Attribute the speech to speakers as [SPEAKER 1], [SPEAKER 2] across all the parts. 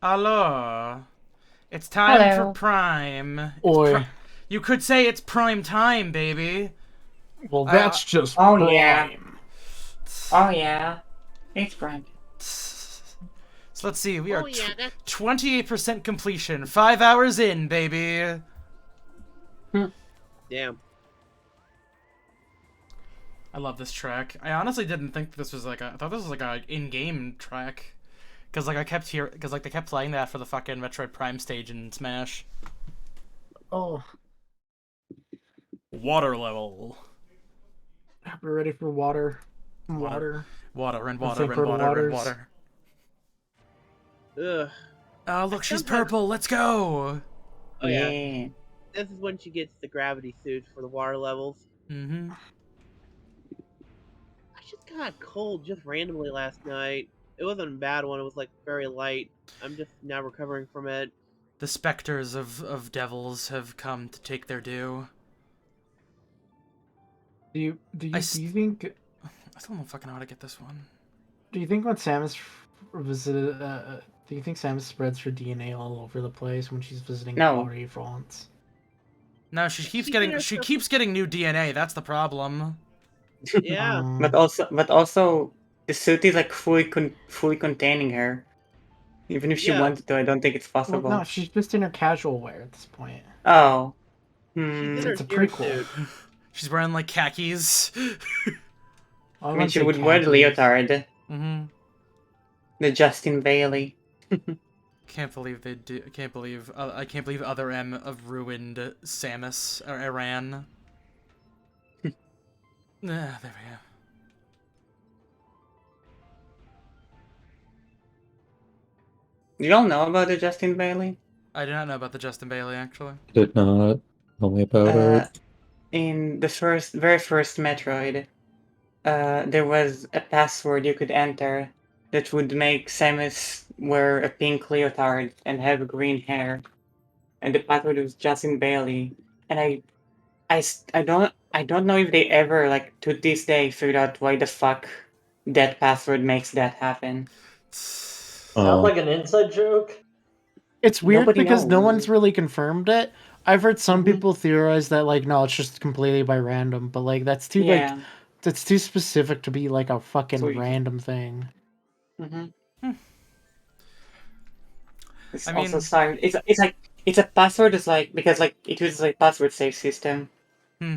[SPEAKER 1] Hello. It's time for
[SPEAKER 2] Hello.
[SPEAKER 1] Prime.
[SPEAKER 3] Oi.
[SPEAKER 1] You could say it's prime time, baby.
[SPEAKER 3] Well,
[SPEAKER 1] Uh,
[SPEAKER 3] that's just
[SPEAKER 2] Oh yeah.
[SPEAKER 3] prime.
[SPEAKER 2] Oh yeah. It's Brian.
[SPEAKER 1] so let's see. We are
[SPEAKER 4] Oh yeah, that's
[SPEAKER 1] 28% completion. 5 hours in, baby.
[SPEAKER 4] damn.
[SPEAKER 1] I love this track. I honestly didn't think this was I thought this was like a in-game track. Cause like they kept playing that for the fucking Metroid Prime stage in Smash.
[SPEAKER 3] Oh,
[SPEAKER 1] Water level.
[SPEAKER 3] we're ready for water.
[SPEAKER 1] Water. Water and
[SPEAKER 3] The
[SPEAKER 1] water and
[SPEAKER 3] synchroned
[SPEAKER 1] water and
[SPEAKER 3] waters.
[SPEAKER 1] water.
[SPEAKER 4] Ugh.
[SPEAKER 1] Oh, look, she's
[SPEAKER 4] Sometimes-
[SPEAKER 1] purple. Let's go.
[SPEAKER 4] Oh yeah.
[SPEAKER 2] Yeah.
[SPEAKER 4] This is when she gets the gravity suit for the water levels.
[SPEAKER 1] Mm-hmm.
[SPEAKER 4] I just got cold just randomly last night. It wasn't a bad one. It was like very light. I'm just now recovering from it.
[SPEAKER 1] The specters of devils have come to take their due.
[SPEAKER 3] Do you think
[SPEAKER 1] I still don't fucking know how to get this one.
[SPEAKER 3] when Samus visited do you think Samus spreads her DNA all over the place when she's visiting
[SPEAKER 2] No.
[SPEAKER 3] Poverty France?
[SPEAKER 1] No, she keeps getting new DNA. That's the problem.
[SPEAKER 4] Yeah.
[SPEAKER 2] But also, the suit is like fully containing her. Even if she
[SPEAKER 4] Yeah.
[SPEAKER 2] wanted to, I don't think it's
[SPEAKER 3] well,
[SPEAKER 2] possible.
[SPEAKER 3] no, she's just in her casual wear at this point.
[SPEAKER 2] Oh.
[SPEAKER 4] She's in her
[SPEAKER 3] It's a
[SPEAKER 4] gear
[SPEAKER 3] prequel.
[SPEAKER 4] suit.
[SPEAKER 1] She's wearing like khakis.
[SPEAKER 2] I mean, she would wear the leotard.
[SPEAKER 1] Mm-hmm.
[SPEAKER 2] The Justin Bailey.
[SPEAKER 1] Can't believe they do. I can't believe Other M of ruined Samus or Iran. There we go.
[SPEAKER 2] Do you all know about the Justin Bailey?
[SPEAKER 1] I do not know about the Justin Bailey actually.
[SPEAKER 5] Did not tell me about it.
[SPEAKER 2] In the very first Metroid, there was a password you could enter that would make Samus wear a pink leotard and have green hair, and the password was Justin Bailey. And I don't know if they ever, like, to this day, figured out why the fuck that password makes that happen.
[SPEAKER 6] Sounds like an inside joke.
[SPEAKER 3] It's weird
[SPEAKER 2] Nobody
[SPEAKER 3] because no
[SPEAKER 2] knows.
[SPEAKER 3] one's really confirmed it. I've heard some
[SPEAKER 2] Mhm.
[SPEAKER 3] people theorize that like no, it's just completely by random, but like that's too
[SPEAKER 2] Yeah.
[SPEAKER 3] that's too specific to be like a fucking
[SPEAKER 2] So you-
[SPEAKER 3] random thing.
[SPEAKER 2] Mm-hmm.
[SPEAKER 1] Hmm.
[SPEAKER 2] It's
[SPEAKER 1] I
[SPEAKER 2] also
[SPEAKER 1] mean-
[SPEAKER 2] signed. It's like it's a password. It's like because like it uses like password save system.
[SPEAKER 1] Hmm.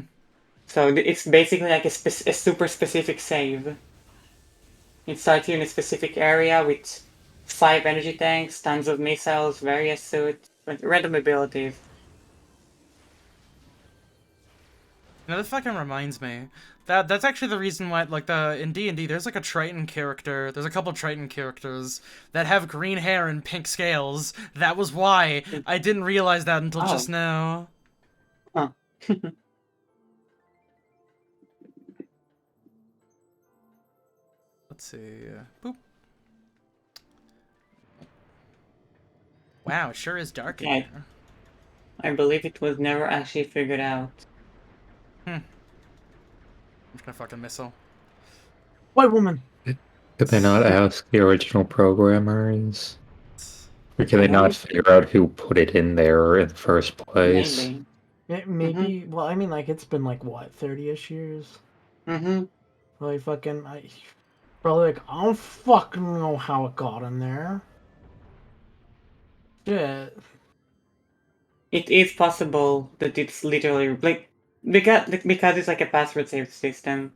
[SPEAKER 2] So it's basically like a super specific save. It starts you in a specific area with 5 energy tanks, tons of missiles, various suits, random abilities.
[SPEAKER 1] That fucking reminds me. That's actually the reason why, like, in D&D, there's like a Triton character. There's a couple Triton characters that have green hair and pink scales. That was why. I didn't realize that until just
[SPEAKER 2] Oh.
[SPEAKER 1] now.
[SPEAKER 2] Huh.
[SPEAKER 1] Let's see. Boop. Wow, it sure is dark in
[SPEAKER 2] Yeah.
[SPEAKER 1] here.
[SPEAKER 2] I believe it was never actually figured out.
[SPEAKER 1] I'm just gonna fucking missile.
[SPEAKER 3] White woman.
[SPEAKER 5] Could they not ask the original programmers? Or can they not figure out who put it in there in the first place?
[SPEAKER 2] Maybe.
[SPEAKER 3] Maybe. Well, I mean, like it's been like what 30ish years.
[SPEAKER 2] Mm-hmm.
[SPEAKER 3] Like fucking, probably like I don't fucking know how it got in there. Shit.
[SPEAKER 2] It is possible that it's literally like because it's like a password save system.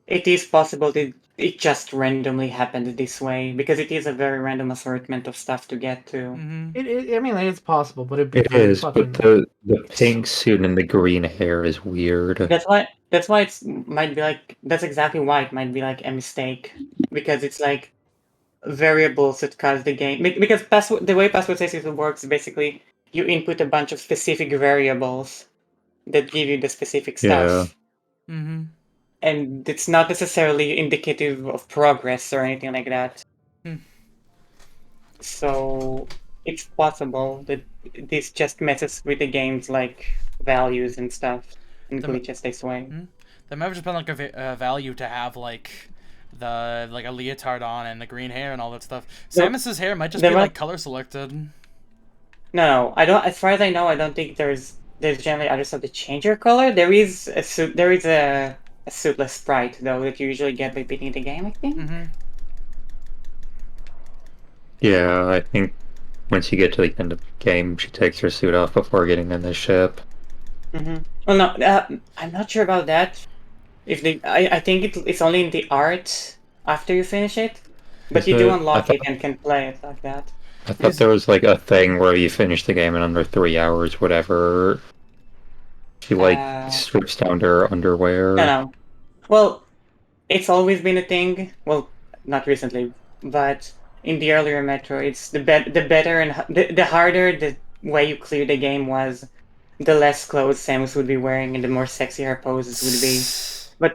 [SPEAKER 2] It is possible that it just randomly happened this way because it is a very random assortment of stuff to get to.
[SPEAKER 1] Mm-hmm.
[SPEAKER 3] I mean, like, it's possible, but it'd be
[SPEAKER 5] It
[SPEAKER 3] very
[SPEAKER 5] is,
[SPEAKER 3] fucking.
[SPEAKER 5] but the pink suit and the green hair is weird.
[SPEAKER 2] That's why it's might be like that's exactly why it might be like a mistake because it's like variables that cause the game because the way password save system works is basically you input a bunch of specific variables that give you the specific stuff.
[SPEAKER 1] Mm-hmm.
[SPEAKER 2] And it's not necessarily indicative of progress or anything like that.
[SPEAKER 1] Hmm.
[SPEAKER 2] So it's possible that this just messes with the game's like values and stuff and
[SPEAKER 1] The-
[SPEAKER 2] glitches this way.
[SPEAKER 1] There might have just been like a value to have like like a leotard on and the green hair and all that stuff.
[SPEAKER 2] There-
[SPEAKER 1] Samus's hair might just
[SPEAKER 2] there
[SPEAKER 1] be
[SPEAKER 2] was-
[SPEAKER 1] like color selected.
[SPEAKER 2] No, I don't. As far as I know, I don't think there's generally other stuff to change your color. There is a suit. There is a suitless sprite though that you usually get by beating the game. I think.
[SPEAKER 1] Mm-hmm.
[SPEAKER 5] Yeah, I think once you get to the end of the game, she takes her suit off before getting in the ship.
[SPEAKER 2] Mm-hmm. Well, no, I'm not sure about that. If I think it's only in the art after you finish it, but
[SPEAKER 5] Is
[SPEAKER 2] you do
[SPEAKER 5] it?
[SPEAKER 2] unlock it and can play it like that.
[SPEAKER 5] I thought there was like a thing where you finish the game in under 3 hours, whatever. She like strips down to her underwear.
[SPEAKER 2] No. Well, it's always been a thing. Well, not recently, but in the earlier Metroids, the better and the harder the way you clear the game was, the less clothes Samus would be wearing and the more sexy her poses would be. But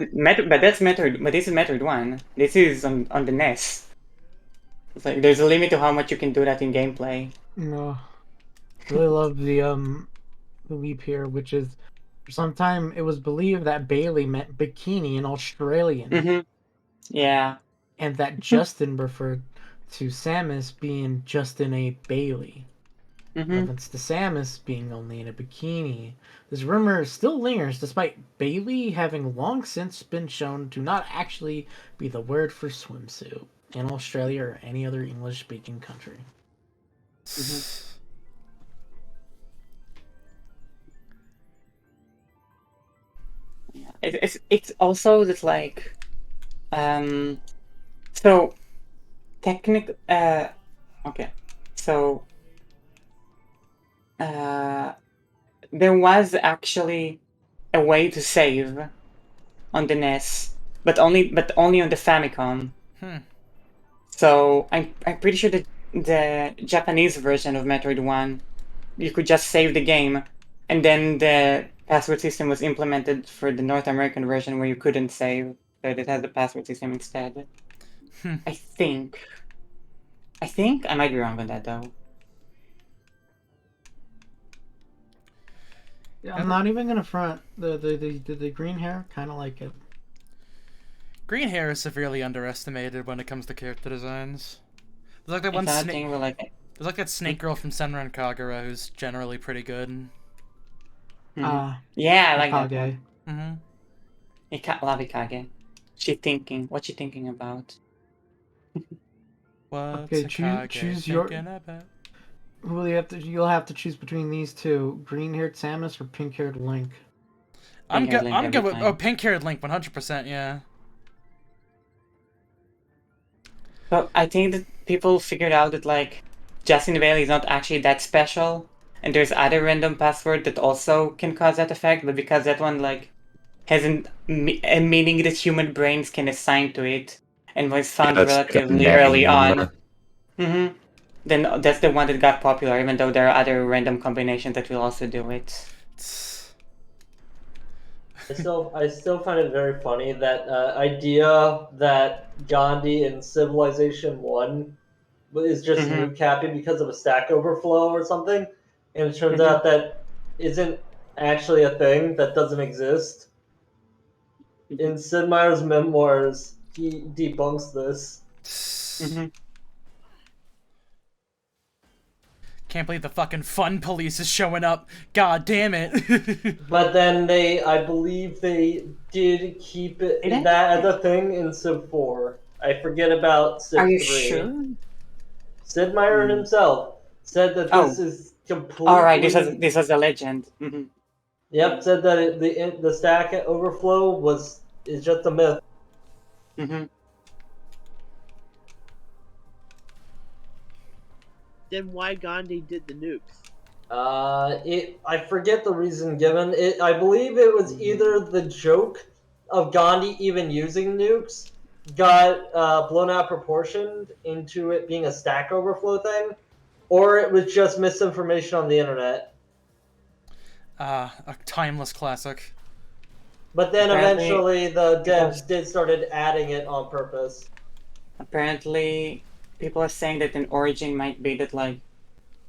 [SPEAKER 2] that's Metroid. But this is Metroid 1. This is on the NES. It's like there's a limit to how much you can do that in gameplay.
[SPEAKER 3] No. Really love the leap here, which is for some time it was believed that Bailey meant bikini in Australian,
[SPEAKER 2] Mm-hmm. Yeah.
[SPEAKER 3] and that Justin referred to Samus being Justin A. Bailey.
[SPEAKER 2] Mm-hmm.
[SPEAKER 3] Reference to Samus being only in a bikini. This rumor still lingers despite Bailey having long since been shown to not actually be the word for swimsuit in Australia or any other English-speaking country.
[SPEAKER 2] Mm-hmm. It's also that like, so technic okay, so there was actually a way to save on the NES, but only on the Famicom. So I'm pretty sure that the Japanese version of Metroid 1, you could just save the game, and then the password system was implemented for the North American version where you couldn't save, but it has the password system instead. I think. I might be wrong on that though.
[SPEAKER 3] Yeah, I'm not even gonna front the green hair. Kind of like it.
[SPEAKER 1] Green hair is severely underestimated when it comes to character designs. There's like that one
[SPEAKER 2] It's that
[SPEAKER 1] snake.
[SPEAKER 2] thing where like,
[SPEAKER 1] There's like that snake girl from Senran Kagura who's generally pretty good.
[SPEAKER 2] yeah, I like that
[SPEAKER 3] Kage.
[SPEAKER 2] one. Love Ikage. What's she thinking about?
[SPEAKER 1] What's
[SPEAKER 3] Okay,
[SPEAKER 1] Kage
[SPEAKER 3] choose your.
[SPEAKER 1] thinking about?
[SPEAKER 3] Who will you have to? You'll have to choose between these two: green-haired Samus or pink-haired Link.
[SPEAKER 1] I'm
[SPEAKER 2] Pink-haired
[SPEAKER 1] good.
[SPEAKER 2] Link
[SPEAKER 1] I'm good
[SPEAKER 2] every
[SPEAKER 1] with
[SPEAKER 2] time.
[SPEAKER 1] pink-haired Link, 100%. Yeah.
[SPEAKER 2] So I think that people figured out that like Justin Bailey is not actually that special, and there's other random password that also can cause that effect, but because that one like hasn't a meaning that human brains can assign to it, and was found
[SPEAKER 5] That's like a
[SPEAKER 2] relatively early
[SPEAKER 5] name.
[SPEAKER 2] on, then that's the one that got popular, even though there are other random combinations that will also do it.
[SPEAKER 6] I still find it very funny that idea that Gandhi in Civilization 1 is just
[SPEAKER 2] Mhm.
[SPEAKER 6] nuke happy because of a stack overflow or something, and it turns
[SPEAKER 2] Mhm.
[SPEAKER 6] out that isn't actually a thing, that doesn't exist. In Sid Meier's memoirs, he debunks this.
[SPEAKER 2] Mhm.
[SPEAKER 1] Can't believe the fucking fun police is showing up. God damn it.
[SPEAKER 6] But then I believe they did keep it
[SPEAKER 2] Did they?
[SPEAKER 6] that as a thing in Civ 4. I forget about Civ
[SPEAKER 2] Are you
[SPEAKER 6] 3.
[SPEAKER 2] sure?
[SPEAKER 6] Sid Meier himself said that this is completely.
[SPEAKER 2] All right, this was a legend. Mhm.
[SPEAKER 6] Yep, said that the stack overflow is just a myth.
[SPEAKER 2] Mhm.
[SPEAKER 4] Then why Gandhi did the nukes?
[SPEAKER 6] I forget the reason given. I believe it was either the joke of Gandhi even using nukes got blown out proportioned into it being a stack overflow thing, or it was just misinformation on the internet.
[SPEAKER 1] A timeless classic.
[SPEAKER 6] But then
[SPEAKER 2] Apparently,
[SPEAKER 6] eventually the
[SPEAKER 2] because-
[SPEAKER 6] devs did started adding it on purpose.
[SPEAKER 2] Apparently, people are saying that an origin might be that like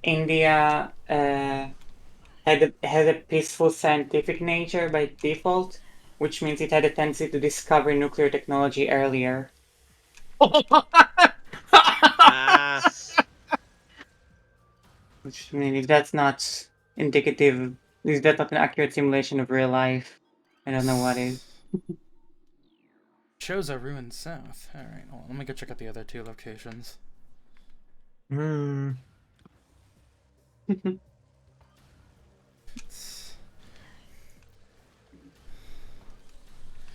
[SPEAKER 2] India had a peaceful scientific nature by default, which means it had a tendency to discover nuclear technology earlier.
[SPEAKER 4] Ah,
[SPEAKER 2] Which, I mean, if that's not indicative, if that's not an accurate simulation of real life, I don't know what is.
[SPEAKER 1] Shows are ruined south. Alright, hold on. Let me go check out the other two locations.
[SPEAKER 3] Hmm.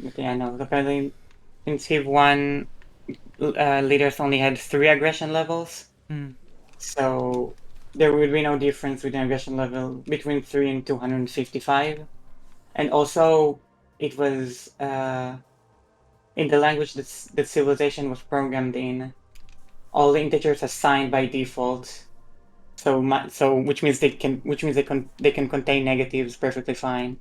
[SPEAKER 2] Okay, I know. Apparently, in Civ 1, leaders only had 3 aggression levels.
[SPEAKER 1] Hmm.
[SPEAKER 2] So there would be no difference with the aggression level between 3 and 255. And also, it was in the language that civilization was programmed in, all the integers assigned by default. So which means they can contain negatives perfectly fine.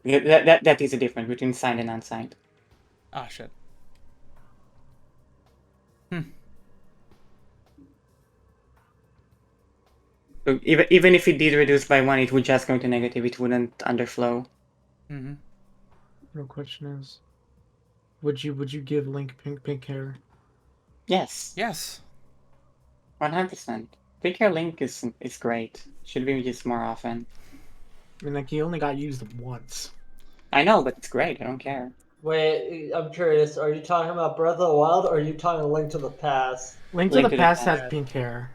[SPEAKER 2] Yeah, that is the difference between signed and unsigned.
[SPEAKER 1] Ah, shit.
[SPEAKER 2] So even if it did reduce by 1, it would just go into negative. It wouldn't underflow.
[SPEAKER 1] Mm-hmm.
[SPEAKER 3] Real question is, would you give Link pink hair?
[SPEAKER 2] Yes,
[SPEAKER 1] Yes.
[SPEAKER 2] 100%. Big hair Link is great. Should be used more often.
[SPEAKER 3] I mean, like he only got used once.
[SPEAKER 2] I know, but it's great. I don't care.
[SPEAKER 6] Wait, I'm curious. Are you talking about Breath of the Wild, or are you talking Link to the Past?
[SPEAKER 3] Link to
[SPEAKER 2] Link
[SPEAKER 3] the
[SPEAKER 2] to the
[SPEAKER 3] Past
[SPEAKER 2] Past.
[SPEAKER 3] has pink hair.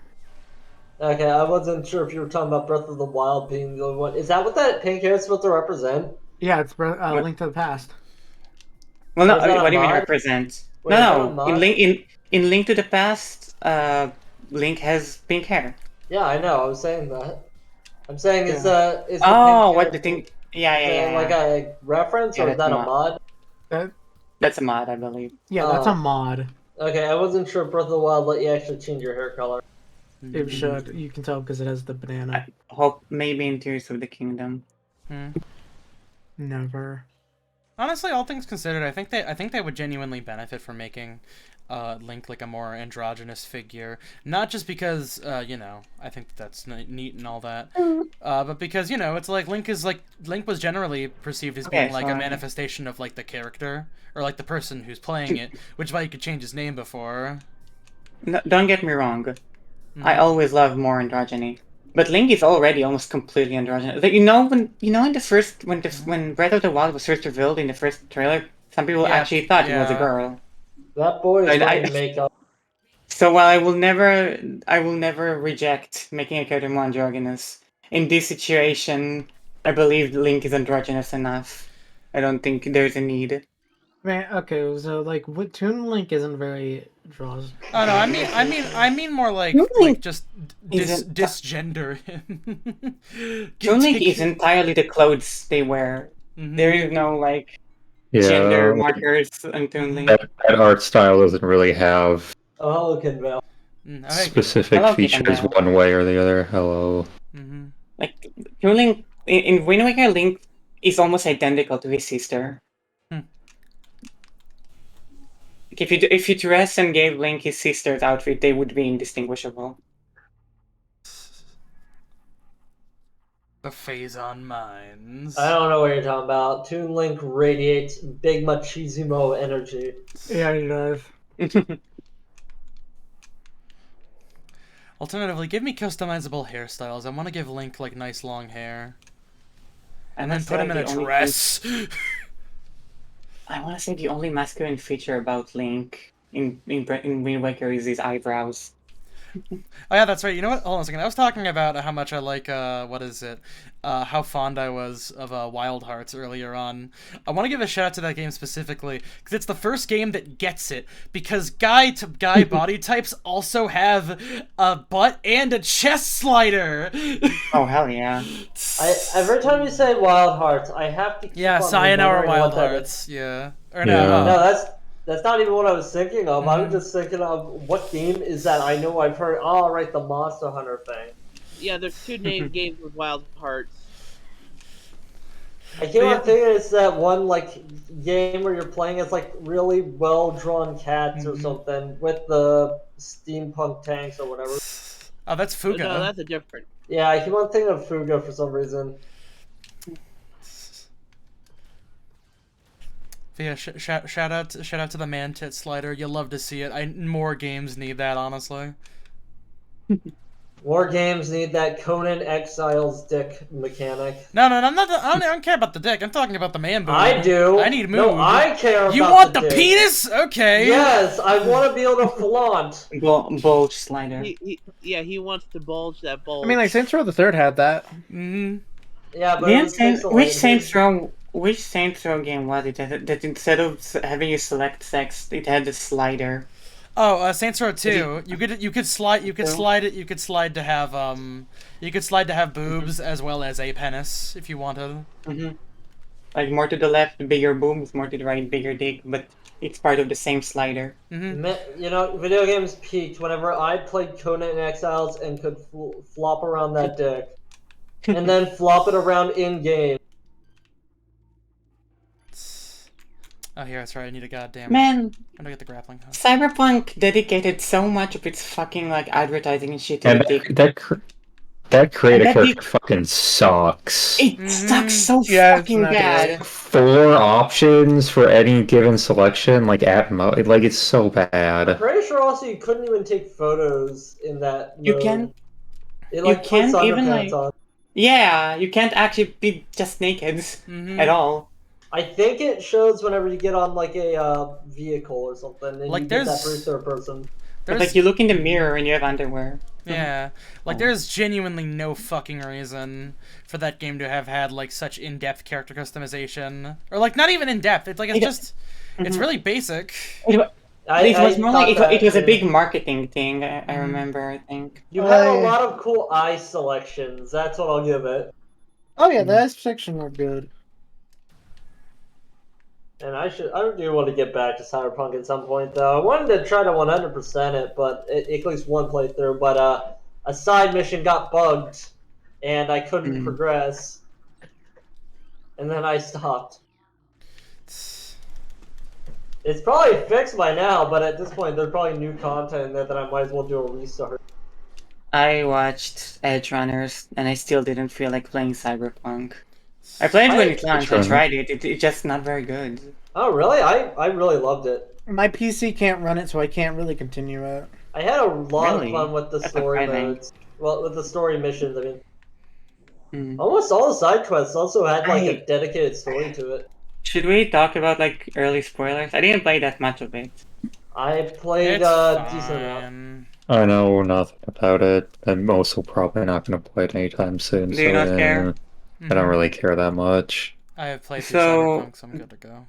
[SPEAKER 6] Okay, I wasn't sure if you were talking about Breath of the Wild being the only one. Is that what that pink hair is supposed to represent?
[SPEAKER 3] Yeah, it's
[SPEAKER 2] What?
[SPEAKER 3] Link to the Past.
[SPEAKER 2] Well, no.
[SPEAKER 6] Or is that
[SPEAKER 2] What
[SPEAKER 6] a
[SPEAKER 2] do you mean
[SPEAKER 6] mod?
[SPEAKER 2] represent?
[SPEAKER 6] Wait, is that a
[SPEAKER 2] No, no.
[SPEAKER 6] mod?
[SPEAKER 2] In Link to the Past, Link has pink hair.
[SPEAKER 6] Yeah, I know. I was saying that. I'm saying is
[SPEAKER 3] Yeah.
[SPEAKER 6] is the pink
[SPEAKER 2] Oh,
[SPEAKER 6] hair
[SPEAKER 2] what the thing? Yeah,
[SPEAKER 6] is
[SPEAKER 2] yeah,
[SPEAKER 6] that like
[SPEAKER 2] yeah.
[SPEAKER 6] a reference
[SPEAKER 2] Yeah,
[SPEAKER 6] or is
[SPEAKER 2] that's a
[SPEAKER 6] that a
[SPEAKER 2] mod.
[SPEAKER 6] mod?
[SPEAKER 3] That,
[SPEAKER 2] That's a mod, I believe.
[SPEAKER 3] yeah, that's a
[SPEAKER 6] Oh.
[SPEAKER 3] mod.
[SPEAKER 6] Okay, I wasn't sure if Breath of the Wild let you actually change your hair color.
[SPEAKER 3] It should. You can tell because it has the banana.
[SPEAKER 2] I hope maybe in Tears of the Kingdom.
[SPEAKER 1] Hmm.
[SPEAKER 3] Never.
[SPEAKER 1] Honestly, all things considered, I think they would genuinely benefit from making Link like a more androgynous figure. Not just because you know, I think that's neat and all that, but because you know, it's like Link was generally perceived as being
[SPEAKER 2] Okay,
[SPEAKER 1] like a
[SPEAKER 2] sorry.
[SPEAKER 1] manifestation of like the character or like the person who's playing it, which is why you could change his name before.
[SPEAKER 2] No, don't get me wrong. I always love more androgyny. But Link is already almost completely androgynous. Like, in the first when Breath of the Wild was first revealed in the first trailer, some people
[SPEAKER 1] Yeah,
[SPEAKER 2] actually thought it was a
[SPEAKER 1] yeah.
[SPEAKER 2] girl.
[SPEAKER 6] That boy is
[SPEAKER 2] I-
[SPEAKER 6] wearing
[SPEAKER 2] I-
[SPEAKER 6] makeup.
[SPEAKER 2] So while I will never reject making a character more androgynous. In this situation, I believe Link is androgynous enough. I don't think there's a need.
[SPEAKER 3] Man, okay, so like, what Toon Link isn't very draws.
[SPEAKER 1] Oh no, I mean more like
[SPEAKER 2] Link
[SPEAKER 1] just
[SPEAKER 2] isn't
[SPEAKER 1] disgender him.
[SPEAKER 2] Toon Link
[SPEAKER 1] Take
[SPEAKER 2] is entirely the clothes they wear.
[SPEAKER 1] Mhm.
[SPEAKER 2] There is no like
[SPEAKER 5] Yeah,
[SPEAKER 2] gender markers on Toon Link.
[SPEAKER 5] that art style doesn't really have
[SPEAKER 6] Oh, hello, Kid Val.
[SPEAKER 1] Oh, hey,
[SPEAKER 5] specific
[SPEAKER 2] Hello,
[SPEAKER 5] features
[SPEAKER 2] Kitambel.
[SPEAKER 5] one way or the other. Hello.
[SPEAKER 1] Mm-hmm.
[SPEAKER 2] Like Toon Link in Wind Waker, Link is almost identical to his sister.
[SPEAKER 1] Hmm.
[SPEAKER 2] Like if you dress and gave Link his sister's outfit, they would be indistinguishable.
[SPEAKER 1] The Phazon Mines.
[SPEAKER 6] I don't know what you're talking about. Toon Link radiates big machismo energy.
[SPEAKER 3] Yeah, he does.
[SPEAKER 1] Alternatively, give me customizable hairstyles. I want to give Link like nice long hair, and then
[SPEAKER 2] must
[SPEAKER 1] put
[SPEAKER 2] say
[SPEAKER 1] him in
[SPEAKER 2] the
[SPEAKER 1] a
[SPEAKER 2] only
[SPEAKER 1] dress.
[SPEAKER 2] I want to say the only masculine feature about Link in Wind Waker is his eyebrows.
[SPEAKER 1] Oh yeah, that's right. You know what? Hold on a second. I was talking about how much I like what is it? How fond I was of Wild Hearts earlier on. I want to give a shout out to that game specifically because it's the first game that gets it. Because guy to guy body types also have a butt and a chest slider.
[SPEAKER 2] Oh hell yeah!
[SPEAKER 6] Every time you say Wild Hearts, I have to keep
[SPEAKER 1] Yeah,
[SPEAKER 6] on
[SPEAKER 1] Sayonara
[SPEAKER 6] remembering
[SPEAKER 1] Wild
[SPEAKER 6] what that is.
[SPEAKER 1] Hearts. Yeah. Or
[SPEAKER 5] Yeah.
[SPEAKER 1] no.
[SPEAKER 6] No, that's not even what I was thinking of. I was
[SPEAKER 1] Mhm.
[SPEAKER 6] just thinking of what game is that I know I've heard. Oh, right, the Monster Hunter thing.
[SPEAKER 4] yeah, there's two named games with Wild Hearts.
[SPEAKER 6] I keep
[SPEAKER 1] Yeah.
[SPEAKER 6] on thinking it's that one like game where you're playing as like really well drawn cats or
[SPEAKER 1] Mhm.
[SPEAKER 6] something with the steampunk tanks or whatever.
[SPEAKER 1] Oh, that's Fuga.
[SPEAKER 4] No, that's a different.
[SPEAKER 6] Yeah, I keep on thinking of Fuga for some reason.
[SPEAKER 1] But yeah, shout out to the man tit slider. You'll love to see it. More games need that, honestly.
[SPEAKER 6] War games need that Conan Exiles dick mechanic.
[SPEAKER 1] No, I'm not. I don't care about the dick. I'm talking about the man boob.
[SPEAKER 6] I do.
[SPEAKER 1] I need
[SPEAKER 6] No,
[SPEAKER 1] moob.
[SPEAKER 6] I care
[SPEAKER 1] You
[SPEAKER 6] about
[SPEAKER 1] want the
[SPEAKER 6] dick.
[SPEAKER 1] penis? Okay.
[SPEAKER 6] Yes, I want to be able to flaunt.
[SPEAKER 2] Bulge slider.
[SPEAKER 4] He wants to bulge that bulge.
[SPEAKER 3] I mean, like Saints Row the Third had that.
[SPEAKER 1] Mm-hmm.
[SPEAKER 6] Yeah, but it was pixelated.
[SPEAKER 2] Which Saints Row game was it that instead of having you select sex, it had the slider?
[SPEAKER 1] Oh, Saints Row 2. You could slide to have boobs as well as a penis if you wanted.
[SPEAKER 2] Mm-hmm. Like more to the left, bigger boobs, more to the right, bigger dick, but it's part of the same slider.
[SPEAKER 1] Mm-hmm.
[SPEAKER 6] You know, video games peaked whenever I played Conan Exiles and could flop around that dick. And then flop it around in-game.
[SPEAKER 1] Oh, here, that's right. I need a goddamn...
[SPEAKER 2] Man,
[SPEAKER 1] I'm gonna get the grappling hook.
[SPEAKER 2] Cyberpunk dedicated so much of its fucking like advertising and shit to
[SPEAKER 5] And
[SPEAKER 2] the dick.
[SPEAKER 5] that creative
[SPEAKER 2] that
[SPEAKER 5] character fucking sucks.
[SPEAKER 2] It sucks so
[SPEAKER 3] Yeah, it's
[SPEAKER 2] fucking
[SPEAKER 3] not
[SPEAKER 2] bad.
[SPEAKER 5] 4 options for any given selection, like at like it's so
[SPEAKER 6] I'm
[SPEAKER 5] bad.
[SPEAKER 6] pretty sure also you couldn't even take photos in that mode.
[SPEAKER 2] You can.
[SPEAKER 6] It like
[SPEAKER 2] You can't
[SPEAKER 6] puts
[SPEAKER 2] even,
[SPEAKER 6] underpants
[SPEAKER 2] like-
[SPEAKER 6] on.
[SPEAKER 2] Yeah, you can't actually be just naked at all.
[SPEAKER 6] I think it shows whenever you get on like a vehicle or something, and
[SPEAKER 1] Like,
[SPEAKER 6] you get that
[SPEAKER 1] there's-
[SPEAKER 6] first third person.
[SPEAKER 2] But like you look in the mirror and you have underwear.
[SPEAKER 1] Yeah, like there's genuinely no fucking reason for that game to have had like such in-depth character customization, or like not even in-depth. It's like it's really basic.
[SPEAKER 2] It was more like
[SPEAKER 6] thought
[SPEAKER 2] it was a
[SPEAKER 6] that,
[SPEAKER 2] big marketing thing. I remember. I think.
[SPEAKER 6] You had a lot of cool eye selections. That's what I'll give it.
[SPEAKER 3] Oh yeah, the S section were good.
[SPEAKER 6] And I do want to get back to Cyberpunk at some point, though. I wanted to try to 100% it, but at least one playthrough. But a side mission got bugged, and I couldn't progress. And then I stopped. It's probably fixed by now, but at this point, there's probably new content in there that I might as well do a restart.
[SPEAKER 2] I watched Edge Runners and I still didn't feel like playing Cyberpunk. I played when it launched. I tried it. It's just not very good.
[SPEAKER 6] Oh, really? I really loved it.
[SPEAKER 3] My PC can't run it, so I can't really continue it.
[SPEAKER 6] I had a lot
[SPEAKER 2] Really?
[SPEAKER 6] of fun with the
[SPEAKER 2] That's
[SPEAKER 6] story
[SPEAKER 2] surprising.
[SPEAKER 6] modes. Well, with the story missions, I mean. Almost all the side quests also had like a dedicated story to it.
[SPEAKER 2] Should we talk about like early spoilers? I didn't play that much of it.
[SPEAKER 6] I played
[SPEAKER 1] It's
[SPEAKER 6] decent amount.
[SPEAKER 1] fine.
[SPEAKER 5] I know nothing about it. I'm also probably not going to play it anytime soon.
[SPEAKER 2] Do you not care?
[SPEAKER 5] I don't really care that much.
[SPEAKER 1] I have played through
[SPEAKER 2] So-
[SPEAKER 1] Cyberpunk, so I'm good to go.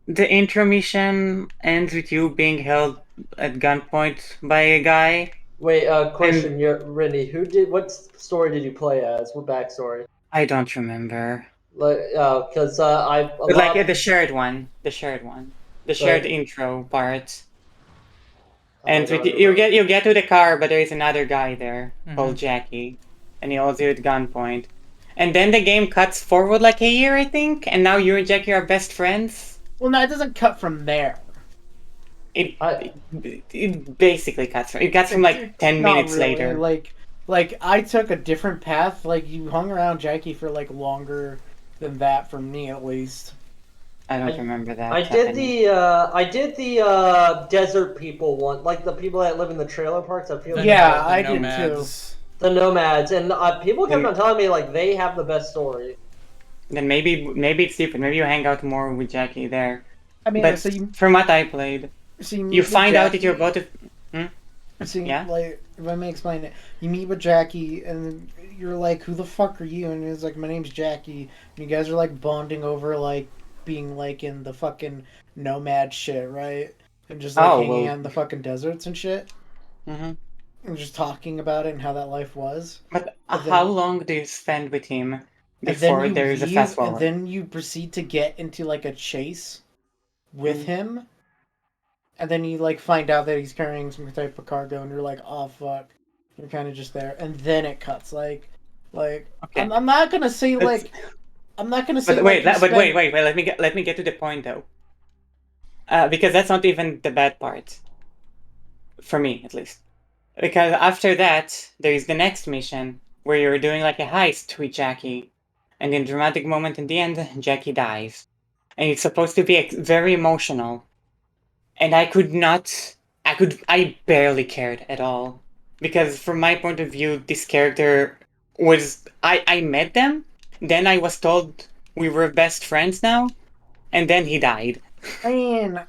[SPEAKER 2] The intro mission ends with you being held at gunpoint by a guy.
[SPEAKER 6] Wait, question, Rindy. What story did you play as? What backstory?
[SPEAKER 2] I don't remember.
[SPEAKER 6] Like, because
[SPEAKER 2] But like the shared one. The shared intro part. And with you get to the car, but there is another guy there called Jackie, and he holds you at gunpoint. And then the game cuts forward like a year, I think, and now you and Jackie are best friends.
[SPEAKER 3] Well, no, it doesn't cut from there.
[SPEAKER 2] It basically cuts from. It cuts from like 10
[SPEAKER 3] Not
[SPEAKER 2] minutes
[SPEAKER 3] really.
[SPEAKER 2] later.
[SPEAKER 3] Like I took a different path. Like you hung around Jackie for like longer than that, for me at least.
[SPEAKER 2] I don't remember that.
[SPEAKER 6] I did the desert people one, like the people that live in the trailer parks. I feel like
[SPEAKER 3] Yeah, I did
[SPEAKER 1] Nomads.
[SPEAKER 6] the nomads, and people kept on telling me like they have the best story.
[SPEAKER 2] Then maybe it's different. Maybe you hang out more with Jackie there.
[SPEAKER 3] I mean,
[SPEAKER 2] But
[SPEAKER 3] so you
[SPEAKER 2] from what I played, you find out that you're about to.
[SPEAKER 3] See,
[SPEAKER 2] Yeah?
[SPEAKER 3] like, if I may explain it, you meet with Jackie, and you're like, "Who the fuck are you?" And he's like, "My name's Jackie." And you guys are like bonding over like being like in the fucking nomad shit, right? And just like hanging out in the fucking deserts and shit, and just talking about it and how that life was.
[SPEAKER 2] But
[SPEAKER 3] then-
[SPEAKER 2] how long do you spend with him
[SPEAKER 3] And then
[SPEAKER 2] before
[SPEAKER 3] you
[SPEAKER 2] there is a
[SPEAKER 3] leave,
[SPEAKER 2] fast
[SPEAKER 3] and
[SPEAKER 2] forward?
[SPEAKER 3] then you proceed to get into like a chase with him, and then you like find out that he's carrying some type of cargo, and you're like, "Oh fuck!" You're kind of just there, and then it cuts. Like,
[SPEAKER 2] Okay.
[SPEAKER 3] I'm not gonna say like, I'm not gonna say.
[SPEAKER 2] But wait, wait. Let me get to the point though. Because that's not even the bad part. For me, at least. Because after that, there is the next mission where you're doing like a heist with Jackie, and in a dramatic moment in the end, Jackie dies. and it's supposed to be very emotional. And I barely cared at all. Because from my point of view, this character I met them, then I was told we were best friends now, and then he died.
[SPEAKER 3] I mean,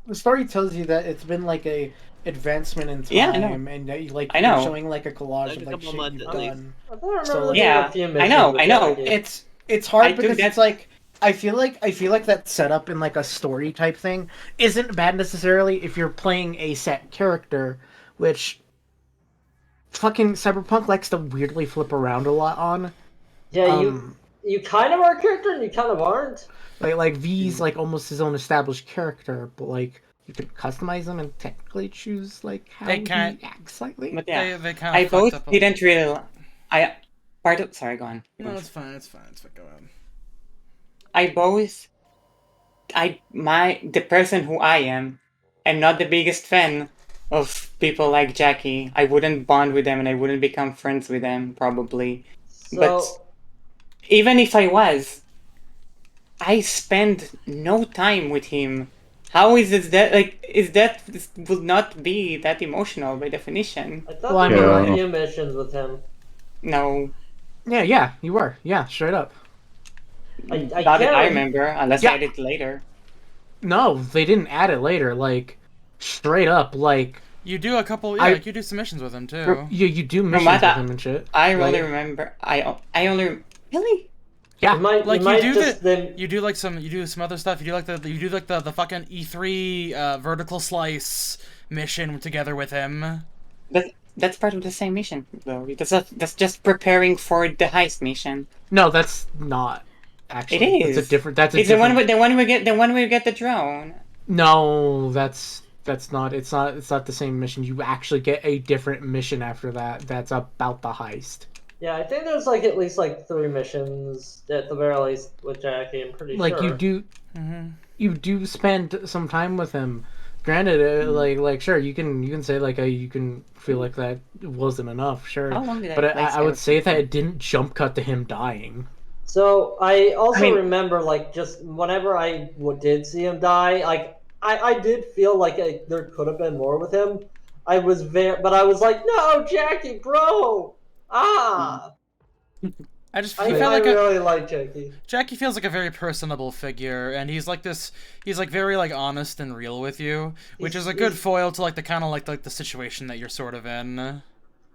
[SPEAKER 3] the story tells you that it's been like a advancement in
[SPEAKER 2] Yeah, I know.
[SPEAKER 3] time, and that
[SPEAKER 2] I
[SPEAKER 3] they're
[SPEAKER 2] know.
[SPEAKER 3] showing like a collage
[SPEAKER 4] Like
[SPEAKER 3] of
[SPEAKER 4] a
[SPEAKER 3] like
[SPEAKER 4] couple
[SPEAKER 3] shit
[SPEAKER 4] months
[SPEAKER 3] you've
[SPEAKER 4] at least.
[SPEAKER 3] done.
[SPEAKER 6] I thought I
[SPEAKER 3] So,
[SPEAKER 6] remember
[SPEAKER 3] like,
[SPEAKER 6] there
[SPEAKER 2] Yeah,
[SPEAKER 6] were a few
[SPEAKER 2] I
[SPEAKER 6] missions
[SPEAKER 2] know,
[SPEAKER 6] with
[SPEAKER 2] I know.
[SPEAKER 6] Jackie.
[SPEAKER 3] It's hard
[SPEAKER 2] I took
[SPEAKER 3] because
[SPEAKER 2] that-
[SPEAKER 3] it's like I feel like that setup in like a story type thing isn't bad necessarily if you're playing a set character, which fucking Cyberpunk likes to weirdly flip around a lot on.
[SPEAKER 6] Yeah,
[SPEAKER 3] Um,
[SPEAKER 6] you kind of are a character and you kind of aren't.
[SPEAKER 3] like V's like almost his own established character, but like you could customize him and technically choose like how
[SPEAKER 1] They
[SPEAKER 3] he
[SPEAKER 1] can't-
[SPEAKER 3] acts slightly.
[SPEAKER 2] But yeah,
[SPEAKER 1] They kind
[SPEAKER 2] I
[SPEAKER 1] of
[SPEAKER 2] both
[SPEAKER 1] fucked up.
[SPEAKER 2] didn't really. I part of sorry, go on.
[SPEAKER 1] No, it's fine. It's fine. It's fine. Go ahead.
[SPEAKER 2] I both the person who I am not the biggest fan of people like Jackie. I wouldn't bond with them and I wouldn't become friends with them probably.
[SPEAKER 6] So
[SPEAKER 2] But even if I was, I spend no time with him. How is it that this would not be that emotional by definition?
[SPEAKER 6] I thought
[SPEAKER 3] Well, I
[SPEAKER 6] there were
[SPEAKER 5] mean,
[SPEAKER 6] a few missions with him.
[SPEAKER 2] No,
[SPEAKER 3] Yeah, you were. Yeah, straight up.
[SPEAKER 6] I
[SPEAKER 2] not that
[SPEAKER 6] can't
[SPEAKER 2] I
[SPEAKER 6] rem-
[SPEAKER 2] remember, unless
[SPEAKER 3] Yeah.
[SPEAKER 2] I did later.
[SPEAKER 3] No, they didn't add it later. Like straight up, like
[SPEAKER 1] You do a couple. Yeah,
[SPEAKER 3] I-
[SPEAKER 1] like you do submissions with him too.
[SPEAKER 3] you do missions
[SPEAKER 2] Romata,
[SPEAKER 3] with him and shit.
[SPEAKER 2] I only
[SPEAKER 3] Like,
[SPEAKER 2] remember. I only really.
[SPEAKER 3] yeah,
[SPEAKER 1] Like
[SPEAKER 6] you might
[SPEAKER 1] you do
[SPEAKER 6] just then.
[SPEAKER 1] You do like some other stuff. You do like the fucking E3 vertical slice mission together with him.
[SPEAKER 2] That's part of the same mission, though. That's just preparing for the heist mission.
[SPEAKER 3] no, that's not. Actually,
[SPEAKER 2] It is.
[SPEAKER 3] That's a different. That's a
[SPEAKER 2] It's
[SPEAKER 3] different.
[SPEAKER 2] the one where you get the drone.
[SPEAKER 3] No, that's not. It's not the same mission. You actually get a different mission after that. That's about the heist.
[SPEAKER 6] Yeah, I think there's like at least like 3 missions at the very least with Jackie. I'm pretty
[SPEAKER 3] Like
[SPEAKER 6] sure.
[SPEAKER 3] you do spend some time with him. Granted, like sure, you can say like you can feel like that wasn't enough, sure.
[SPEAKER 2] How long did I
[SPEAKER 3] But
[SPEAKER 2] play
[SPEAKER 3] I would say
[SPEAKER 2] Cyberpunk?
[SPEAKER 3] that it didn't jump cut to him dying.
[SPEAKER 6] So I also
[SPEAKER 2] I mean-
[SPEAKER 6] remember like just whenever I did see him die, like I did feel like there could have been more with him. I was but I was like, no, Jackie, bro,
[SPEAKER 1] I just
[SPEAKER 6] I,
[SPEAKER 1] he felt
[SPEAKER 6] I
[SPEAKER 1] like
[SPEAKER 6] really like Jackie.
[SPEAKER 1] Jackie feels like a very personable figure, and he's like this. He's like very like honest and real with you, which is a good foil to like the kind of like the situation that you're sort of in.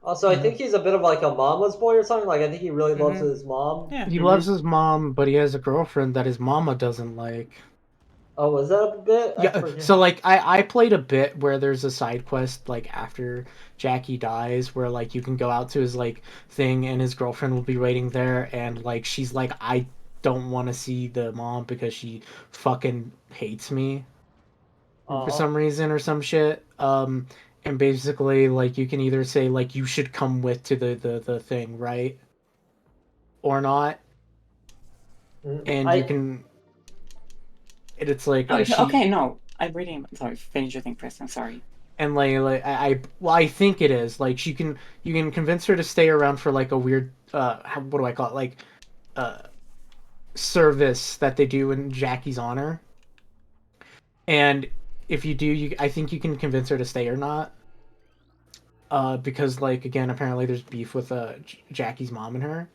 [SPEAKER 6] Also, I think he's a bit of like a mama's boy or something. Like I think he really loves his mom.
[SPEAKER 1] Yeah.
[SPEAKER 3] He loves his mom, but he has a girlfriend that his mama doesn't like.
[SPEAKER 6] Oh, was that a bit? I
[SPEAKER 3] Yeah,
[SPEAKER 6] forget.
[SPEAKER 3] so like I played a bit where there's a side quest like after Jackie dies where like you can go out to his like thing and his girlfriend will be waiting there and like she's like I don't want to see the mom because she fucking hates me for some reason or some shit. And basically like you can either say like you should come with to the thing, right? Or not. And you can it's like
[SPEAKER 2] Okay, no. I'm reading. Sorry, finish your thing first. I'm sorry.
[SPEAKER 3] and I think it is like you can convince her to stay around for like a weird what do I call it like service that they do in Jackie's honor, and if you do, I think you can convince her to stay or not, because like again apparently there's beef with Jackie's mom and her,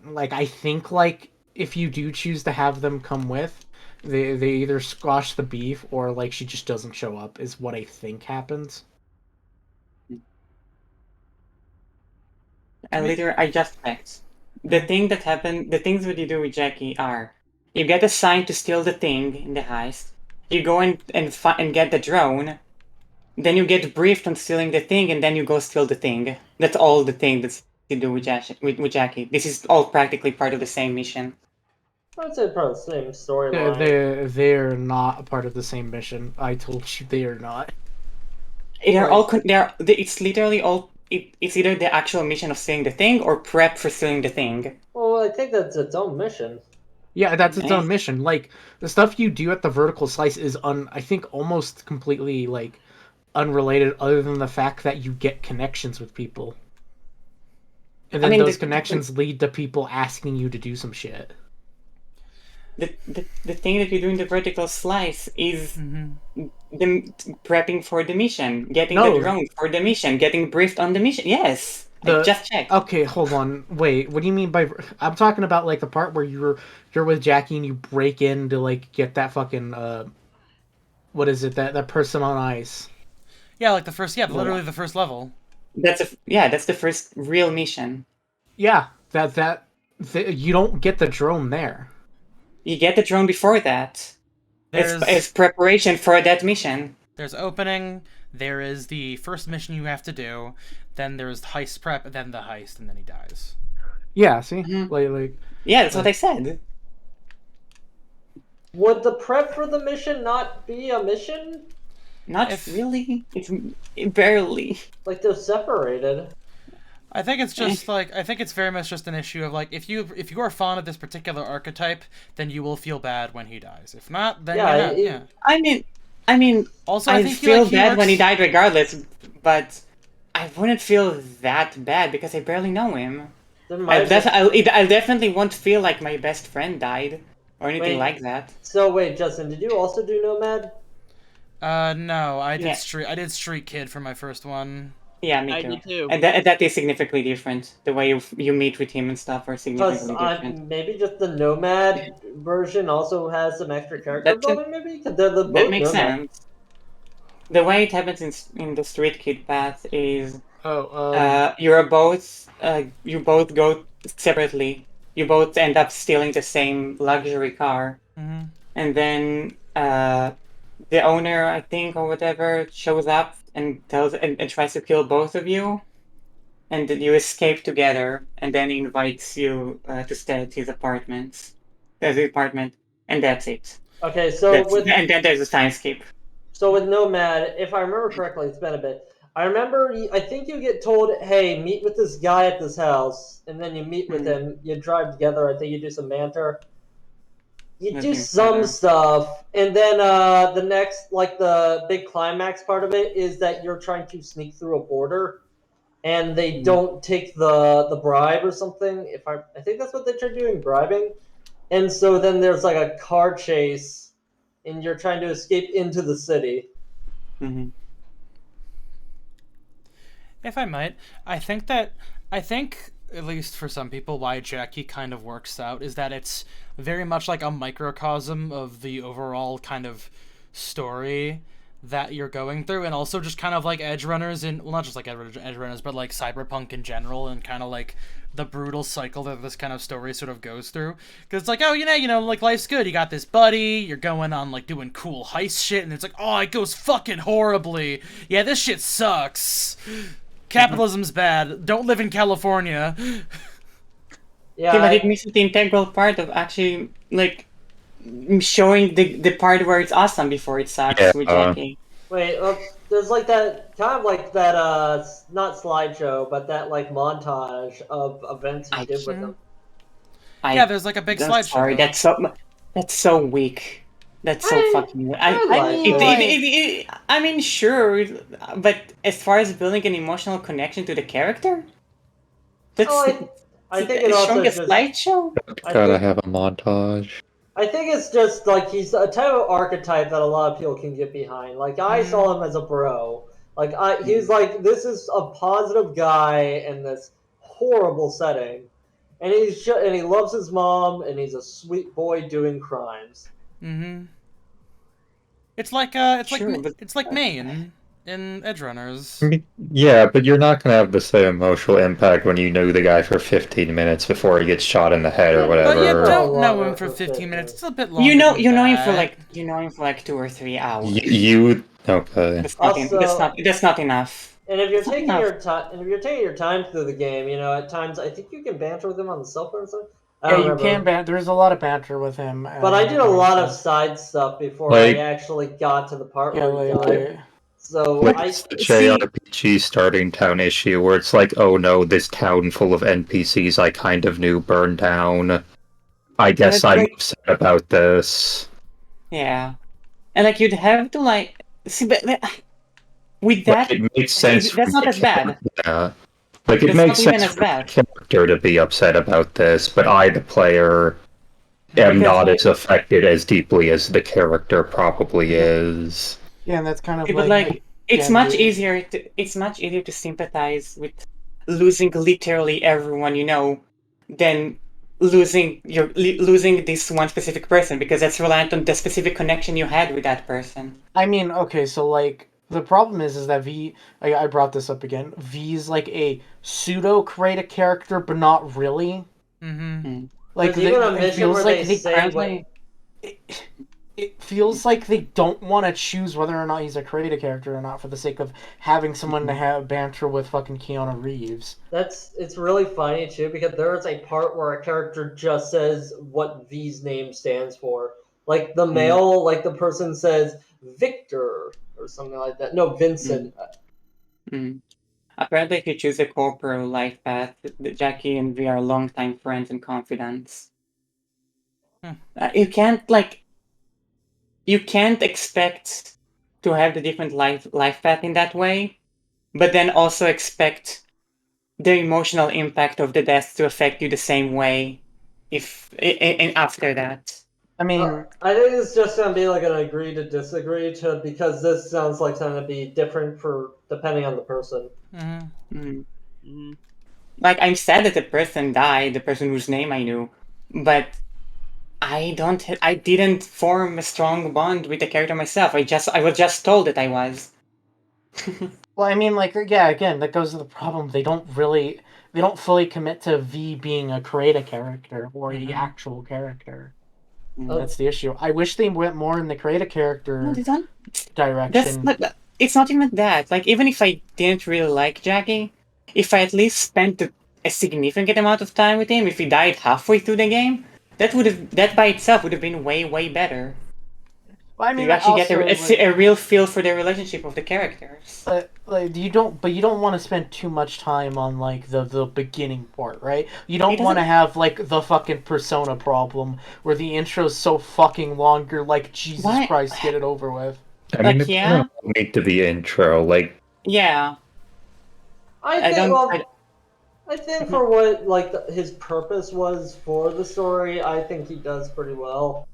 [SPEAKER 3] like I think like if you do choose to have them come with. They either squash the beef or like she just doesn't show up is what I think happens.
[SPEAKER 2] I just checked. The thing that happened, the things that you do with Jackie are, you get assigned to steal the thing in the heist. You go and get the drone. Then you get briefed on stealing the thing, and then you go steal the thing. That's all the thing that's you do with Jackie. This is all practically part of the same mission.
[SPEAKER 6] I'd say probably the same storyline.
[SPEAKER 3] They're not a part of the same mission. I told you they are not.
[SPEAKER 2] They're all. It's literally all. It's either the actual mission of stealing the thing or prep for stealing the thing.
[SPEAKER 6] Well, I think that's its own mission.
[SPEAKER 3] Yeah, that's its own
[SPEAKER 2] Nice.
[SPEAKER 3] mission. Like the stuff you do at the vertical slice is I think almost completely like unrelated, other than the fact that you get connections with people, and then
[SPEAKER 2] I mean,
[SPEAKER 3] those connections lead to people asking you to do some shit.
[SPEAKER 2] the thing that you do in the vertical slice is
[SPEAKER 1] Mm-hmm.
[SPEAKER 2] the prepping for the mission, getting
[SPEAKER 3] No.
[SPEAKER 2] the drone for the mission, getting briefed on the mission. Yes, I just checked.
[SPEAKER 3] Okay, hold on. Wait, what do you mean by? I'm talking about like the part where you're with Jackie and you break in to like get that fucking what is it, that person on ice?
[SPEAKER 1] Yeah, like the first. Yeah, literally the first level.
[SPEAKER 2] That's the first real mission.
[SPEAKER 3] Yeah, you don't get the drone there.
[SPEAKER 2] You get the drone before that.
[SPEAKER 1] There's
[SPEAKER 2] It's preparation for that mission.
[SPEAKER 1] there's opening. There is the first mission you have to do. Then there's heist prep. Then the heist, and then he dies.
[SPEAKER 3] Yeah, see,
[SPEAKER 2] Mhm.
[SPEAKER 3] like
[SPEAKER 2] Yeah, that's what I said.
[SPEAKER 6] Would the prep for the mission not be a mission?
[SPEAKER 2] Not
[SPEAKER 1] If-
[SPEAKER 2] really. It's barely.
[SPEAKER 6] Like they're separated.
[SPEAKER 1] I think it's just like I think it's very much just an issue of like if you are fond of this particular archetype, then you will feel bad when he dies. If not, then
[SPEAKER 6] Yeah,
[SPEAKER 1] you're not.
[SPEAKER 6] it-
[SPEAKER 1] Yeah.
[SPEAKER 2] I mean,
[SPEAKER 1] Also, I
[SPEAKER 2] I
[SPEAKER 1] think
[SPEAKER 2] feel
[SPEAKER 1] he
[SPEAKER 2] bad when he
[SPEAKER 1] works-
[SPEAKER 2] died regardless, but I wouldn't feel that bad because I barely know him.
[SPEAKER 6] There might be-
[SPEAKER 2] I definitely won't feel like my best friend died or anything
[SPEAKER 6] Wait.
[SPEAKER 2] like that.
[SPEAKER 6] So wait, Justin, did you also do Nomad?
[SPEAKER 1] No, I did
[SPEAKER 2] Yeah.
[SPEAKER 1] I did Street Kid for my first one.
[SPEAKER 2] Yeah, me
[SPEAKER 4] I
[SPEAKER 2] too.
[SPEAKER 4] did too.
[SPEAKER 2] And that is significantly different. The way you meet with him and stuff are
[SPEAKER 6] Because
[SPEAKER 2] significantly different.
[SPEAKER 6] maybe just the Nomad version also has some extra character
[SPEAKER 2] That's it.
[SPEAKER 6] building, maybe? Because they're both
[SPEAKER 2] That makes
[SPEAKER 6] Nomad.
[SPEAKER 2] sense. The way it happens in the Street Kid path is you both go separately. You both end up stealing the same luxury car,
[SPEAKER 1] Mm-hmm.
[SPEAKER 2] and then the owner, I think, or whatever, shows up and and tries to kill both of you, and then you escape together, and then he invites you to stay at his apartment, and that's it.
[SPEAKER 6] Okay, so
[SPEAKER 2] And then there's a time skip.
[SPEAKER 6] So with Nomad, if I remember correctly, it's been a bit. I think you get told, "Hey, meet with this guy at this house," and then you meet with him. You drive together. I think you do some banter. You do
[SPEAKER 2] Nothing
[SPEAKER 6] some
[SPEAKER 2] further.
[SPEAKER 6] stuff, and then the next, like the big climax part of it, is that you're trying to sneak through a border, and they don't take the bribe or something. I think that's what they tried doing, bribing, and so then there's like a car chase, and you're trying to escape into the city.
[SPEAKER 2] Mm-hmm.
[SPEAKER 1] If I might, I think at least for some people why Jackie kind of works out is that it's very much like a microcosm of the overall kind of story that you're going through, and also just kind of like edge runners not just like edge runners, but like cyberpunk in general, and kind of like the brutal cycle that this kind of story sort of goes through. Because it's like, oh, like life's good. You got this buddy. You're going on like doing cool heist shit, and it's like, oh, it goes fucking horribly. Yeah, this shit sucks. Capitalism's bad. Don't live in California.
[SPEAKER 6] Yeah,
[SPEAKER 2] But it misses the integral part of actually like showing the part where it's awesome before it sucks
[SPEAKER 5] Yeah,
[SPEAKER 2] with Jackie.
[SPEAKER 6] wait, there's like that kind of like that not slideshow, but that like montage of events you
[SPEAKER 2] I
[SPEAKER 6] did with
[SPEAKER 2] can-
[SPEAKER 6] them.
[SPEAKER 1] Yeah, there's like a big
[SPEAKER 2] I'm
[SPEAKER 1] slideshow.
[SPEAKER 2] sorry, that's so weak. That's so fucking weak. I mean, sure, but as far as building an emotional connection to the character, that's
[SPEAKER 6] I think it also
[SPEAKER 2] showing a
[SPEAKER 6] just,
[SPEAKER 2] slideshow.
[SPEAKER 6] I
[SPEAKER 5] Gotta
[SPEAKER 6] think,
[SPEAKER 5] have a montage.
[SPEAKER 6] I think it's just like he's a type of archetype that a lot of people can get behind. Like I saw him as a bro. Like he's like, this is a positive guy in this horrible setting, and and he loves his mom, and he's a sweet boy doing crimes.
[SPEAKER 1] Mm-hmm. It's like
[SPEAKER 2] Sure, but-
[SPEAKER 1] it's like Maine in Edge Runners.
[SPEAKER 5] Yeah, but you're not gonna have the same emotional impact when you know the guy for 15 minutes before he gets shot in the head or
[SPEAKER 1] But you
[SPEAKER 5] whatever.
[SPEAKER 1] don't know
[SPEAKER 6] Longer
[SPEAKER 1] him for
[SPEAKER 6] for
[SPEAKER 1] 15 minutes.
[SPEAKER 6] 15.
[SPEAKER 1] It's a bit longer.
[SPEAKER 2] You know
[SPEAKER 1] than
[SPEAKER 2] him for
[SPEAKER 1] that.
[SPEAKER 2] 2 or 3 hours.
[SPEAKER 5] You okay?
[SPEAKER 2] That's not enough.
[SPEAKER 6] And if you're
[SPEAKER 2] It's not
[SPEAKER 6] taking
[SPEAKER 2] enough.
[SPEAKER 6] your time, and if you're taking your time through the game, at times I think you can banter with him on the cell phone or something. I
[SPEAKER 3] yeah,
[SPEAKER 6] don't
[SPEAKER 3] you
[SPEAKER 6] remember.
[SPEAKER 3] can there's a lot of banter with him.
[SPEAKER 6] But I did a lot of side stuff before
[SPEAKER 5] Like-
[SPEAKER 6] I actually got to the part
[SPEAKER 3] yeah,
[SPEAKER 6] where he
[SPEAKER 3] like,
[SPEAKER 6] died. So
[SPEAKER 5] Like
[SPEAKER 6] I
[SPEAKER 5] it's the JRPG starting town issue where it's like, oh no, this town full of NPCs I kind of knew burned down. I guess
[SPEAKER 2] it's
[SPEAKER 5] I'm
[SPEAKER 2] like-
[SPEAKER 5] upset about this.
[SPEAKER 2] Yeah, and like you'd have to like see, but with
[SPEAKER 5] Like,
[SPEAKER 2] that,
[SPEAKER 5] it makes sense.
[SPEAKER 2] that's
[SPEAKER 5] for
[SPEAKER 2] not
[SPEAKER 5] the
[SPEAKER 2] as bad.
[SPEAKER 5] Yeah. Like it
[SPEAKER 2] That's
[SPEAKER 5] makes
[SPEAKER 2] not even
[SPEAKER 5] sense
[SPEAKER 2] as
[SPEAKER 5] for
[SPEAKER 2] bad.
[SPEAKER 5] the character to be upset about this, but I, the player, am
[SPEAKER 3] Because,
[SPEAKER 5] not
[SPEAKER 3] like-
[SPEAKER 5] as affected as deeply as the character probably is.
[SPEAKER 3] Yeah, and that's kind of
[SPEAKER 2] But
[SPEAKER 3] like
[SPEAKER 2] it's
[SPEAKER 3] yeah,
[SPEAKER 2] much
[SPEAKER 3] dude.
[SPEAKER 2] easier to sympathize with losing literally everyone you know than losing this one specific person, because that's reliant on the specific connection you had with that person.
[SPEAKER 3] I mean, okay, so like the problem is that I brought this up again. V's like a pseudo create a character, but not really.
[SPEAKER 1] Mm-hmm.
[SPEAKER 3] Like
[SPEAKER 6] There's even a
[SPEAKER 3] it
[SPEAKER 6] mission
[SPEAKER 3] feels
[SPEAKER 6] where
[SPEAKER 3] like
[SPEAKER 6] they
[SPEAKER 3] they
[SPEAKER 6] say what,
[SPEAKER 2] Currently,
[SPEAKER 3] it feels like they don't want to choose whether or not he's a creative character or not for the sake of having someone to have banter with fucking Keanu Reeves.
[SPEAKER 6] it's really funny too because there is a part where a character just says what V's name stands for. Like the male, like the person says Victor or something like that. No, Vincent.
[SPEAKER 2] mm. Apparently, if you choose a corporal life path, Jackie and we are longtime friends and confidants.
[SPEAKER 1] Hmm.
[SPEAKER 2] You can't expect to have the different life path in that way, but then also expect the emotional impact of the death to affect you the same way if and after that.
[SPEAKER 3] I mean,
[SPEAKER 6] I think it's just gonna be like an agree to disagree to because this sounds like something to be different for depending on the person.
[SPEAKER 1] Mm-hmm.
[SPEAKER 2] Mm.
[SPEAKER 4] Mm-hmm.
[SPEAKER 2] Like, I'm sad that the person died, the person whose name I knew, but I didn't form a strong bond with the character myself. I was just told that I was.
[SPEAKER 3] well, I mean, like, yeah, again, that goes to the problem. They don't fully commit to V being a creative character or
[SPEAKER 1] Mhm.
[SPEAKER 3] a actual character.
[SPEAKER 2] Mm.
[SPEAKER 3] That's the issue. I wish they went more in the creative
[SPEAKER 2] No,
[SPEAKER 3] character
[SPEAKER 2] they don't.
[SPEAKER 3] direction.
[SPEAKER 2] It's not even that. Like, even if I didn't really like Jackie, if I at least spent a significant amount of time with him, if he died halfway through the game, that by itself would have been way better.
[SPEAKER 3] Well, I
[SPEAKER 2] So
[SPEAKER 3] mean,
[SPEAKER 2] you actually get
[SPEAKER 3] also, like,
[SPEAKER 2] a real feel for the relationship of the characters.
[SPEAKER 3] like you don't want to spend too much time on like the beginning part, right? You
[SPEAKER 2] It
[SPEAKER 3] don't want to
[SPEAKER 2] doesn't.
[SPEAKER 3] have like the fucking persona problem where the intro's so fucking longer. Like Jesus
[SPEAKER 2] Why?
[SPEAKER 3] Christ, get it over with.
[SPEAKER 5] I mean,
[SPEAKER 2] Like,
[SPEAKER 5] it
[SPEAKER 2] yeah,
[SPEAKER 5] doesn't need to be intro. Like,
[SPEAKER 2] yeah.
[SPEAKER 6] I
[SPEAKER 2] I
[SPEAKER 6] think
[SPEAKER 2] don't.
[SPEAKER 6] well, I think for what like his purpose was for the story, I think he does pretty well.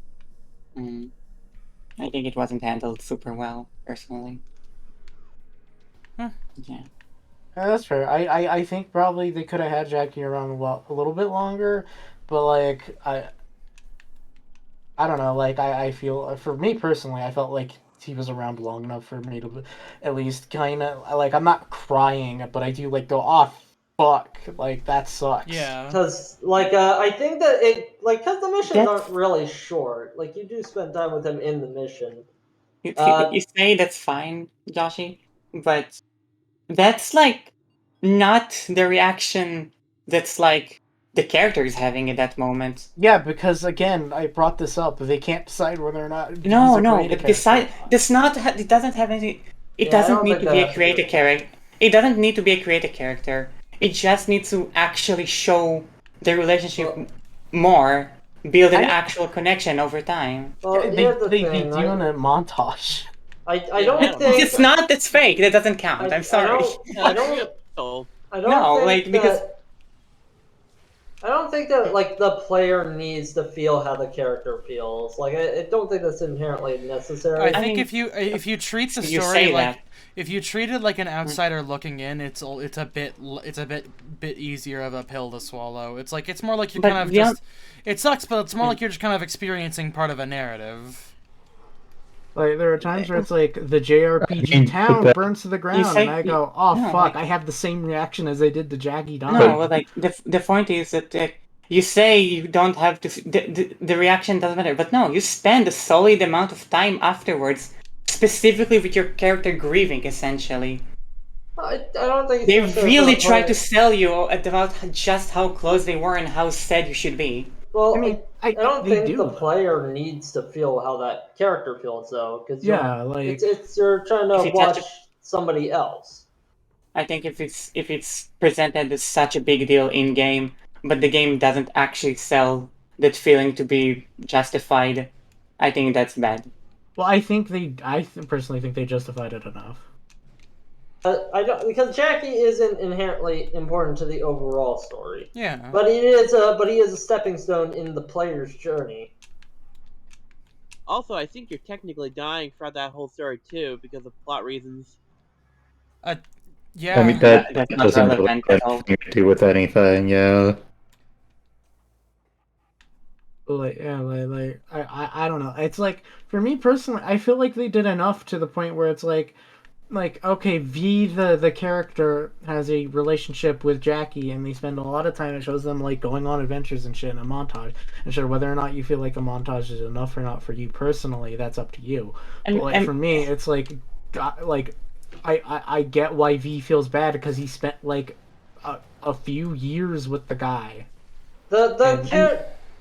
[SPEAKER 2] Mm, I think it wasn't handled super well, personally.
[SPEAKER 1] Huh.
[SPEAKER 2] Yeah.
[SPEAKER 3] Yeah, that's fair. I think probably they could have had Jackie around a little bit longer, but like I don't know. Like I feel for me personally, I felt like he was around long enough for me to at least kind of like I'm not crying, but I do like go off. Fuck, like that sucks.
[SPEAKER 1] Yeah.
[SPEAKER 6] Because like I think that it like because the missions
[SPEAKER 2] That's
[SPEAKER 6] aren't really short. Like you do spend time with him in the mission.
[SPEAKER 2] you say that's fine, Joshi, but that's like not the reaction that's like the character is having at that moment.
[SPEAKER 3] Yeah, because again, I brought this up. They can't decide whether or not he's
[SPEAKER 2] No,
[SPEAKER 3] a
[SPEAKER 2] no,
[SPEAKER 3] creative
[SPEAKER 2] but
[SPEAKER 3] character.
[SPEAKER 2] it doesn't have any. It
[SPEAKER 6] Yeah, I
[SPEAKER 2] doesn't
[SPEAKER 6] don't
[SPEAKER 2] need
[SPEAKER 6] think
[SPEAKER 2] to
[SPEAKER 6] that
[SPEAKER 2] be a
[SPEAKER 6] has to be
[SPEAKER 2] creative character. It doesn't need to be a creative character. It just needs to actually show the relationship
[SPEAKER 6] Well-
[SPEAKER 2] more, build an
[SPEAKER 3] I-
[SPEAKER 2] actual connection over time.
[SPEAKER 6] Well,
[SPEAKER 3] They
[SPEAKER 6] here's the
[SPEAKER 3] they
[SPEAKER 6] thing.
[SPEAKER 3] do in a montage.
[SPEAKER 6] I
[SPEAKER 4] Yeah,
[SPEAKER 6] don't
[SPEAKER 4] I don't
[SPEAKER 6] think
[SPEAKER 2] It's not. That's fake. That doesn't count. I'm sorry.
[SPEAKER 6] I don't
[SPEAKER 4] Oh,
[SPEAKER 6] I don't
[SPEAKER 2] No,
[SPEAKER 6] think
[SPEAKER 2] like, because-
[SPEAKER 6] that. I don't think that like the player needs to feel how the character feels. Like I don't think that's inherently necessary.
[SPEAKER 1] I think
[SPEAKER 2] mean,
[SPEAKER 1] if you treat the
[SPEAKER 2] you
[SPEAKER 1] story
[SPEAKER 2] say
[SPEAKER 1] like
[SPEAKER 2] that.
[SPEAKER 1] if you treat it like an outsider looking in, it's a bit easier of a pill to swallow. It's like it's more like you're
[SPEAKER 2] But
[SPEAKER 1] kind of
[SPEAKER 2] the
[SPEAKER 1] just it sucks, but it's more like you're just kind of experiencing part of a narrative.
[SPEAKER 3] Like there are times where it's like the JRPG
[SPEAKER 5] I mean,
[SPEAKER 3] town
[SPEAKER 5] but-
[SPEAKER 3] burns to the ground,
[SPEAKER 2] say-
[SPEAKER 3] and I go, "Oh
[SPEAKER 2] no,
[SPEAKER 3] fuck!"
[SPEAKER 2] like-
[SPEAKER 3] I have the same reaction as I did to Jackie dying.
[SPEAKER 2] No, well, like the point is that you say you don't have to. The reaction doesn't matter, but no, you spend a solid amount of time afterwards, specifically with your character grieving. Essentially,
[SPEAKER 6] I don't think it's
[SPEAKER 2] they
[SPEAKER 6] necessary
[SPEAKER 2] really
[SPEAKER 6] for the
[SPEAKER 2] try to
[SPEAKER 6] player.
[SPEAKER 2] sell you about just how close they were and how sad you should be.
[SPEAKER 6] Well,
[SPEAKER 3] I mean,
[SPEAKER 6] I don't
[SPEAKER 3] they
[SPEAKER 6] think
[SPEAKER 3] do.
[SPEAKER 6] the player needs to feel how that character feels though, because
[SPEAKER 3] Yeah, like
[SPEAKER 6] it's you're trying
[SPEAKER 2] If
[SPEAKER 6] to
[SPEAKER 2] you touch
[SPEAKER 6] watch somebody else.
[SPEAKER 2] I think if it's presented as such a big deal in game, but the game doesn't actually sell that feeling to be justified, I think that's bad.
[SPEAKER 3] well, I think personally think they justified it enough.
[SPEAKER 6] I don't, because Jackie isn't inherently important to the overall story,
[SPEAKER 1] Yeah.
[SPEAKER 6] but he is a stepping stone in the player's journey.
[SPEAKER 4] Also, I think you're technically dying throughout that whole story too because of plot reasons.
[SPEAKER 1] Yeah.
[SPEAKER 5] I mean, that
[SPEAKER 2] That's not
[SPEAKER 5] doesn't really
[SPEAKER 2] relevant
[SPEAKER 5] have
[SPEAKER 2] at all.
[SPEAKER 5] anything to do with anything, yeah.
[SPEAKER 3] I don't know. It's like, for me personally, I feel like they did enough to the point where it's like okay, V the character has a relationship with Jackie, and they spend a lot of time. It shows them like going on adventures and shit in a montage. And sure, whether or not you feel like a montage is enough or not for you personally, that's up to you. But like
[SPEAKER 2] And
[SPEAKER 3] for me, it's like I get why V feels bad because he spent like a few years with the guy.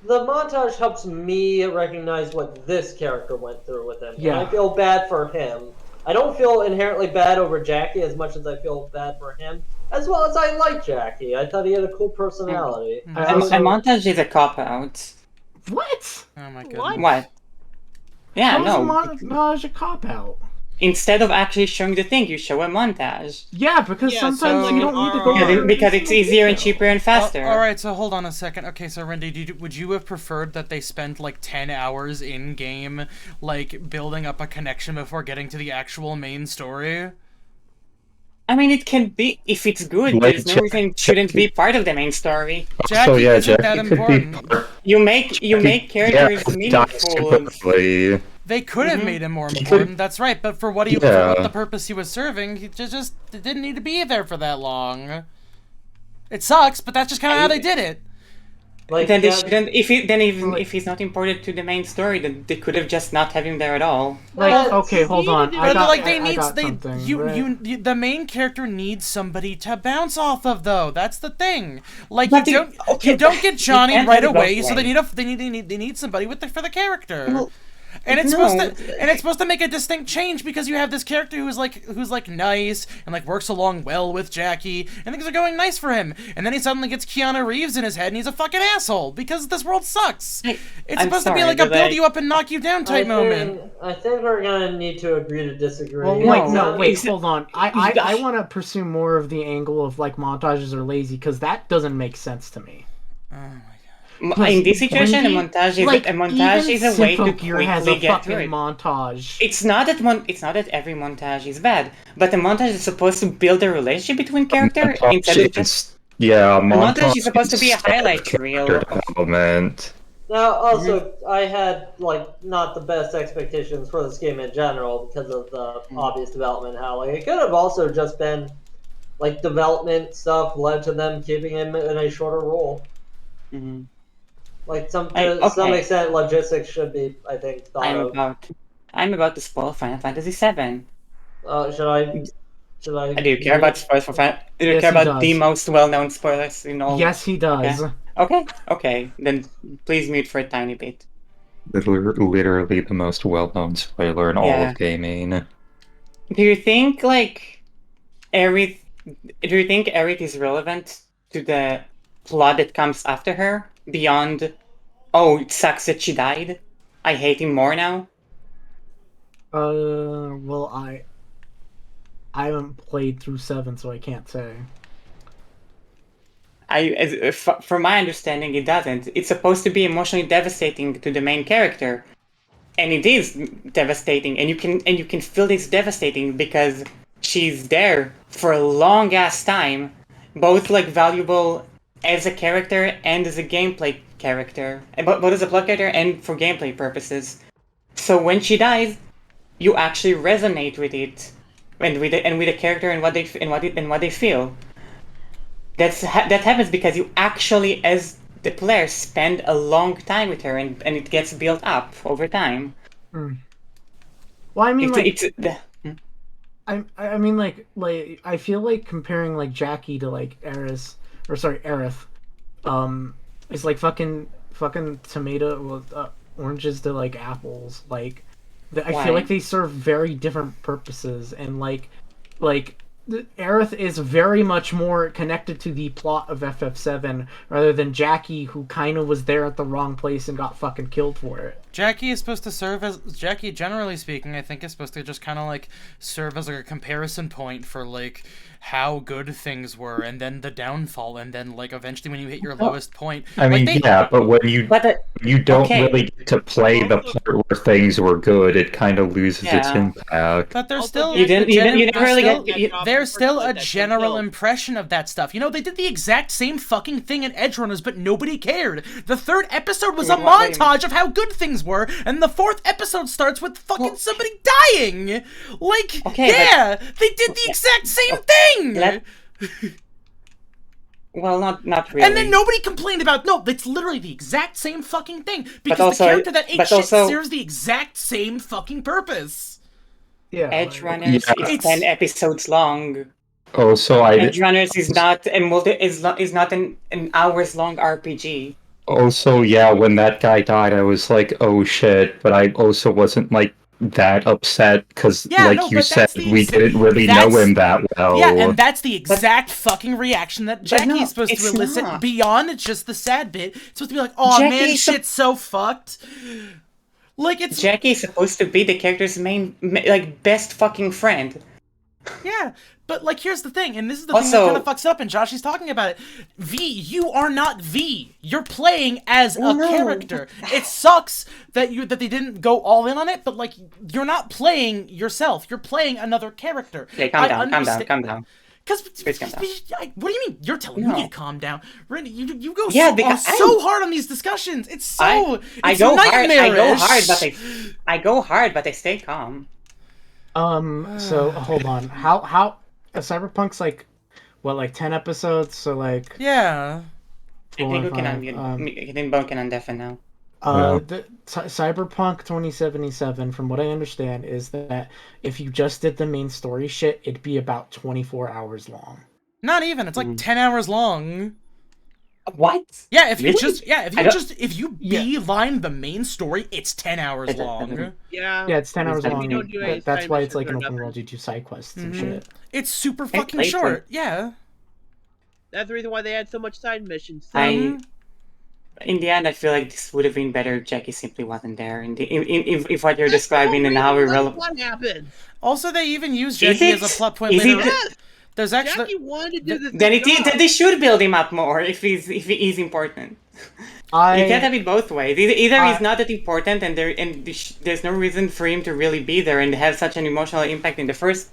[SPEAKER 6] The montage helps me recognize what this character went through with him, and I
[SPEAKER 3] Yeah.
[SPEAKER 6] feel bad for him. I don't feel inherently bad over Jackie as much as I feel bad for him, as well as I like Jackie. I thought he had a cool personality.
[SPEAKER 3] I
[SPEAKER 2] a
[SPEAKER 3] also,
[SPEAKER 2] montage is a cop-out.
[SPEAKER 3] what?
[SPEAKER 1] Oh my
[SPEAKER 4] What?
[SPEAKER 1] goodness.
[SPEAKER 2] What? Yeah,
[SPEAKER 3] How is a
[SPEAKER 2] no.
[SPEAKER 3] montage a cop out?
[SPEAKER 2] Instead of actually showing the thing, you show a montage.
[SPEAKER 3] Yeah, because
[SPEAKER 4] Yeah,
[SPEAKER 3] sometimes
[SPEAKER 1] so-
[SPEAKER 3] you don't need to go
[SPEAKER 4] Because
[SPEAKER 3] over
[SPEAKER 2] Because
[SPEAKER 3] every
[SPEAKER 2] it's
[SPEAKER 3] single
[SPEAKER 2] easier and
[SPEAKER 3] detail.
[SPEAKER 2] cheaper and faster.
[SPEAKER 1] Alright, so hold on a second. Okay, so Randy, would you have preferred that they spent like 10 hours in-game, like, building up a connection before getting to the actual main story?
[SPEAKER 2] I mean, it can be, if it's good,
[SPEAKER 5] Like
[SPEAKER 2] there's no reason it shouldn't be part of the main story.
[SPEAKER 1] Jackie
[SPEAKER 5] Also, yeah,
[SPEAKER 1] isn't
[SPEAKER 5] Jackie
[SPEAKER 1] that
[SPEAKER 5] could
[SPEAKER 1] important.
[SPEAKER 5] be part.
[SPEAKER 2] You make characters
[SPEAKER 5] Yeah, he dies too
[SPEAKER 2] meaningful.
[SPEAKER 5] quickly.
[SPEAKER 1] They could have
[SPEAKER 2] Mhm.
[SPEAKER 1] made him more
[SPEAKER 5] He
[SPEAKER 1] important,
[SPEAKER 5] could-
[SPEAKER 1] that's right, but for what for
[SPEAKER 5] Yeah.
[SPEAKER 1] what the purpose he was serving, he just didn't need to be there for that long. It sucks, but that's just kind of how they did it.
[SPEAKER 6] Like
[SPEAKER 2] Then they
[SPEAKER 6] yeah,
[SPEAKER 2] shouldn't. Even
[SPEAKER 3] Like-
[SPEAKER 2] if he's not important to the main story, then they could have just not have him there at all.
[SPEAKER 3] Like,
[SPEAKER 6] Well,
[SPEAKER 3] okay, hold on.
[SPEAKER 4] But,
[SPEAKER 3] I
[SPEAKER 1] But
[SPEAKER 3] got,
[SPEAKER 1] like they
[SPEAKER 3] I
[SPEAKER 1] need
[SPEAKER 3] got something.
[SPEAKER 1] the main character needs somebody to bounce off of though. That's the thing. Like
[SPEAKER 2] But
[SPEAKER 1] you
[SPEAKER 2] okay,
[SPEAKER 1] don't get Johnny
[SPEAKER 2] can't
[SPEAKER 1] right
[SPEAKER 2] have it
[SPEAKER 1] away,
[SPEAKER 2] both
[SPEAKER 1] so they
[SPEAKER 2] ways.
[SPEAKER 1] need somebody for the character.
[SPEAKER 2] Well,
[SPEAKER 1] And it's
[SPEAKER 2] no.
[SPEAKER 1] supposed to make a distinct change because you have this character who's like nice and like works along well with Jackie and things are going nice for him. And then he suddenly gets Keanu Reeves in his head and he's a fucking asshole because this world sucks. It's
[SPEAKER 2] I'm
[SPEAKER 1] supposed to be
[SPEAKER 2] sorry,
[SPEAKER 1] like a
[SPEAKER 2] but
[SPEAKER 1] build you up and knock you down type moment.
[SPEAKER 6] I think we're gonna need to agree to disagree.
[SPEAKER 3] Well,
[SPEAKER 2] No,
[SPEAKER 3] like, no, wait,
[SPEAKER 2] it's-
[SPEAKER 3] hold on. I want to pursue more of the angle of like montages are lazy because that doesn't make sense to me.
[SPEAKER 2] In this situation, a
[SPEAKER 3] Wendy,
[SPEAKER 2] montage is
[SPEAKER 3] like,
[SPEAKER 2] a montage
[SPEAKER 3] even
[SPEAKER 2] is a way to
[SPEAKER 3] Symphogear
[SPEAKER 2] quickly
[SPEAKER 3] has a
[SPEAKER 2] get through
[SPEAKER 3] fucking
[SPEAKER 2] it.
[SPEAKER 3] montage.
[SPEAKER 2] It's not that every montage is bad, but the montage is supposed to build a relationship between characters instead of just.
[SPEAKER 5] Yeah,
[SPEAKER 2] montage is supposed to be a highlight
[SPEAKER 5] character
[SPEAKER 2] reel.
[SPEAKER 5] development.
[SPEAKER 6] Now, also, I had like not the best expectations for this game in general because of the obvious development. How like it could have also just been like development stuff led to them keeping him in a shorter role.
[SPEAKER 2] Mhm.
[SPEAKER 6] Like to some
[SPEAKER 2] okay.
[SPEAKER 6] extent, logistics should be, I think, thought of.
[SPEAKER 2] I'm about to spoil Final Fantasy VII.
[SPEAKER 6] Should I?
[SPEAKER 2] Do you care about spoilers for Final? Do you
[SPEAKER 3] Yes,
[SPEAKER 2] care
[SPEAKER 3] he
[SPEAKER 2] about the
[SPEAKER 3] does.
[SPEAKER 2] most well-known spoilers in all?
[SPEAKER 3] Yes, he does.
[SPEAKER 2] Okay. Then please mute for a tiny bit.
[SPEAKER 5] Literally the most well-known spoiler in all
[SPEAKER 2] Yeah.
[SPEAKER 5] of gaming.
[SPEAKER 2] Do you think like Aerith? Do you think Aerith is relevant to the plot that comes after her beyond? Oh, it sucks that she died. I hate him more now.
[SPEAKER 3] Well, I haven't played through 7, so I can't say.
[SPEAKER 2] From my understanding, it doesn't. It's supposed to be emotionally devastating to the main character, and it is devastating. And you can feel it's devastating because she's there for a long ass time, both like valuable as a character and as a gameplay character, both as a plot character and for gameplay purposes. So when she dies, you actually resonate with it, and with the character and what they feel. That happens because you actually, as the player, spend a long time with her, and it gets built up over time.
[SPEAKER 3] Well, I mean, I mean, like I feel like comparing like Jackie to like Aerith, is like fucking oranges to like apples. Like, I
[SPEAKER 2] Why?
[SPEAKER 3] feel like they serve very different purposes, and like Aerith is very much more connected to the plot of FF7 rather than Jackie, who kind of was there at the wrong place and got fucking killed for it.
[SPEAKER 1] Jackie is supposed to serve as generally speaking, I think is supposed to just kind of like serve as like a comparison point for like how good things were, and then the downfall, and then like eventually when you hit your lowest point.
[SPEAKER 5] I mean, yeah, but when you don't
[SPEAKER 2] okay.
[SPEAKER 5] really get to play the part where things were good, it kind of loses its
[SPEAKER 2] Yeah.
[SPEAKER 5] impact.
[SPEAKER 1] But there's
[SPEAKER 4] Also,
[SPEAKER 1] still
[SPEAKER 2] You never really
[SPEAKER 1] still,
[SPEAKER 2] get.
[SPEAKER 1] there's still a
[SPEAKER 4] That's
[SPEAKER 1] general
[SPEAKER 4] killed.
[SPEAKER 1] impression of that stuff. You know, they did the exact same fucking thing in Edgerunners, but nobody cared. The third episode was a
[SPEAKER 2] Wait, what do you mean?
[SPEAKER 1] montage of how good things were, and the fourth episode starts with fucking somebody dying. Like,
[SPEAKER 2] Okay,
[SPEAKER 1] yeah, they did the exact same thing.
[SPEAKER 2] Well, not really.
[SPEAKER 1] And then nobody complained about, no, it's literally the exact same fucking thing. Because
[SPEAKER 2] also-
[SPEAKER 1] the character that ate
[SPEAKER 2] but
[SPEAKER 1] shit
[SPEAKER 2] also-
[SPEAKER 1] serves the exact same fucking purpose.
[SPEAKER 3] Yeah,
[SPEAKER 2] Edge
[SPEAKER 3] like-
[SPEAKER 2] Runners
[SPEAKER 5] Yeah.
[SPEAKER 2] is 10 episodes long.
[SPEAKER 5] Oh, so
[SPEAKER 2] Edge Runners is not is not an hours long RPG.
[SPEAKER 5] Also, yeah, when that guy died, I was like, oh shit, but I also wasn't like that upset because,
[SPEAKER 1] Yeah,
[SPEAKER 5] like
[SPEAKER 1] no,
[SPEAKER 5] you
[SPEAKER 1] but
[SPEAKER 5] said,
[SPEAKER 1] that's the
[SPEAKER 5] we
[SPEAKER 1] exa-
[SPEAKER 5] didn't really know
[SPEAKER 1] that's-
[SPEAKER 5] him that well.
[SPEAKER 1] Yeah, and that's the exact fucking reaction that Jackie's
[SPEAKER 2] no,
[SPEAKER 1] supposed to
[SPEAKER 2] it's
[SPEAKER 1] elicit
[SPEAKER 2] not.
[SPEAKER 1] beyond just the sad bit. It's supposed to be like, oh man,
[SPEAKER 2] Jackie's
[SPEAKER 1] shit's so fucked. Like, it's...
[SPEAKER 2] Jackie is supposed to be the character's main, like, best fucking friend.
[SPEAKER 1] Yeah, but like, here's the thing, and this is the thing that
[SPEAKER 2] Also-
[SPEAKER 1] kind of fucks up, and Josh is talking about it. V, you are not V. You're playing as a
[SPEAKER 2] No.
[SPEAKER 1] character. It sucks that they didn't go all in on it, but like, you're not playing yourself. You're playing another character.
[SPEAKER 2] Okay, calm down.
[SPEAKER 1] Because,
[SPEAKER 2] Please calm down.
[SPEAKER 1] what do you mean? You're telling
[SPEAKER 2] No.
[SPEAKER 1] me to calm down, Randy. You go
[SPEAKER 2] Yeah,
[SPEAKER 1] so,
[SPEAKER 2] because
[SPEAKER 1] so hard on these discussions. It's so
[SPEAKER 2] I
[SPEAKER 1] it's
[SPEAKER 2] go hard.
[SPEAKER 1] nightmarish.
[SPEAKER 2] I go hard, but I stay calm.
[SPEAKER 3] So hold on. How Cyberpunk's like, what, like 10 episodes? So like,
[SPEAKER 1] Yeah.
[SPEAKER 2] I think we can
[SPEAKER 3] 4
[SPEAKER 2] unmute.
[SPEAKER 3] and 5,
[SPEAKER 2] I think Bone can undeafen now.
[SPEAKER 3] the Cyberpunk 2077, from what I understand, is that if you just did the main story shit, it'd be about 24 hours long.
[SPEAKER 1] Not even. It's like 10 hours long.
[SPEAKER 2] What?
[SPEAKER 1] Yeah, if you
[SPEAKER 2] Really?
[SPEAKER 1] just
[SPEAKER 2] I don't-
[SPEAKER 1] if you
[SPEAKER 3] Yeah.
[SPEAKER 1] beeline the main story, it's 10 hours
[SPEAKER 2] Is it-
[SPEAKER 1] long.
[SPEAKER 4] Yeah.
[SPEAKER 3] Yeah, it's 10 hours
[SPEAKER 2] We
[SPEAKER 3] long.
[SPEAKER 4] don't do any
[SPEAKER 3] That's
[SPEAKER 4] side
[SPEAKER 3] why it's like
[SPEAKER 4] missions
[SPEAKER 3] an
[SPEAKER 4] or
[SPEAKER 3] open
[SPEAKER 4] nothing.
[SPEAKER 3] world. You do side quests and
[SPEAKER 1] Mhm.
[SPEAKER 3] shit.
[SPEAKER 1] It's super
[SPEAKER 2] I
[SPEAKER 1] fucking
[SPEAKER 2] played
[SPEAKER 1] short. Yeah.
[SPEAKER 4] That's the reason why they had so much side missions.
[SPEAKER 2] In the end, I feel like this would have been better if Jackie simply wasn't there. If what you're describing and how
[SPEAKER 4] That's
[SPEAKER 2] irrelevant.
[SPEAKER 4] what happened.
[SPEAKER 1] Also, they even use
[SPEAKER 2] Is
[SPEAKER 1] Jackie as
[SPEAKER 2] it?
[SPEAKER 1] a plot point
[SPEAKER 2] Is
[SPEAKER 1] later.
[SPEAKER 2] it?
[SPEAKER 4] Yes,
[SPEAKER 1] There's actually
[SPEAKER 4] Jackie wanted to do this.
[SPEAKER 2] Then
[SPEAKER 4] job.
[SPEAKER 2] they should build him up more if he is important. You can't have it both ways. Either he's not that important, and there's no reason for him to really be there and have such an emotional impact in the first.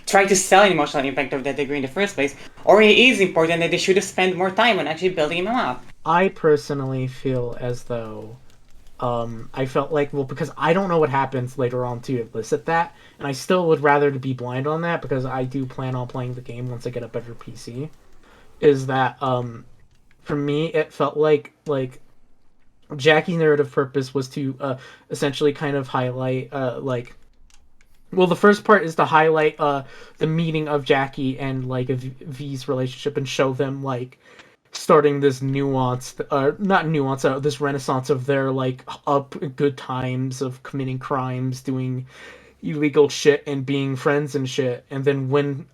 [SPEAKER 2] Try to sell an emotional impact of that degree in the first place, or he is important and they should have spent more time on actually building him up.
[SPEAKER 3] I personally feel as though I felt like, well, because I don't know what happens later on to elicit that, and I still would rather to be blind on that because I do plan on playing the game once I get a better PC. Is that for me it felt like Jackie's narrative purpose was to essentially kind of highlight well, the first part is to highlight the meeting of Jackie and like V's relationship and show them like starting this this renaissance of their like up good times of committing crimes, doing illegal shit and being friends and shit. And then when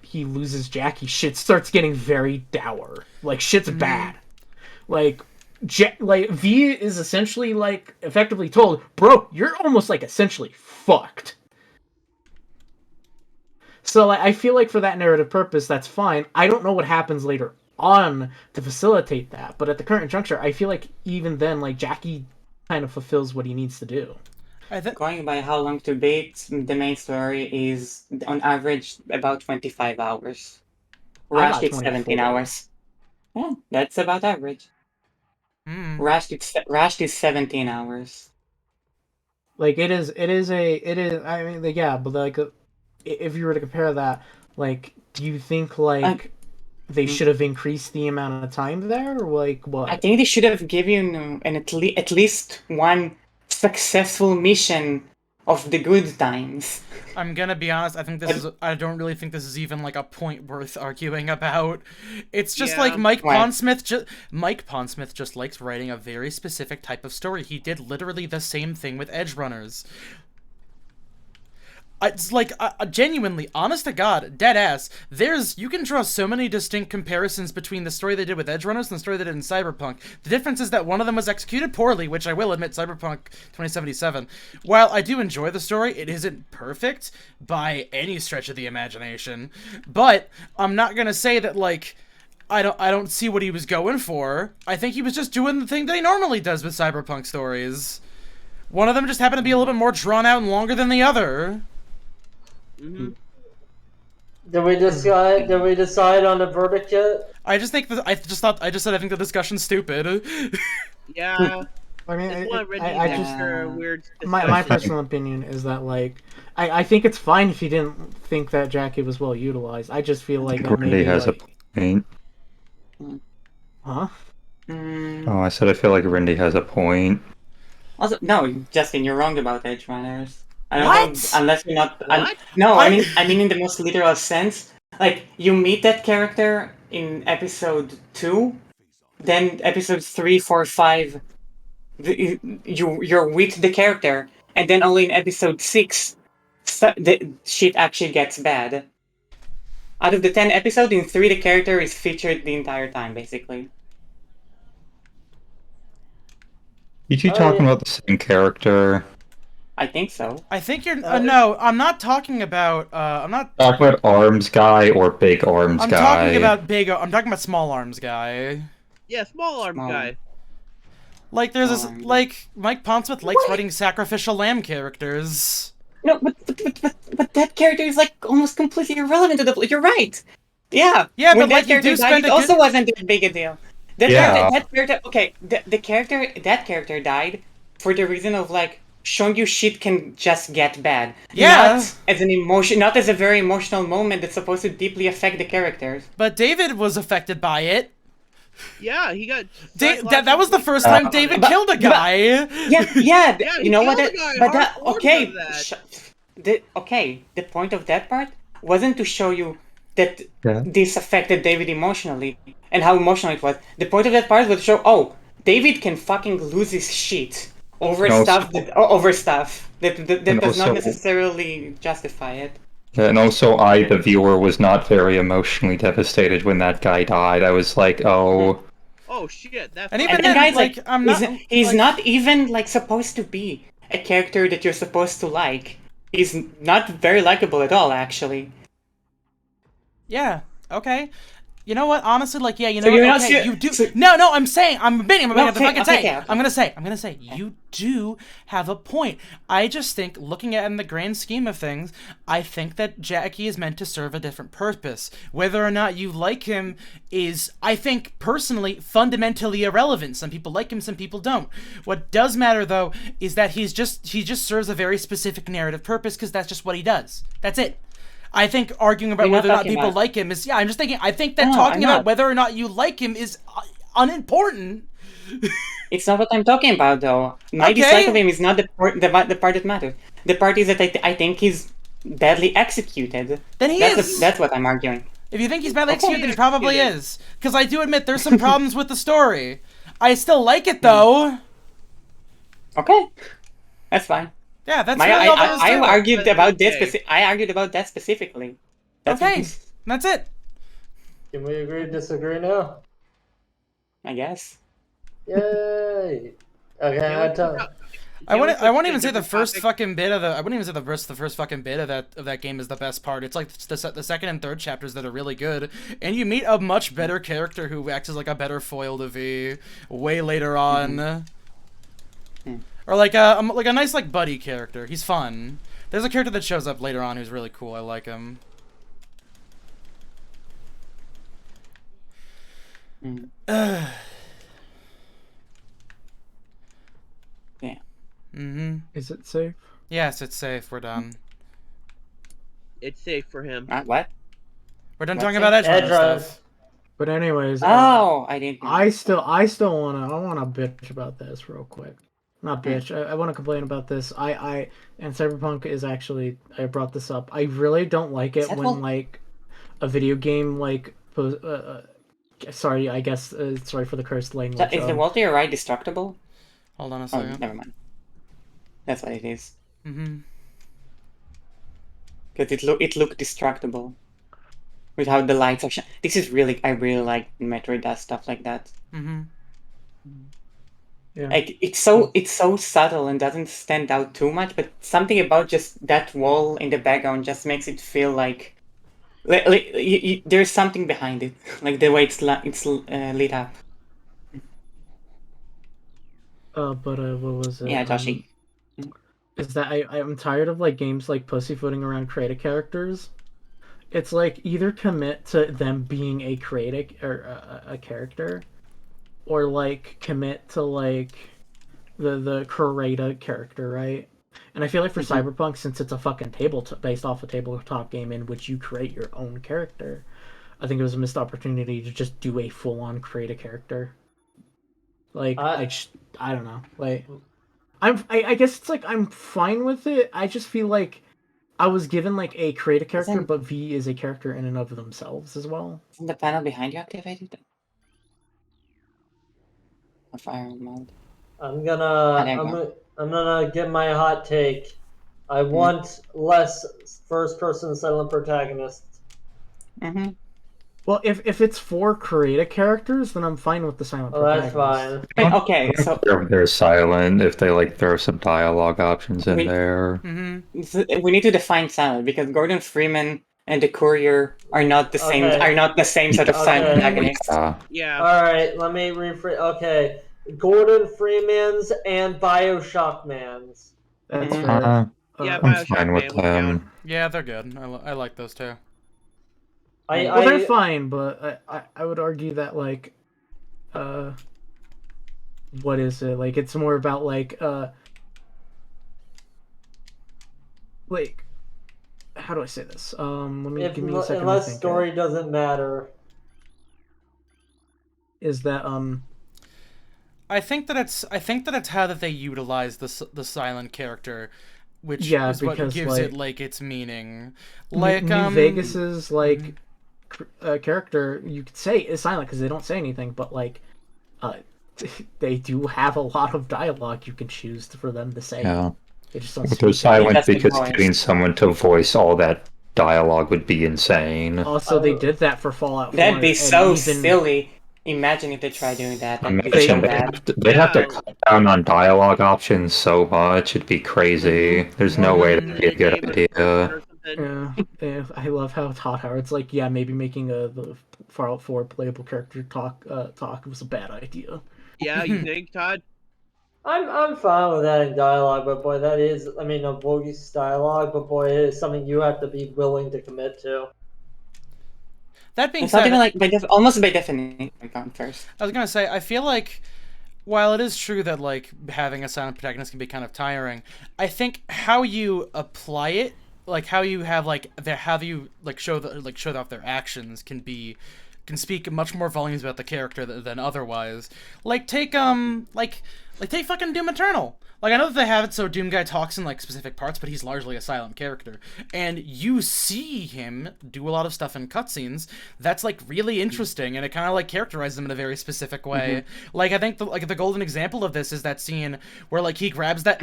[SPEAKER 3] he loses Jackie, shit starts getting very dour. Like shit's bad. Like V is essentially like effectively told, bro, you're almost like essentially fucked. So like, I feel like for that narrative purpose, that's fine. I don't know what happens later on to facilitate that, but at the current juncture, I feel like even then, like Jackie kind of fulfills what he needs to do.
[SPEAKER 2] Going by how long to beat, the main story is on average about 25 hours.
[SPEAKER 3] I got
[SPEAKER 2] Rush is 17
[SPEAKER 3] 24.
[SPEAKER 2] hours. Yeah, that's about average.
[SPEAKER 1] Mm.
[SPEAKER 2] Rush is 17 hours.
[SPEAKER 3] Like it is. I mean, like, yeah, but like, if you were to compare that, like, do you think like they should have increased the amount of time there, or like what?
[SPEAKER 2] I think they should have given at least one successful mission of the good times.
[SPEAKER 1] I'm gonna be honest, I don't really think this is even like a point worth arguing about. It's just like Mike Pondsmith just likes writing a very specific type of story. He did literally the same thing with Edgerunners. It's like genuinely, honest to God, dead ass. You can draw so many distinct comparisons between the story they did with Edge Runners and the story they did in Cyberpunk. The difference is that one of them was executed poorly, which I will admit, Cyberpunk 2077. While I do enjoy the story, it isn't perfect by any stretch of the imagination. But I'm not gonna say that like I don't see what he was going for. I think he was just doing the thing that he normally does with Cyberpunk stories. One of them just happened to be a little bit more drawn out and longer than the other.
[SPEAKER 4] Mm-hmm.
[SPEAKER 6] Did we decide on a verdict yet?
[SPEAKER 1] I just think that I just said I think the discussion's stupid.
[SPEAKER 4] Yeah.
[SPEAKER 3] I mean,
[SPEAKER 4] It's one Randy
[SPEAKER 3] I
[SPEAKER 4] thinks
[SPEAKER 3] just
[SPEAKER 4] are weird.
[SPEAKER 3] my
[SPEAKER 4] discussion.
[SPEAKER 3] personal opinion is that like I think it's fine if you didn't think that Jackie was well utilized. I just feel like that
[SPEAKER 5] Randy
[SPEAKER 3] maybe
[SPEAKER 5] has
[SPEAKER 3] like,
[SPEAKER 5] a point.
[SPEAKER 3] huh?
[SPEAKER 5] Oh, I said I feel like Randy has a point.
[SPEAKER 2] Also, no, Justin, you're wrong about Edge Runners. I don't
[SPEAKER 1] What?
[SPEAKER 2] think, unless you're not.
[SPEAKER 4] What?
[SPEAKER 2] No, I mean in the most literal sense. Like you meet that character in episode 2, then episodes 3, 4, 5, you're with the character, and then only in episode 6, the shit actually gets bad. Out of the 10 episodes, in 3 the character is featured the entire time, basically.
[SPEAKER 5] You two talking about the same character?
[SPEAKER 2] I think so.
[SPEAKER 1] I think you're no. I'm not talking about. I'm not
[SPEAKER 5] Talking about arms guy or big arms
[SPEAKER 1] I'm
[SPEAKER 5] guy?
[SPEAKER 1] talking about big. I'm talking about small arms guy.
[SPEAKER 4] Yeah, small arm
[SPEAKER 2] Small.
[SPEAKER 4] guy.
[SPEAKER 1] Like there's this like Mike Pondsmith likes writing sacrificial lamb characters.
[SPEAKER 2] No, but that character is like almost completely irrelevant to the plot. You're right. Yeah.
[SPEAKER 1] Yeah,
[SPEAKER 2] when
[SPEAKER 1] but, like,
[SPEAKER 2] that
[SPEAKER 1] you
[SPEAKER 2] character
[SPEAKER 1] do
[SPEAKER 2] died,
[SPEAKER 1] spend
[SPEAKER 2] it
[SPEAKER 1] a
[SPEAKER 2] also
[SPEAKER 1] good-
[SPEAKER 2] wasn't that big a deal.
[SPEAKER 5] Yeah.
[SPEAKER 2] That character. Okay, that character died for the reason of like showing you shit can just get bad.
[SPEAKER 1] Yeah.
[SPEAKER 2] Not as an emotion, not as a very emotional moment that's supposed to deeply affect the characters.
[SPEAKER 1] But David was affected by it.
[SPEAKER 4] Yeah, he got.
[SPEAKER 1] That was the first time David killed a guy.
[SPEAKER 2] Yeah,
[SPEAKER 4] Yeah,
[SPEAKER 2] you
[SPEAKER 4] he
[SPEAKER 2] know what?
[SPEAKER 4] killed the guy
[SPEAKER 2] But that
[SPEAKER 4] hardcore
[SPEAKER 2] okay.
[SPEAKER 4] because of
[SPEAKER 2] The the point of that part wasn't to show you that
[SPEAKER 5] Yeah.
[SPEAKER 2] this affected David emotionally and how emotional it was. The point of that part was to show, oh, David can fucking lose his shit over
[SPEAKER 5] And
[SPEAKER 2] stuff
[SPEAKER 5] also-
[SPEAKER 2] that
[SPEAKER 5] And
[SPEAKER 2] does not
[SPEAKER 5] also-
[SPEAKER 2] necessarily justify it.
[SPEAKER 5] Yeah, and also I, the viewer, was not very emotionally devastated when that guy died. I was like, oh...
[SPEAKER 4] Oh shit! That's
[SPEAKER 1] And
[SPEAKER 4] right.
[SPEAKER 1] even
[SPEAKER 2] And
[SPEAKER 1] then,
[SPEAKER 2] the guy's
[SPEAKER 1] like, I'm not.
[SPEAKER 2] he's
[SPEAKER 1] like-
[SPEAKER 2] not even like supposed to be a character that you're supposed to like. He's not very likable at all, actually.
[SPEAKER 1] Yeah. Okay. You know what? Honestly, like, yeah. You know
[SPEAKER 2] So you're
[SPEAKER 1] what?
[SPEAKER 2] not
[SPEAKER 1] Okay,
[SPEAKER 2] ser-
[SPEAKER 1] you do.
[SPEAKER 2] so-
[SPEAKER 1] No. I'm saying. I'm admitting. I'm about to
[SPEAKER 2] Okay,
[SPEAKER 1] fucking
[SPEAKER 2] okay,
[SPEAKER 1] say.
[SPEAKER 2] okay.
[SPEAKER 1] I'm gonna say. You do have a point. I just think, looking at it in the grand scheme of things, I think that Jackie is meant to serve a different purpose. Whether or not you like him is, I think, personally, fundamentally irrelevant. Some people like him, some people don't. What does matter, though, is that he just serves a very specific narrative purpose because that's just what he does. That's it. I think arguing about
[SPEAKER 2] You're not
[SPEAKER 1] whether or not
[SPEAKER 2] talking
[SPEAKER 1] people
[SPEAKER 2] about-
[SPEAKER 1] like him is, I'm just thinking, I think that
[SPEAKER 2] No,
[SPEAKER 1] talking
[SPEAKER 2] I'm
[SPEAKER 1] about
[SPEAKER 2] not.
[SPEAKER 1] whether or not you like him is unimportant.
[SPEAKER 2] It's not what I'm talking about, though. My
[SPEAKER 1] Okay.
[SPEAKER 2] dislike of him is not the part that matters. The part is that I think he's badly executed.
[SPEAKER 1] Then he
[SPEAKER 2] that's
[SPEAKER 1] is.
[SPEAKER 2] That's what I'm arguing.
[SPEAKER 1] If you think he's badly
[SPEAKER 2] Okay.
[SPEAKER 1] executed, then he probably
[SPEAKER 4] Executed.
[SPEAKER 1] is. Because I do admit there's some problems with the story. I still like it, though.
[SPEAKER 2] Okay, that's fine.
[SPEAKER 1] Yeah, that's
[SPEAKER 2] My,
[SPEAKER 1] really all there is to it.
[SPEAKER 2] argued
[SPEAKER 4] That's
[SPEAKER 2] about that.
[SPEAKER 4] okay.
[SPEAKER 2] I argued about that specifically. That's
[SPEAKER 1] Okay, that's it.
[SPEAKER 6] Can we agree to disagree now?
[SPEAKER 2] I guess.
[SPEAKER 6] Yay! Okay,
[SPEAKER 4] Yeah,
[SPEAKER 6] I tell.
[SPEAKER 1] I wouldn't
[SPEAKER 4] switch
[SPEAKER 1] even
[SPEAKER 4] to
[SPEAKER 1] say
[SPEAKER 4] a
[SPEAKER 1] the
[SPEAKER 4] different
[SPEAKER 1] first
[SPEAKER 4] topic?
[SPEAKER 1] fucking bit of the. I wouldn't even say the first fucking bit of that game is the best part. It's like the second and third chapters that are really good, and you meet a much better character who acts as like a better foil to V way later on, or like a nice like buddy character. He's fun. There's a character that shows up later on who's really cool. I like him.
[SPEAKER 2] Yeah.
[SPEAKER 1] Mm-hmm.
[SPEAKER 3] Is it safe?
[SPEAKER 1] Yes, it's safe. We're done.
[SPEAKER 4] It's safe for him.
[SPEAKER 2] What?
[SPEAKER 1] We're done
[SPEAKER 2] What's
[SPEAKER 1] talking
[SPEAKER 2] it?
[SPEAKER 1] about Edge
[SPEAKER 6] Edge
[SPEAKER 1] Runner
[SPEAKER 6] Runners.
[SPEAKER 1] stuff.
[SPEAKER 3] But anyways,
[SPEAKER 2] Oh, I didn't.
[SPEAKER 3] I still wanna bitch about this real quick. Not bitch. I want to complain about this. I and Cyberpunk is actually, I brought this up. I really don't like it
[SPEAKER 2] that
[SPEAKER 3] when
[SPEAKER 2] what-
[SPEAKER 3] like a video game like sorry, I guess sorry for the cursed language.
[SPEAKER 2] Is the Walter you're right destructible?
[SPEAKER 1] Hold on a
[SPEAKER 2] Oh,
[SPEAKER 3] Um,
[SPEAKER 2] never
[SPEAKER 1] second.
[SPEAKER 2] mind. That's what it is.
[SPEAKER 1] Mm-hmm.
[SPEAKER 2] because it looked destructible with how the lights are. This is really I really like when Metroid does stuff like that.
[SPEAKER 1] Mm-hmm.
[SPEAKER 3] Yeah.
[SPEAKER 2] Like it's so subtle and doesn't stand out too much, but something about just that wall in the background just makes it feel like there's something behind it, like the way it's lit up.
[SPEAKER 3] But what was it?
[SPEAKER 2] Yeah, Joshi.
[SPEAKER 3] Is that I'm tired of like games like pussyfooting around creative characters. It's like either commit to them being a creative or a character, or like commit to like the creator character, right? And I feel like for Cyberpunk, since it's a fucking based off a tabletop game in which you create your own character, I think it was a missed opportunity to just do a full-on create a character. Like I don't know. Like I guess it's like I'm fine with it. I just feel like I was given like a create a character,
[SPEAKER 2] Isn't-
[SPEAKER 3] but V is a character in and of themselves as well.
[SPEAKER 2] Isn't the panel behind you activated? A fire mode.
[SPEAKER 6] I'm
[SPEAKER 2] there you
[SPEAKER 6] gonna give my hot take. I want less first-person silent protagonists.
[SPEAKER 2] Mm-hmm.
[SPEAKER 3] Well, if it's for creative characters, then I'm fine with the silent
[SPEAKER 6] Oh, that's
[SPEAKER 3] protagonist.
[SPEAKER 6] fine.
[SPEAKER 2] Okay, so
[SPEAKER 5] They're silent if they like throw some dialogue options in there.
[SPEAKER 1] Mm-hmm.
[SPEAKER 2] we need to define silent because Gordon Freeman and the Courier are not the same.
[SPEAKER 6] Okay.
[SPEAKER 2] Are not the same set of silent
[SPEAKER 6] Okay.
[SPEAKER 2] protagonists.
[SPEAKER 4] Yeah.
[SPEAKER 6] All right, let me rephrase. Okay, Gordon Freeman's and Bioshock Man's.
[SPEAKER 3] That's
[SPEAKER 2] Mhm.
[SPEAKER 3] fair.
[SPEAKER 4] Yeah,
[SPEAKER 5] I'm
[SPEAKER 4] Bioshock
[SPEAKER 5] fine with
[SPEAKER 4] Man would count.
[SPEAKER 5] them.
[SPEAKER 1] Yeah, they're good. I like those two.
[SPEAKER 3] Well, they're fine, but I would argue that like, what is it? Like, it's more about like how do I say this? Give me a second.
[SPEAKER 6] Unless story doesn't matter.
[SPEAKER 3] Is that
[SPEAKER 1] I think that it's how that they utilize the silent character, which
[SPEAKER 3] Yeah,
[SPEAKER 1] is what
[SPEAKER 3] because,
[SPEAKER 1] gives
[SPEAKER 3] like,
[SPEAKER 1] it like its meaning. Like
[SPEAKER 3] New Vegas's like character, you could say is silent because they don't say anything, but like, they do have a lot of dialogue you can choose for them to say.
[SPEAKER 5] Yeah.
[SPEAKER 3] They just don't
[SPEAKER 5] But
[SPEAKER 3] speak
[SPEAKER 5] they're
[SPEAKER 3] it.
[SPEAKER 5] silent
[SPEAKER 2] That's the
[SPEAKER 5] because
[SPEAKER 2] voice.
[SPEAKER 5] getting someone to voice all that dialogue would be insane.
[SPEAKER 3] Also, they did that for Fallout 4.
[SPEAKER 2] That'd be
[SPEAKER 3] and
[SPEAKER 2] so
[SPEAKER 3] even-
[SPEAKER 2] silly. Imagine if they try doing that. That'd be
[SPEAKER 5] Imagine
[SPEAKER 2] so
[SPEAKER 5] they
[SPEAKER 2] bad.
[SPEAKER 5] they'd have to
[SPEAKER 4] Yeah.
[SPEAKER 5] cut down on dialogue options so much, it'd be crazy. There's no way that'd be a good idea.
[SPEAKER 4] Or something.
[SPEAKER 3] Yeah, I love how Todd Howard's like, yeah, maybe making the Fallout 4 playable character talk was a bad idea.
[SPEAKER 4] Yeah, you think, Todd?
[SPEAKER 6] I'm fine with adding dialogue, but boy, that is, I mean, a voice dialogue, but boy, it is something you have to be willing to commit to.
[SPEAKER 1] That being
[SPEAKER 2] It's not
[SPEAKER 1] said,
[SPEAKER 2] even like almost by definition. First.
[SPEAKER 1] I was gonna say, I feel like while it is true that like having a silent protagonist can be kind of tiring, I think how you apply it, like how you have like show off their actions can speak much more volumes about the character than otherwise. Like take take fucking Doom Eternal. Like I know that they have it so Doom Guy talks in like specific parts, but he's largely a silent character, and you see him do a lot of stuff in cutscenes that's like really interesting, and it kind of like characterizes him in a very specific way. Like I think the golden example of this is that scene where like he grabs that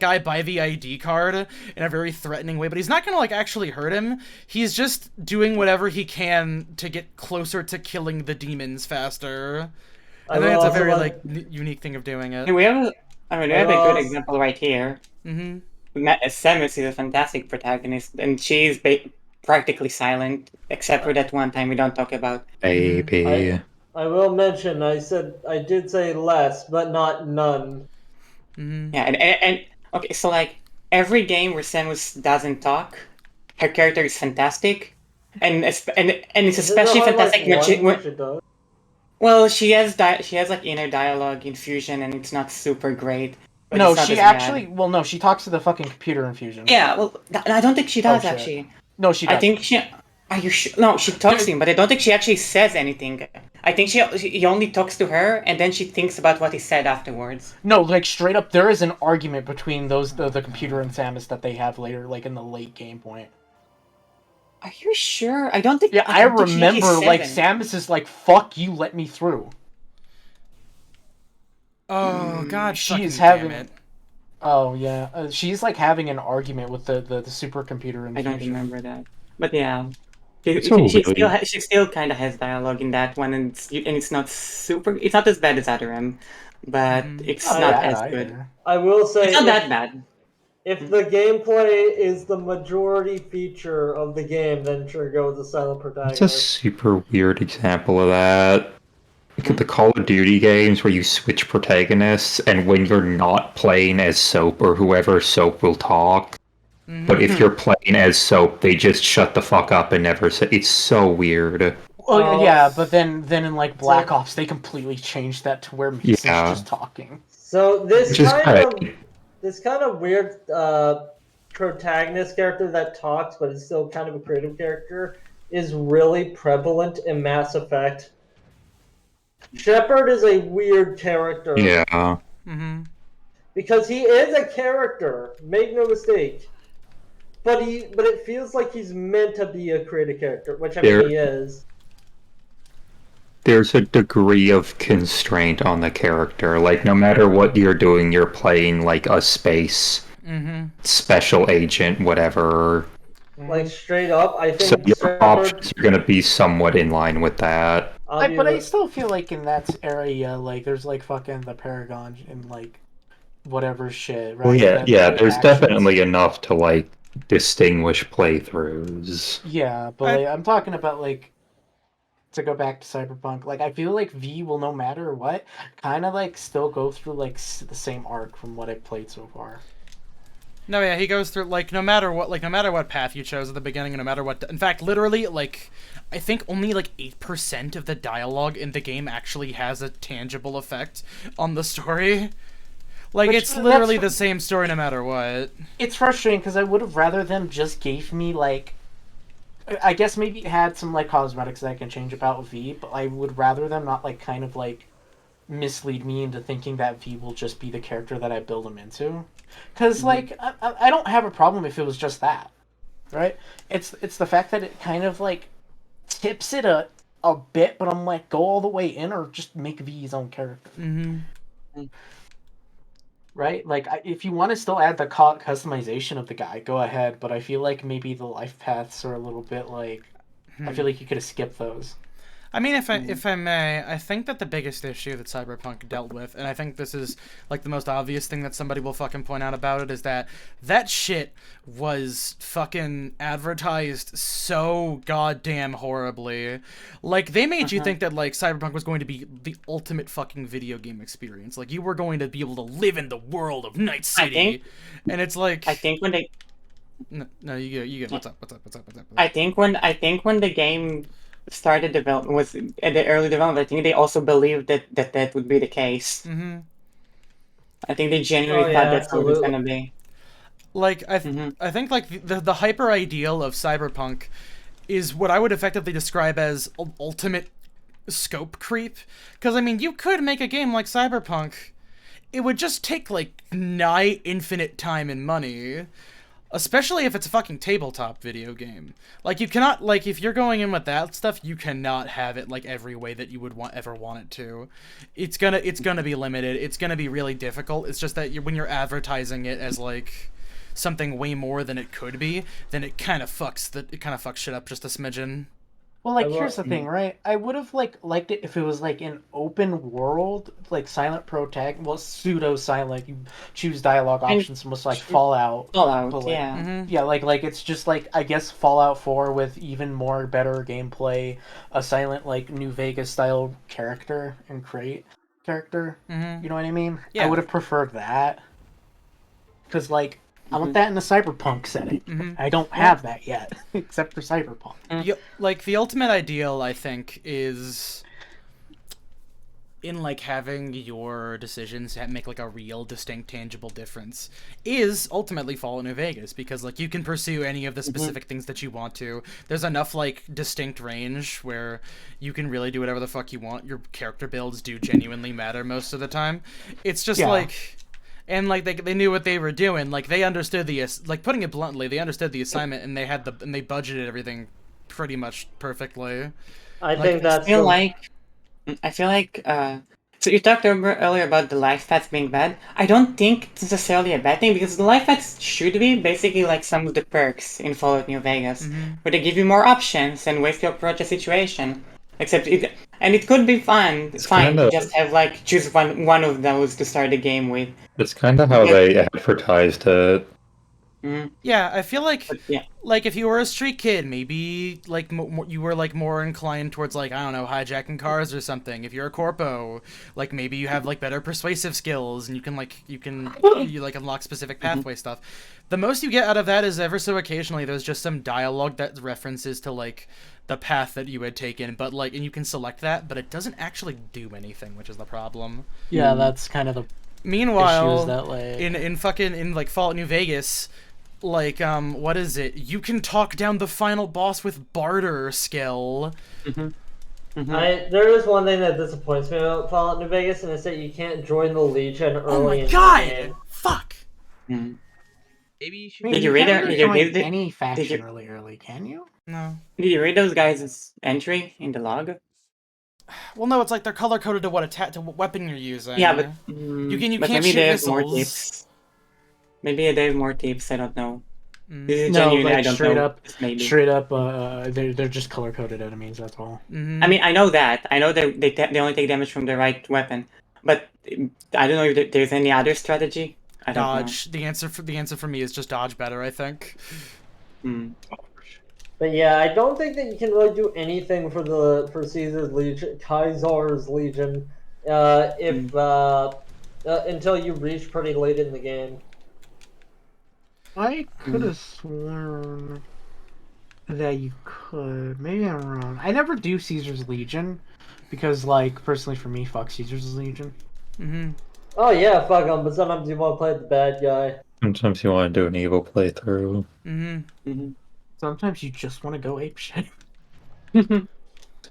[SPEAKER 1] guy by the ID card in a very threatening way, but he's not gonna like actually hurt him. He's just doing whatever he can to get closer to killing the demons faster. I think it's a very like unique thing of doing it.
[SPEAKER 2] We have we have a good example right here.
[SPEAKER 1] Mm-hmm.
[SPEAKER 2] Samus is a fantastic protagonist, and she's practically silent, except for that one time we don't talk about.
[SPEAKER 5] Maybe.
[SPEAKER 6] I will mention, I did say less, but not none.
[SPEAKER 1] Mm-hmm.
[SPEAKER 2] Yeah, and okay, so like every game where Samus doesn't talk, her character is fantastic, and it's especially fantastic when
[SPEAKER 6] she does.
[SPEAKER 2] well, she has like inner dialogue infusion, and it's not super great. But
[SPEAKER 3] No,
[SPEAKER 2] it's not
[SPEAKER 3] she
[SPEAKER 2] as
[SPEAKER 3] actually.
[SPEAKER 2] bad.
[SPEAKER 3] Well, no, she talks to the fucking computer infusion.
[SPEAKER 2] Yeah, well, I don't think she does
[SPEAKER 3] shit.
[SPEAKER 2] actually.
[SPEAKER 3] No, she does.
[SPEAKER 2] I think she. Are you sure? No, she talks to him, but I don't think she actually says anything. I think he only talks to her, and then she thinks about what he said afterwards.
[SPEAKER 3] No, like straight up, there is an argument between the computer and Samus that they have later, like in the late game point.
[SPEAKER 2] Are you sure? I don't think.
[SPEAKER 3] Yeah, I
[SPEAKER 2] don't think she actually
[SPEAKER 3] remember
[SPEAKER 2] says
[SPEAKER 3] like
[SPEAKER 2] anything.
[SPEAKER 3] Samus is like, "Fuck you, let me through."
[SPEAKER 1] Oh God,
[SPEAKER 3] She
[SPEAKER 1] fucking
[SPEAKER 3] is
[SPEAKER 1] damn
[SPEAKER 3] having-
[SPEAKER 1] it.
[SPEAKER 3] Oh yeah, she's like having an argument with the supercomputer in the
[SPEAKER 2] I don't
[SPEAKER 3] future.
[SPEAKER 2] remember that. But yeah.
[SPEAKER 5] It's a really
[SPEAKER 2] She still kind of has dialogue in that one, and it's not super. It's not as bad as Adarim, but
[SPEAKER 1] Mhm.
[SPEAKER 2] it's
[SPEAKER 3] Not
[SPEAKER 2] not
[SPEAKER 3] bad
[SPEAKER 2] as good.
[SPEAKER 3] either.
[SPEAKER 6] I will say
[SPEAKER 2] It's not
[SPEAKER 6] if,
[SPEAKER 2] that bad.
[SPEAKER 6] if the gameplay is the majority feature of the game, then sure go with the silent
[SPEAKER 5] it's a
[SPEAKER 6] protagonist.
[SPEAKER 5] super weird example of that. Like
[SPEAKER 2] Hmm?
[SPEAKER 5] the Call of Duty games where you switch protagonists, and when you're not playing as Soap or whoever, Soap will talk. But if you're playing as Soap, they just shut the fuck up and never say. It's so weird.
[SPEAKER 3] Oh
[SPEAKER 6] Uh,
[SPEAKER 3] yeah, but then in like Black
[SPEAKER 6] so-
[SPEAKER 3] Ops, they completely changed that to where Mason's
[SPEAKER 5] Yeah,
[SPEAKER 3] just talking.
[SPEAKER 6] So
[SPEAKER 5] which is great.
[SPEAKER 6] this kind of weird protagonist character that talks, but is still kind of a creative character, is really prevalent in Mass Effect. Shepard is a weird character
[SPEAKER 5] Yeah,
[SPEAKER 1] Mm-hmm.
[SPEAKER 6] because he is a character. Make no mistake. But it feels like he's meant to be a creative character, which I mean
[SPEAKER 5] there
[SPEAKER 6] he is.
[SPEAKER 5] there's a degree of constraint on the character. Like no matter what you're doing, you're playing like a space
[SPEAKER 1] Mm-hmm.
[SPEAKER 5] special agent, whatever.
[SPEAKER 6] Like straight up, I
[SPEAKER 5] So
[SPEAKER 6] think
[SPEAKER 5] your
[SPEAKER 6] Shepard.
[SPEAKER 5] options are going to be somewhat in line with that.
[SPEAKER 3] But I still feel like in that area, like there's like fucking the Paragon and like whatever shit, right?
[SPEAKER 5] Well, yeah,
[SPEAKER 3] That
[SPEAKER 5] yeah.
[SPEAKER 3] take
[SPEAKER 5] There's
[SPEAKER 3] actions.
[SPEAKER 5] definitely enough to like distinguish playthroughs.
[SPEAKER 3] Yeah, but like, I'm talking about like to go back to Cyberpunk. Like I feel like V will no matter what kind of like still go through like the same arc from what I've played so far.
[SPEAKER 1] No, yeah, he goes through like no matter what path you chose at the beginning, and no matter what. In fact, literally, like I think only like 8% of the dialogue in the game actually has a tangible effect on the story. Like
[SPEAKER 3] Which,
[SPEAKER 1] it's literally the
[SPEAKER 3] that's-
[SPEAKER 1] same story no matter what.
[SPEAKER 3] It's frustrating because I would have rather them just gave me like. I guess maybe it had some like cosmetics that I can change about V, but I would rather them not like kind of like mislead me into thinking that V will just be the character that I build him into. Because like I don't have a problem if it was just that, right? It's the fact that it kind of like tips it a bit, but I'm like go all the way in or just make V his own character.
[SPEAKER 1] Mm-hmm.
[SPEAKER 3] Right? Like, if you want to still add the customization of the guy, go ahead. But I feel like maybe the life paths are a little bit like. I feel like you could have skipped those.
[SPEAKER 1] I mean, if I may, I think that the biggest issue that Cyberpunk dealt with, and I think this is like the most obvious thing that somebody will fucking point out about it, is that that shit was fucking advertised so goddamn horribly. Like they made you think that like Cyberpunk was going to be the ultimate fucking video game experience. Like you were going to be able to live in the world of Night City, and it's like
[SPEAKER 2] I think when they
[SPEAKER 1] no, you get what's up.
[SPEAKER 2] I think when the game started development was at the early development, I think they also believed that would be the case.
[SPEAKER 1] Mm-hmm.
[SPEAKER 2] I think they genuinely thought that's what it was gonna be.
[SPEAKER 1] Like I think like the hyper ideal of Cyberpunk is what I would effectively describe as ultimate scope creep. Because I mean, you could make a game like Cyberpunk. It would just take like nigh infinite time and money. Especially if it's a fucking tabletop video game. Like, you cannot, like, if you're going in with that stuff, you cannot have it, like, every way that you would ever want it to. It's gonna be limited. It's gonna be really difficult. It's just that when you're advertising it as, like, something way more than it could be, then it kind of fucks shit up just a smidgen.
[SPEAKER 3] Well, like, here's the thing, right? I would have, like, liked it if it was, like, an open world, like, silent pseudo-silent, you choose dialogue options, almost like Fallout.
[SPEAKER 2] Fallout,
[SPEAKER 3] but, like,
[SPEAKER 2] yeah.
[SPEAKER 3] Yeah, like, it's just, like, I guess Fallout 4 with even more better gameplay, a silent, like, New Vegas-style character and character, you know what I mean?
[SPEAKER 1] Yeah.
[SPEAKER 3] I would have preferred that. Because, like, I want that in the Cyberpunk setting. I don't have that yet, except for Cyberpunk.
[SPEAKER 1] Like, the ultimate ideal, I think, is in, like, having your decisions make, like, a real, distinct, tangible difference, is ultimately Fallout New Vegas, because, like, you can pursue any of the specific things that you want to. There's enough, like, distinct range where you can really do whatever the fuck you want. Your character builds do genuinely matter most of the time. It's just, like... And like they knew what they were doing. Like they understood like putting it bluntly, they understood the assignment and they budgeted everything pretty much perfectly.
[SPEAKER 6] I think that's
[SPEAKER 2] I feel like So you talked earlier about the life paths being bad. I don't think it's necessarily a bad thing because the life paths should be basically like some of the perks in Fallout New Vegas, where they give you more options and ways to approach a situation. Except it could be fine to just have like choose one of those to start the game with.
[SPEAKER 5] It's kind of how they advertised it.
[SPEAKER 1] Yeah, I feel like
[SPEAKER 2] Yeah.
[SPEAKER 1] like if you were a street kid, maybe like you were like more inclined towards like I don't know hijacking cars or something. If you're a corpo, like maybe you have like better persuasive skills and you like unlock specific pathway stuff. The most you get out of that is ever so occasionally there's just some dialogue that references to like the path that you had taken, but like and you can select that, but it doesn't actually do anything, which is the problem.
[SPEAKER 3] Yeah, that's kind of the
[SPEAKER 1] Meanwhile,
[SPEAKER 3] issue is that like
[SPEAKER 1] in like Fallout New Vegas, like what is it? You can talk down the final boss with barter skill.
[SPEAKER 6] There is one thing that disappoints me about Fallout New Vegas, and it's that you can't join the Legion early.
[SPEAKER 1] Oh my
[SPEAKER 6] in
[SPEAKER 1] god!
[SPEAKER 6] the game.
[SPEAKER 1] Fuck.
[SPEAKER 4] Maybe you should.
[SPEAKER 3] I mean,
[SPEAKER 2] Did you read
[SPEAKER 3] can't
[SPEAKER 2] it?
[SPEAKER 3] really
[SPEAKER 2] Did you-
[SPEAKER 3] join any faction
[SPEAKER 2] you-
[SPEAKER 3] early, can you?
[SPEAKER 1] No.
[SPEAKER 2] Did you read those guys' entry in the log?
[SPEAKER 1] Well, no, it's like they're color coded to what weapon you're using.
[SPEAKER 2] Yeah, but
[SPEAKER 1] you can't
[SPEAKER 2] maybe
[SPEAKER 1] shoot
[SPEAKER 2] they have more
[SPEAKER 1] missiles.
[SPEAKER 2] tips. Maybe they have more tips. I don't know. This is
[SPEAKER 3] No,
[SPEAKER 2] genuinely,
[SPEAKER 3] like
[SPEAKER 2] I don't
[SPEAKER 3] straight
[SPEAKER 2] know.
[SPEAKER 3] up,
[SPEAKER 2] Just maybe.
[SPEAKER 3] straight up. They're just color coded enemies. That's all.
[SPEAKER 2] I mean, I know that. I know that they only take damage from the right weapon, but I don't know if there's any other strategy. I don't
[SPEAKER 1] Dodge. The answer for me is just dodge better. I think.
[SPEAKER 2] know.
[SPEAKER 6] But yeah, I don't think that you can really do anything for Caesar's Legion, Kaiser's Legion, if until you reach pretty late in the game.
[SPEAKER 3] I could have sworn that you could. Maybe I'm wrong. I never do Caesar's Legion because, like, personally for me, fuck Caesar's Legion.
[SPEAKER 6] Oh yeah, fuck them. But sometimes you want to play the bad guy.
[SPEAKER 5] Sometimes you want to do an evil playthrough.
[SPEAKER 3] Sometimes you just want to go apeshit.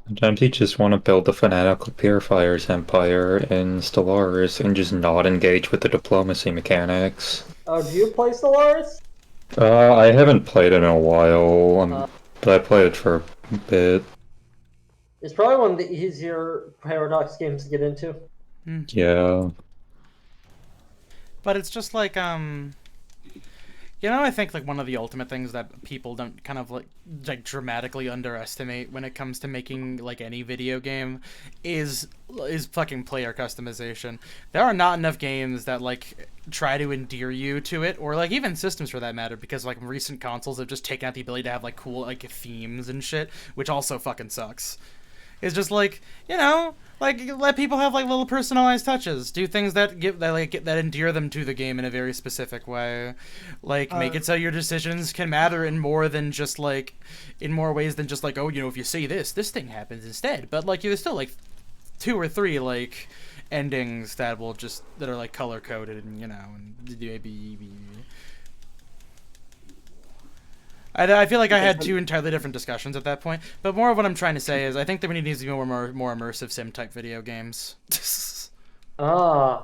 [SPEAKER 5] Sometimes you just want to build the fanatical purifiers empire in Stellaris and just not engage with the diplomacy mechanics.
[SPEAKER 6] Oh, do you play Stellaris?
[SPEAKER 5] I haven't played it in a while, but I played it for a bit.
[SPEAKER 6] It's probably one of the easier Paradox games to get into.
[SPEAKER 5] Yeah.
[SPEAKER 1] But it's just like you know, I think like one of the ultimate things that people don't kind of like dramatically underestimate when it comes to making like any video game is fucking player customization. There are not enough games that like try to endear you to it, or like even systems for that matter, because like recent consoles have just taken out the ability to have like cool like themes and shit, which also fucking sucks. It's just like, you know, like let people have like little personalized touches, do things that that endear them to the game in a very specific way, like make it so your decisions can matter in more than just like in more ways than just like, oh, you know, if you say this thing happens instead. But like there's still like 2 or 3 like endings that are like color coded and you know and maybe. I feel like I had 2 entirely different discussions at that point, but more of what I'm trying to say is I think that we need to be more immersive sim type video games.
[SPEAKER 5] Yeah,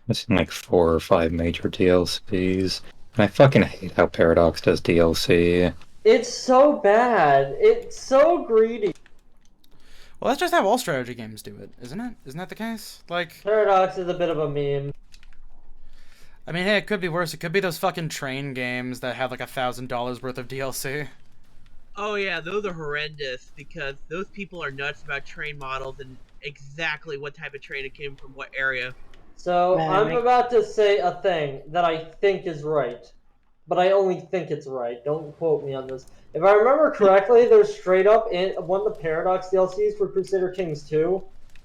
[SPEAKER 5] I've seen like 4 or 5 major DLCs, and I fucking hate how Paradox does DLC.
[SPEAKER 6] It's so bad. It's so greedy.
[SPEAKER 1] Well, that's just how all strategy games do it, isn't it? Isn't that the case? Like,
[SPEAKER 6] Paradox is a bit of a meme.
[SPEAKER 1] I mean, hey, it could be worse. It could be those fucking train games that have like $1,000 worth of DLC.
[SPEAKER 4] Oh yeah, those are horrendous because those people are nuts about train models and exactly what type of train it came from what area.
[SPEAKER 6] So I'm about to say a thing that I think is right, but I only think it's right. Don't quote me on this. If I remember correctly, there's straight up in one of the Paradox DLCs for Crusader Kings 2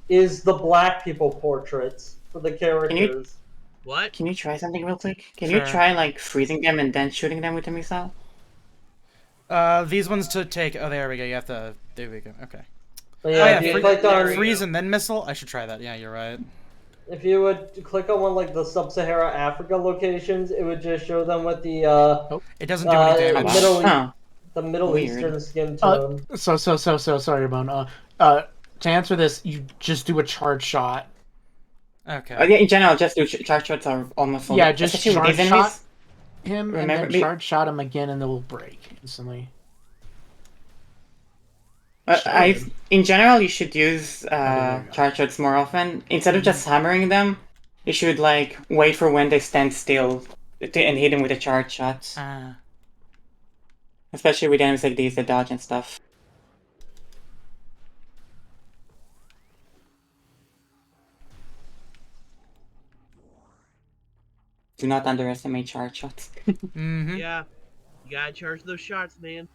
[SPEAKER 6] is the black people portraits for the characters.
[SPEAKER 4] What?
[SPEAKER 2] Can you try something real quick? Can
[SPEAKER 1] Sure.
[SPEAKER 2] you try like freezing them and then shooting them with a missile?
[SPEAKER 1] These ones to take. Oh, there we go. You have to. There we go. Okay.
[SPEAKER 6] But yeah,
[SPEAKER 1] Oh,
[SPEAKER 6] if you clicked on
[SPEAKER 1] freeze and then missile. I should try that. Yeah, you're right.
[SPEAKER 6] if you would click on one like the Sub-Sahara Africa locations, it would just show them with the
[SPEAKER 1] It doesn't do any damage.
[SPEAKER 6] Middle
[SPEAKER 2] Weird.
[SPEAKER 6] Eastern skin tone.
[SPEAKER 3] So sorry, Bone. To answer this, you just do a charge shot.
[SPEAKER 1] Okay.
[SPEAKER 2] Yeah, in general, just do charge shots are almost
[SPEAKER 3] Yeah, just
[SPEAKER 2] especially with
[SPEAKER 3] charge
[SPEAKER 2] these
[SPEAKER 3] shot
[SPEAKER 2] enemies.
[SPEAKER 3] him
[SPEAKER 2] Remember
[SPEAKER 3] and then
[SPEAKER 2] me-
[SPEAKER 3] charge shot him again, and they'll break instantly.
[SPEAKER 2] In general, you should use
[SPEAKER 3] there you go.
[SPEAKER 2] charge shots more often. Instead of just hammering them, you should like wait for when they stand still and hit them with a charge shot. Especially with enemies like these that dodge and stuff. Do not underestimate charge shots.
[SPEAKER 4] Yeah, you gotta charge those shots, man.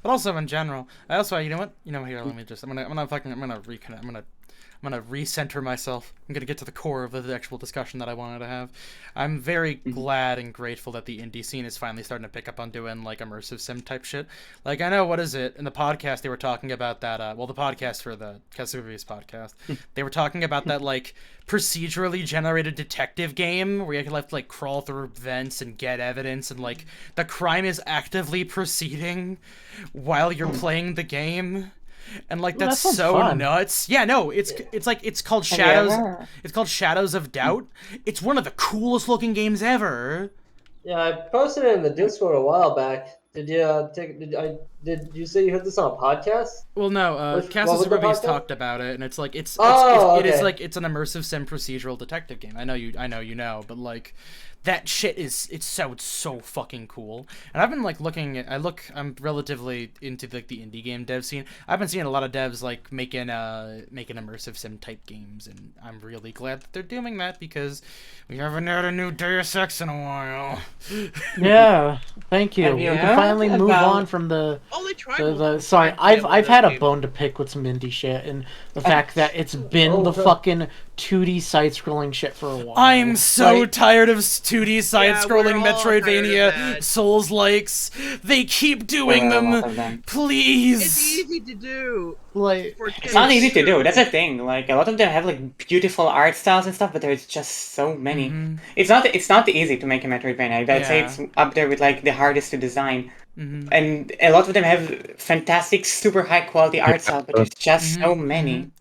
[SPEAKER 1] But also in general, I also, you know what? Here, let me just, I'm gonna reconnect, I'm gonna recenter myself. I'm gonna get to the core of the actual discussion that I wanted to have. I'm very glad and grateful that the indie scene is finally starting to pick up on doing like immersive sim type shit. Like I know, what is it? In the podcast they were talking about that. Well, the podcast for the Kasuvi's podcast, they were talking about that like procedurally generated detective game where you can like crawl through vents and get evidence, and like the crime is actively proceeding while you're playing the game. And like that's
[SPEAKER 3] that
[SPEAKER 1] so
[SPEAKER 3] fun.
[SPEAKER 1] nuts. Yeah, no, it's called
[SPEAKER 2] Have you
[SPEAKER 1] Shadows.
[SPEAKER 2] ever-
[SPEAKER 1] It's called Shadows of Doubt. It's one of the coolest looking games ever.
[SPEAKER 6] Yeah, I posted it in the Discord a while back. Did you did you say you heard this on a podcast?
[SPEAKER 1] Well, no,
[SPEAKER 6] What was the
[SPEAKER 1] Cassis
[SPEAKER 6] podcast?
[SPEAKER 1] talked about it, and it's like it's
[SPEAKER 6] Oh,
[SPEAKER 1] it is
[SPEAKER 6] okay.
[SPEAKER 1] like it's an immersive sim procedural detective game. I know you know, but like that shit is it's so fucking cool. And I've been like I'm relatively into like the indie game dev scene. I've been seeing a lot of devs like making immersive sim type games, and I'm really glad that they're doing that because we haven't had a new Deus Ex in a while.
[SPEAKER 3] Yeah, thank you.
[SPEAKER 2] Have
[SPEAKER 3] We
[SPEAKER 2] you
[SPEAKER 3] can
[SPEAKER 2] heard
[SPEAKER 3] finally move
[SPEAKER 2] about-
[SPEAKER 3] on from the.
[SPEAKER 4] Oh, they tried.
[SPEAKER 3] Sorry, I've had a bone to pick with some indie shit, and the fact that it's been the fucking 2D side-scrolling shit for a while.
[SPEAKER 1] I'm so
[SPEAKER 3] Like,
[SPEAKER 1] tired of 2D side-scrolling
[SPEAKER 4] we're all tired of
[SPEAKER 1] Metroidvania
[SPEAKER 4] that.
[SPEAKER 1] Souls-likes. They keep doing
[SPEAKER 2] There are a lot
[SPEAKER 1] them.
[SPEAKER 2] of them.
[SPEAKER 4] It's
[SPEAKER 1] Please.
[SPEAKER 4] easy to do.
[SPEAKER 3] like
[SPEAKER 2] It's not easy to do. That's the thing. Like a lot of them have like beautiful art styles and stuff, but there's just so many. It's not easy to make a Metroidvania. I'd say
[SPEAKER 1] Yeah.
[SPEAKER 2] it's up there with like the hardest to design. And a lot of them have fantastic, super high quality art style, but there's just so many.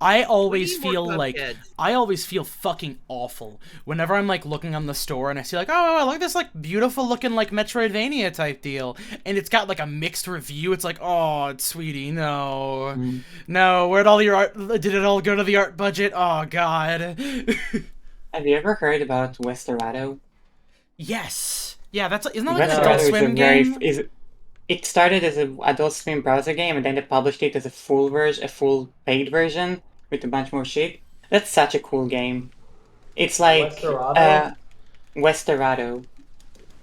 [SPEAKER 1] I always
[SPEAKER 4] We need more
[SPEAKER 1] feel
[SPEAKER 4] club
[SPEAKER 1] like
[SPEAKER 4] kids.
[SPEAKER 1] I always feel fucking awful whenever I'm like looking on the store and I see like, oh, look at this like beautiful looking like Metroidvania type deal, and it's got like a mixed review. It's like, oh, sweetie, no, no, where'd all your art? Did it all go to the art budget? Oh God.
[SPEAKER 2] Have you ever heard about Westerado?
[SPEAKER 1] Yes. Yeah, isn't that like an
[SPEAKER 2] Westerado
[SPEAKER 1] Adult
[SPEAKER 2] is a
[SPEAKER 1] Swim
[SPEAKER 2] very
[SPEAKER 1] game?
[SPEAKER 2] it started as an Adult Swim browser game, and then they published it as a full paid version with a bunch more shit. That's such a cool game. It's like
[SPEAKER 6] Westerado?
[SPEAKER 2] Westerado.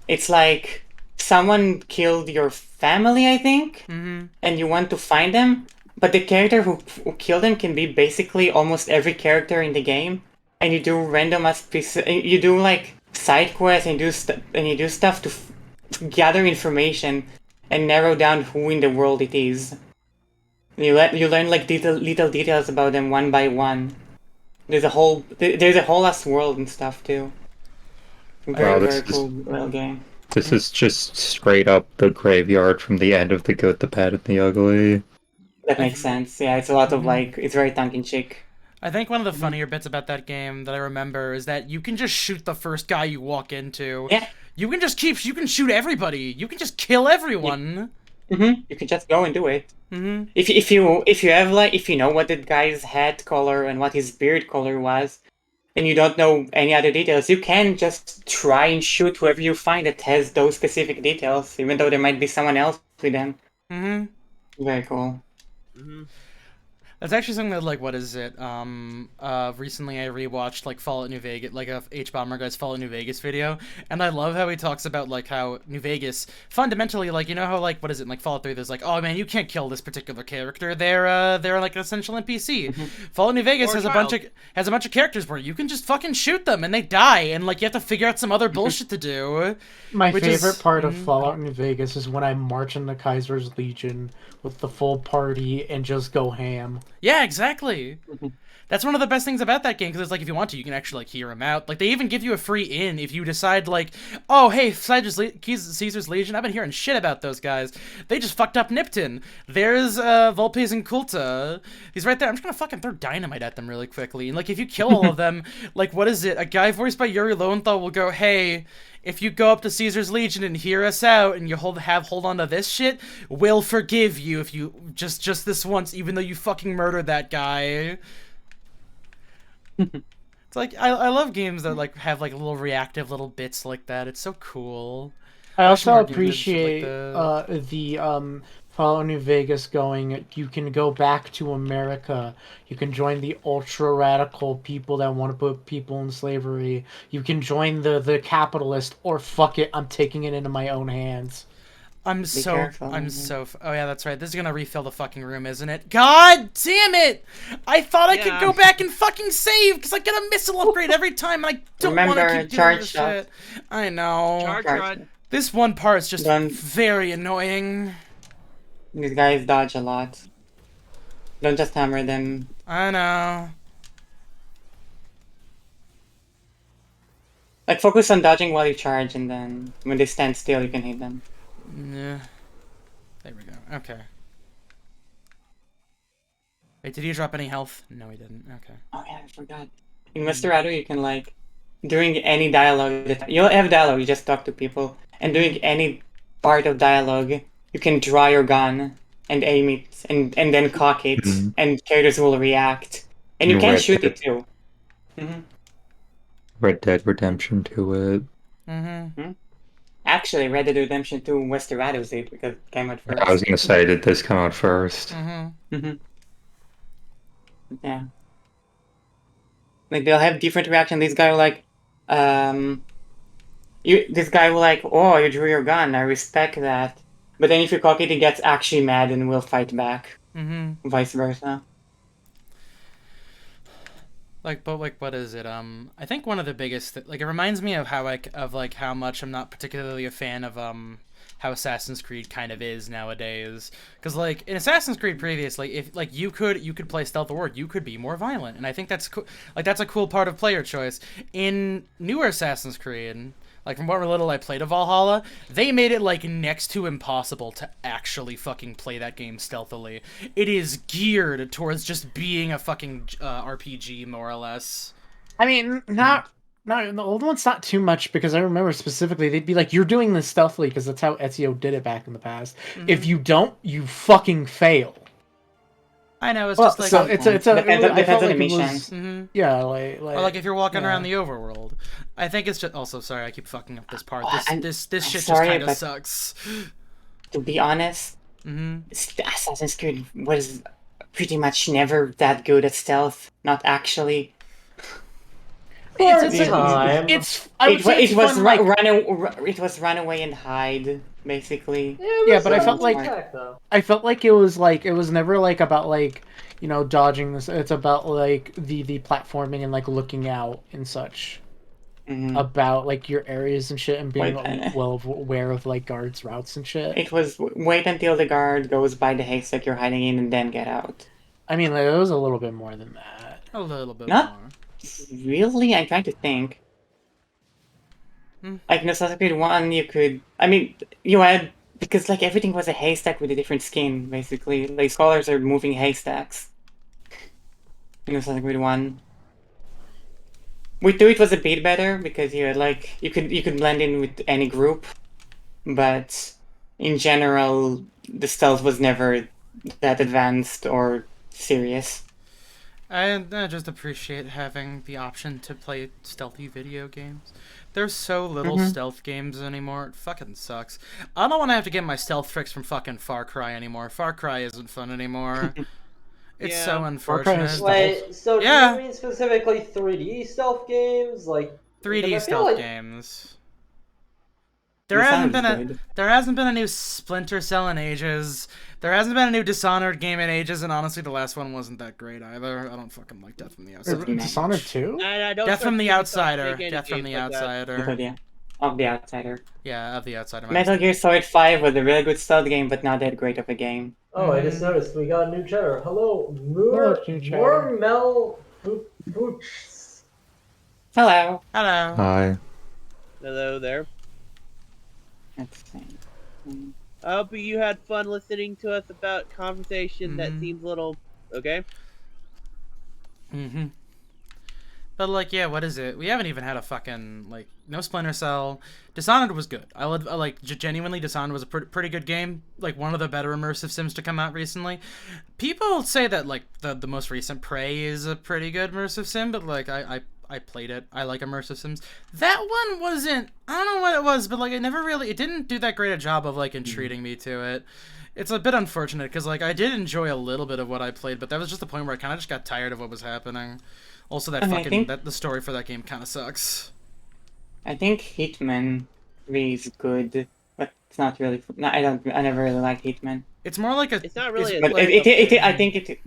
[SPEAKER 2] It's like someone killed your family, I think, and you want to find them, but the character who killed them can be basically almost every character in the game, and you do random pieces. You do like side quests and you do stuff to gather information and narrow down who in the world it is. You learn like little details about them one by one. There's a whole ass world and stuff too. Very
[SPEAKER 5] this
[SPEAKER 2] very cool little game.
[SPEAKER 5] This is just straight up the graveyard from the end of The Good, the Bad, and the Ugly.
[SPEAKER 2] That makes sense. Yeah, it's a lot of like it's very tongue in cheek.
[SPEAKER 1] I think one of the funnier bits about that game that I remember is that you can just shoot the first guy you walk into.
[SPEAKER 2] Yeah.
[SPEAKER 1] You can shoot everybody. You can just kill everyone.
[SPEAKER 2] You can just go and do it. If you have like if you know what the guy's head color and what his beard color was, and you don't know any other details, you can just try and shoot whoever you find that has those specific details, even though there might be someone else with them. Very cool.
[SPEAKER 1] That's actually something that, like, what is it? Recently I rewatched, like, Fallout New Vegas, like, a H-Bomber Guy's Fallout New Vegas video, and I love how he talks about, like, how New Vegas, fundamentally, like, you know how, like, what is it, like, Fallout 3, there's, like, oh, man, you can't kill this particular character, they're like, an essential NPC. Fallout New Vegas
[SPEAKER 4] Or a
[SPEAKER 1] has a bunch of characters where you can just fucking shoot them, and they die, and, like, you have to figure out some other bullshit to do.
[SPEAKER 3] My
[SPEAKER 1] Which
[SPEAKER 3] favorite
[SPEAKER 1] is-
[SPEAKER 3] part of Fallout New Vegas is when I march in the Kaiser's Legion with the full party and just go ham.
[SPEAKER 1] Yeah, exactly. That's one of the best things about that game, because it's like, if you want to, you can actually, like, hear them out. Like, they even give you a free in if you decide, like, oh, hey, Caesar's Legion, I've been hearing shit about those guys. They just fucked up Nipton. There's, Volpes and Kulta. He's right there. I'm just gonna fucking throw dynamite at them really quickly. And, like, if you kill all of them, like, what is it? A guy voiced by Yuri Lowenthal will go, hey, if you go up to Caesar's Legion and hear us out and you hold on to this shit, we'll forgive you if you just this once, even though you fucking murdered that guy. It's like, I love games that like have like little reactive little bits like that. It's so cool.
[SPEAKER 3] I
[SPEAKER 1] wish
[SPEAKER 3] also
[SPEAKER 1] more games did shit
[SPEAKER 3] appreciate
[SPEAKER 1] like
[SPEAKER 3] the Fallout New Vegas going, you can go back to America. You can join the ultra radical people that want to put people in slavery. You can join the capitalist, or fuck it, I'm taking it into my own hands.
[SPEAKER 1] I'm so
[SPEAKER 2] careful.
[SPEAKER 1] oh yeah, that's right. This is gonna refill the fucking room, isn't it? God damn it! I thought I could go back and fucking save because I get a missile upgrade every time, and I don't want to keep doing
[SPEAKER 2] charge
[SPEAKER 1] this
[SPEAKER 2] shot.
[SPEAKER 1] shit. I know.
[SPEAKER 4] Charge shot.
[SPEAKER 1] This one part is just
[SPEAKER 2] Don't-
[SPEAKER 1] very annoying.
[SPEAKER 2] These guys dodge a lot. Don't just hammer them.
[SPEAKER 1] I know.
[SPEAKER 2] Like, focus on dodging while you charge, and then when they stand still, you can hit them.
[SPEAKER 1] Yeah. There we go. Okay. Wait, did he drop any health? No, he didn't. Okay.
[SPEAKER 2] Oh yeah, I forgot. In Westerado, you can, like, during any dialogue, you'll have dialogue, you just talk to people, and during any part of dialogue, you can draw your gun and aim it, and then cock it, and characters will react. And you can shoot it too.
[SPEAKER 5] Red Dead Redemption to it.
[SPEAKER 2] Actually, Red Dead Redemption 2 Westerado's did, because it came out first.
[SPEAKER 5] I was gonna say, did this come out first?
[SPEAKER 2] Yeah. Like, they'll have different reaction. This guy will like, this guy will like, oh, you drew your gun, I respect that. But then if you cock it, he gets actually mad and will fight back. Vice versa.
[SPEAKER 1] Like, but like, what is it? I think one of the biggest, like, it reminds me of how much I'm not particularly a fan of how Assassin's Creed kind of is nowadays. Because like in Assassin's Creed previously, if like you could play stealth or you could be more violent, and I think that's cool. Like that's a cool part of player choice. In newer Assassin's Creed, like from what little I played of Valhalla, they made it like next to impossible to actually fucking play that game stealthily. It is geared towards just being a fucking RPG more or less.
[SPEAKER 3] I mean, not the old one's not too much, because I remember specifically they'd be like, you're doing this stealthily because that's how Ezio did it back in the past. If you don't, you fucking fail.
[SPEAKER 1] I know, it's just like...
[SPEAKER 3] So it's a
[SPEAKER 2] Depends on the
[SPEAKER 3] it
[SPEAKER 2] mission.
[SPEAKER 3] was, yeah, like...
[SPEAKER 1] Or like if you're walking around the overworld. I think it's just... Also, sorry, I keep fucking up this part. This shit just kind of sucks.
[SPEAKER 2] To be honest, Assassin's Creed was pretty much never that good at stealth. Not actually. It was run away and hide, basically.
[SPEAKER 3] Yeah, but I felt like it was never like about like, you know, dodging this. It's about like the platforming and like looking out and such. About like your areas and shit, and being well aware of like guards' routes and shit.
[SPEAKER 2] It was wait until the guard goes by the haystack you're hiding in and then get out.
[SPEAKER 3] I mean, like, it was a little bit more than that.
[SPEAKER 1] A little bit
[SPEAKER 2] Not
[SPEAKER 1] more.
[SPEAKER 2] Really? I'm trying to think. Like in Assassin's Creed 1, you could... I mean, you had... Because, like, everything was a haystack with a different skin, basically. Like, scholars are moving haystacks. In Assassin's Creed 1. With 2, it was a bit better, because you had, like... You could blend in with any group. But, in general, the stealth was never that advanced or serious.
[SPEAKER 1] I just appreciate having the option to play stealthy video games. There's so little stealth games anymore. It fucking sucks. I don't want to have to get my stealth tricks from fucking Far Cry anymore. Far Cry isn't fun anymore. It's so unfortunate.
[SPEAKER 6] Wait, so do you mean specifically 3D stealth games? Like
[SPEAKER 1] 3D stealth games. There hasn't been a new Splinter Cell in ages. There hasn't been a new Dishonored game in ages, and honestly, the last one wasn't that great either. I don't fucking like Death from the Outsider.
[SPEAKER 3] Dishonored 2?
[SPEAKER 1] Death from the Outsider. Death from the Outsider.
[SPEAKER 2] Yeah. of The Outsider.
[SPEAKER 1] Yeah, of The Outsider. my
[SPEAKER 2] Metal
[SPEAKER 1] mistake.
[SPEAKER 2] Gear Solid 5 was a really good stealth game, but not that great of a game.
[SPEAKER 6] Oh, I just noticed we got a new chatter. Hello,
[SPEAKER 3] new chatter.
[SPEAKER 6] Mormel Booch.
[SPEAKER 2] Hello.
[SPEAKER 1] Hello.
[SPEAKER 5] Hi.
[SPEAKER 4] Hello there.
[SPEAKER 2] Let's see.
[SPEAKER 4] I hope you had fun listening to us about conversation that seems a little okay.
[SPEAKER 1] Mm-hmm. But like, yeah, what is it? We haven't even had a fucking like no Splinter Cell. Dishonored was good. I like genuinely Dishonored was a pretty good game. Like one of the better immersive sims to come out recently. People say that like the most recent Prey is a pretty good immersive sim, but like I played it. I like immersive sims. That one wasn't. I don't know what it was, but like it didn't do that great a job of like entreating me to it. It's a bit unfortunate because like I did enjoy a little bit of what I played, but that was just the point where I kind of just got tired of what was happening. Also, that the story for that game kind of sucks.
[SPEAKER 2] I think Hitman 3 is good, but it's not really. No, I never really liked Hitman.
[SPEAKER 1] It's more like a.
[SPEAKER 4] It's not really.
[SPEAKER 2] But
[SPEAKER 4] like
[SPEAKER 2] I think it.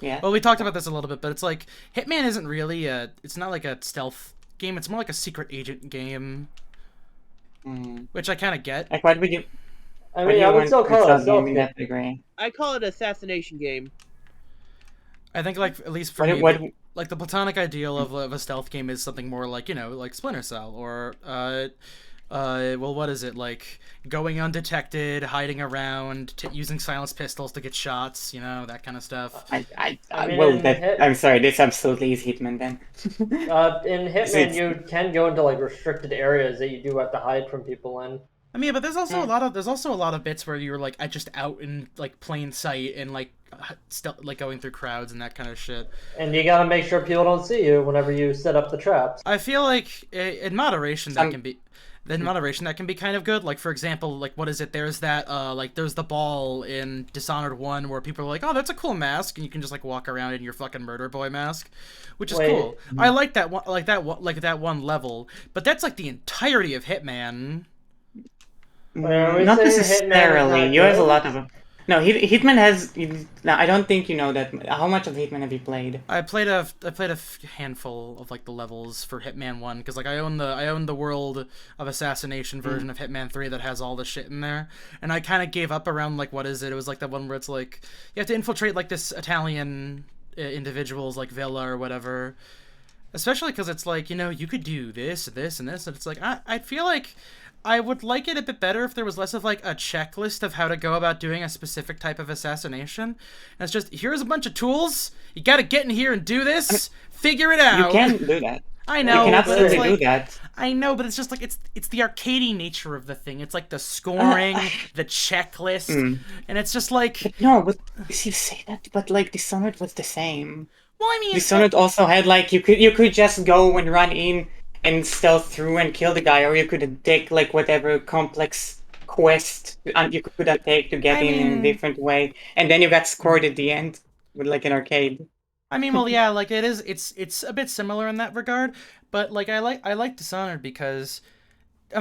[SPEAKER 2] Yeah.
[SPEAKER 1] Well, we talked about this a little bit, but it's like Hitman isn't really a. It's not like a stealth game. It's more like a secret agent game, which I kind of get.
[SPEAKER 2] Like, what would you?
[SPEAKER 6] I mean, I would still call it a stealth
[SPEAKER 2] game in
[SPEAKER 6] game.
[SPEAKER 2] that degree.
[SPEAKER 4] I call it assassination game.
[SPEAKER 1] I think like at least for me, like the platonic ideal of a stealth game is something more like like Splinter Cell or well, what is it like? Going undetected, hiding around, using silenced pistols to get shots, that kind of stuff.
[SPEAKER 2] I'm sorry, this absolutely is Hitman then.
[SPEAKER 6] In Hitman, you can go into like restricted areas that you do have to hide from people in.
[SPEAKER 1] I mean, but there's also a lot of bits where you're like just out in like plain sight and like like going through crowds and that kind of shit.
[SPEAKER 6] And you gotta make sure people don't see you whenever you set up the traps.
[SPEAKER 1] I feel like in moderation that can be. In moderation, that can be kind of good. Like, for example, like, what is it? There's that, there's the ball in Dishonored 1 where people are like, oh, that's a cool mask, and you can just, like, walk around in your fucking murder boy mask, which is cool. I like that one, that one level, but that's, like, the entirety of Hitman.
[SPEAKER 2] Not necessarily. You have a lot of them. No, Hitman has. Now, I don't think you know that. How much of Hitman have you played?
[SPEAKER 1] I played a handful of like the levels for Hitman 1 because like I own the World of Assassination version of Hitman 3 that has all the shit in there, and I kind of gave up around like what is it? It was like that one where it's like you have to infiltrate like this Italian individual's like villa or whatever. Especially because it's like you could do this, this, and this, and it's like I feel like. I would like it a bit better if there was less of like a checklist of how to go about doing a specific type of assassination. And it's just, here's a bunch of tools. You gotta get in here and do this. Figure it out.
[SPEAKER 2] You can do that.
[SPEAKER 1] I know.
[SPEAKER 2] You can absolutely do that.
[SPEAKER 1] I know, but it's just like it's the arcadey nature of the thing. It's like the scoring, the checklist, and it's just like
[SPEAKER 2] but you say that, but like Dishonored was the same.
[SPEAKER 1] Well, I mean,
[SPEAKER 2] Dishonored also had like you could just go and run in and stealth through and kill the guy, or you could take like whatever complex quest you could take to get in a different way, and then you got scored at the end with like an arcade.
[SPEAKER 1] I mean, well, yeah, like it's a bit similar in that regard, but like I like Dishonored because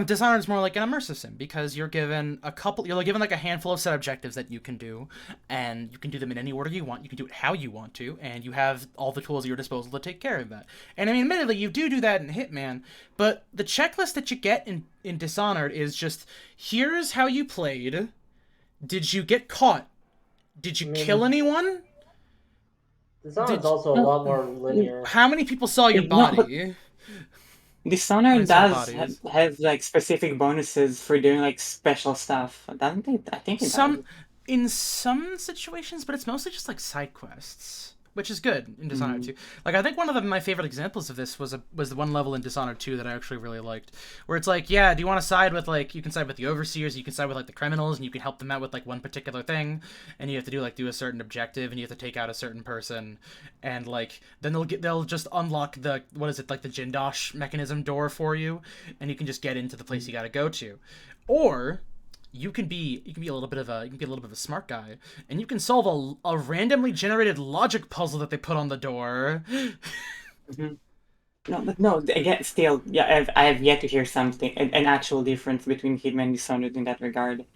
[SPEAKER 1] Dishonored is more like an immersive sim because you're given like a handful of set objectives that you can do, and you can do them in any order you want. You can do it how you want to, and you have all the tools at your disposal to take care of that. And I mean, admittedly, you do that in Hitman, but the checklist that you get in Dishonored is just here's how you played. Did you get caught? Did you kill anyone?
[SPEAKER 6] Dishonored's also a lot more linear.
[SPEAKER 1] How many people saw your body?
[SPEAKER 2] Dishonored does have like specific bonuses for doing like special stuff, doesn't it? I think it does.
[SPEAKER 1] In some situations, but it's mostly just like side quests, which is good in Dishonored 2. Like I think one of my favorite examples of this was the one level in Dishonored 2 that I actually really liked, where it's like, yeah, do you want to side with like you can side with the overseers, you can side with like the criminals, and you can help them out with like one particular thing, and you have to do a certain objective, and you have to take out a certain person, and like then they'll just unlock the the Jindosh mechanism door for you, and you can just get into the place you got to go to, or you can be a little bit of a smart guy, and you can solve a randomly generated logic puzzle that they put on the door.
[SPEAKER 2] No, again, still, yeah, I have yet to hear something, an actual difference between Hitman and Dishonored in that regard.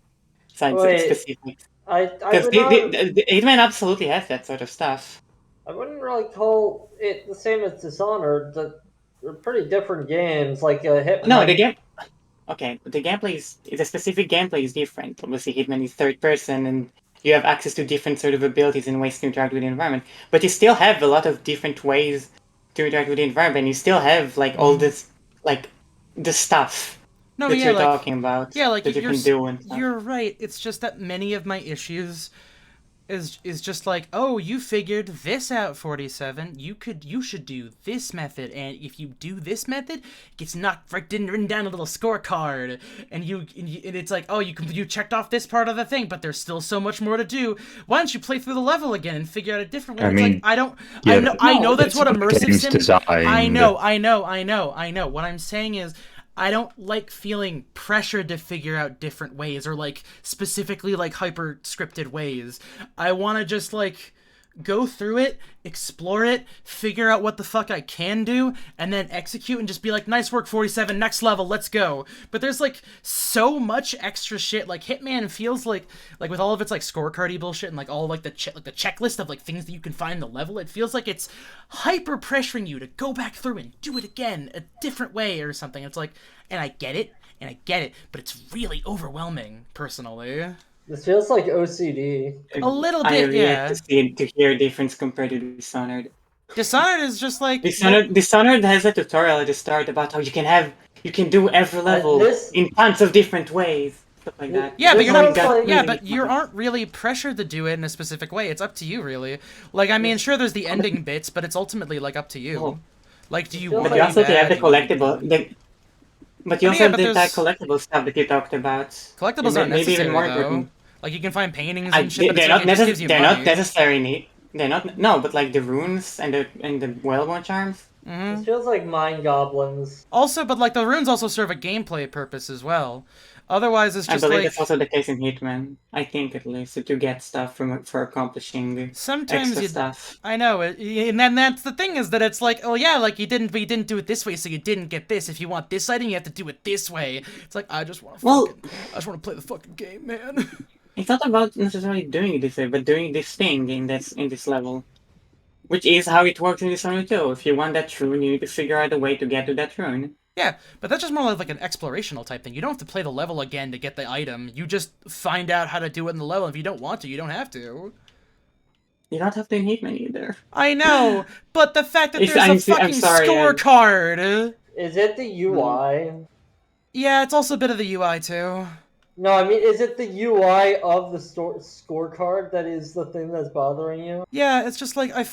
[SPEAKER 2] Specifics. Hitman absolutely has that sort of stuff.
[SPEAKER 6] I wouldn't really call it the same as Dishonored. They're pretty different games. Like Hitman.
[SPEAKER 2] No, the game. okay, the gameplay is the specific gameplay is different. Obviously, Hitman is third person, and you have access to different sort of abilities and ways to interact with the environment. But you still have a lot of different ways to interact with the environment. You still have like all this, like the stuff
[SPEAKER 1] No,
[SPEAKER 2] that
[SPEAKER 1] yeah,
[SPEAKER 2] you're
[SPEAKER 1] like
[SPEAKER 2] talking about.
[SPEAKER 1] yeah, like
[SPEAKER 2] that you can do and stuff.
[SPEAKER 1] you're right. It's just that many of my issues is just like, oh, you figured this out, 47. You should do this method, and if you do this method, it gets knocked written down a little scorecard, and it's like, oh, you checked off this part of the thing, but there's still so much more to do. Why don't you play through the level again and figure out a different way?
[SPEAKER 5] I
[SPEAKER 1] It's
[SPEAKER 5] mean,
[SPEAKER 1] like,
[SPEAKER 5] yeah,
[SPEAKER 1] I know that's
[SPEAKER 5] it's
[SPEAKER 1] what
[SPEAKER 5] what
[SPEAKER 1] immersive
[SPEAKER 5] game's
[SPEAKER 1] sim.
[SPEAKER 5] designed.
[SPEAKER 1] I know. What I'm saying is, I don't like feeling pressured to figure out different ways, or like specifically like hyper scripted ways. I want to just like go through it, explore it, figure out what the fuck I can do, and then execute and just be like, nice work, 47, next level, let's go. But there's like so much extra shit. Like Hitman feels like with all of its like scorecardy bullshit and like all like the checklist of like things that you can find in the level, it feels like it's hyper pressuring you to go back through and do it again a different way or something. It's like, and I get it, but it's really overwhelming personally.
[SPEAKER 6] This feels like OCD.
[SPEAKER 1] A little
[SPEAKER 2] I
[SPEAKER 1] bit,
[SPEAKER 2] really
[SPEAKER 1] yeah.
[SPEAKER 2] have to hear a difference compared to Dishonored.
[SPEAKER 1] Dishonored is just like
[SPEAKER 2] Dishonored has a tutorial at the start about how you can do every level
[SPEAKER 6] this-
[SPEAKER 2] in tons of different ways, stuff like that.
[SPEAKER 1] yeah, but
[SPEAKER 6] This
[SPEAKER 1] you're not.
[SPEAKER 6] sounds like-
[SPEAKER 1] Yeah, but you aren't really pressured to do it in a specific way. It's up to you, really. Like, I mean, sure, there's the ending bits, but it's ultimately like up to you.
[SPEAKER 2] Oh.
[SPEAKER 1] Like, do you
[SPEAKER 6] But
[SPEAKER 1] want
[SPEAKER 2] But
[SPEAKER 1] to
[SPEAKER 2] you
[SPEAKER 1] do
[SPEAKER 2] also
[SPEAKER 1] that?
[SPEAKER 2] have the
[SPEAKER 1] Do you want to do
[SPEAKER 2] collectible. But you
[SPEAKER 1] I mean,
[SPEAKER 2] also
[SPEAKER 1] yeah,
[SPEAKER 2] have
[SPEAKER 1] but
[SPEAKER 2] the entire
[SPEAKER 1] there's-
[SPEAKER 2] collectible stuff that you talked about.
[SPEAKER 1] Collectibles aren't
[SPEAKER 2] Maybe
[SPEAKER 1] necessary
[SPEAKER 2] even more
[SPEAKER 1] though.
[SPEAKER 2] important.
[SPEAKER 1] Like, you can find paintings and shit, but
[SPEAKER 2] They're
[SPEAKER 1] it's
[SPEAKER 2] not
[SPEAKER 1] like, it just gives you
[SPEAKER 2] they're
[SPEAKER 1] money.
[SPEAKER 2] not necessary neat. They're not no, but like the runes and the whalebone charms.
[SPEAKER 6] This feels like Mind Goblins.
[SPEAKER 1] Also, but like the runes also serve a gameplay purpose as well. Otherwise, it's
[SPEAKER 2] I
[SPEAKER 1] just
[SPEAKER 2] believe
[SPEAKER 1] like
[SPEAKER 2] that's also the case in Hitman. I think at least that you get stuff for accomplishing the
[SPEAKER 1] sometimes
[SPEAKER 2] extra
[SPEAKER 1] you.
[SPEAKER 2] stuff.
[SPEAKER 1] I know it, and then that's the thing is that it's like, oh yeah, like you didn't do it this way, so you didn't get this. If you want this item, you have to do it this way. It's like I just want to I just want to play the fucking game, man.
[SPEAKER 2] It's not about necessarily doing it this way, but doing this thing in this level. Which is how it works in Dishonored 2. If you want that rune, you need to figure out a way to get to that rune.
[SPEAKER 1] Yeah, but that's just more like an explorational type thing. You don't have to play the level again to get the item. You just find out how to do it in the level. If you don't want to, you don't have to.
[SPEAKER 2] You don't have to in Hitman either.
[SPEAKER 1] I know, but the fact that
[SPEAKER 2] It's-
[SPEAKER 1] there's a
[SPEAKER 2] I'm
[SPEAKER 1] fucking
[SPEAKER 2] sorry,
[SPEAKER 1] scorecard.
[SPEAKER 6] Is it the UI?
[SPEAKER 1] Yeah, it's also a bit of the UI too.
[SPEAKER 6] No, I mean, is it the UI of the scorecard that is the thing that's bothering you?
[SPEAKER 1] Yeah, it's just like I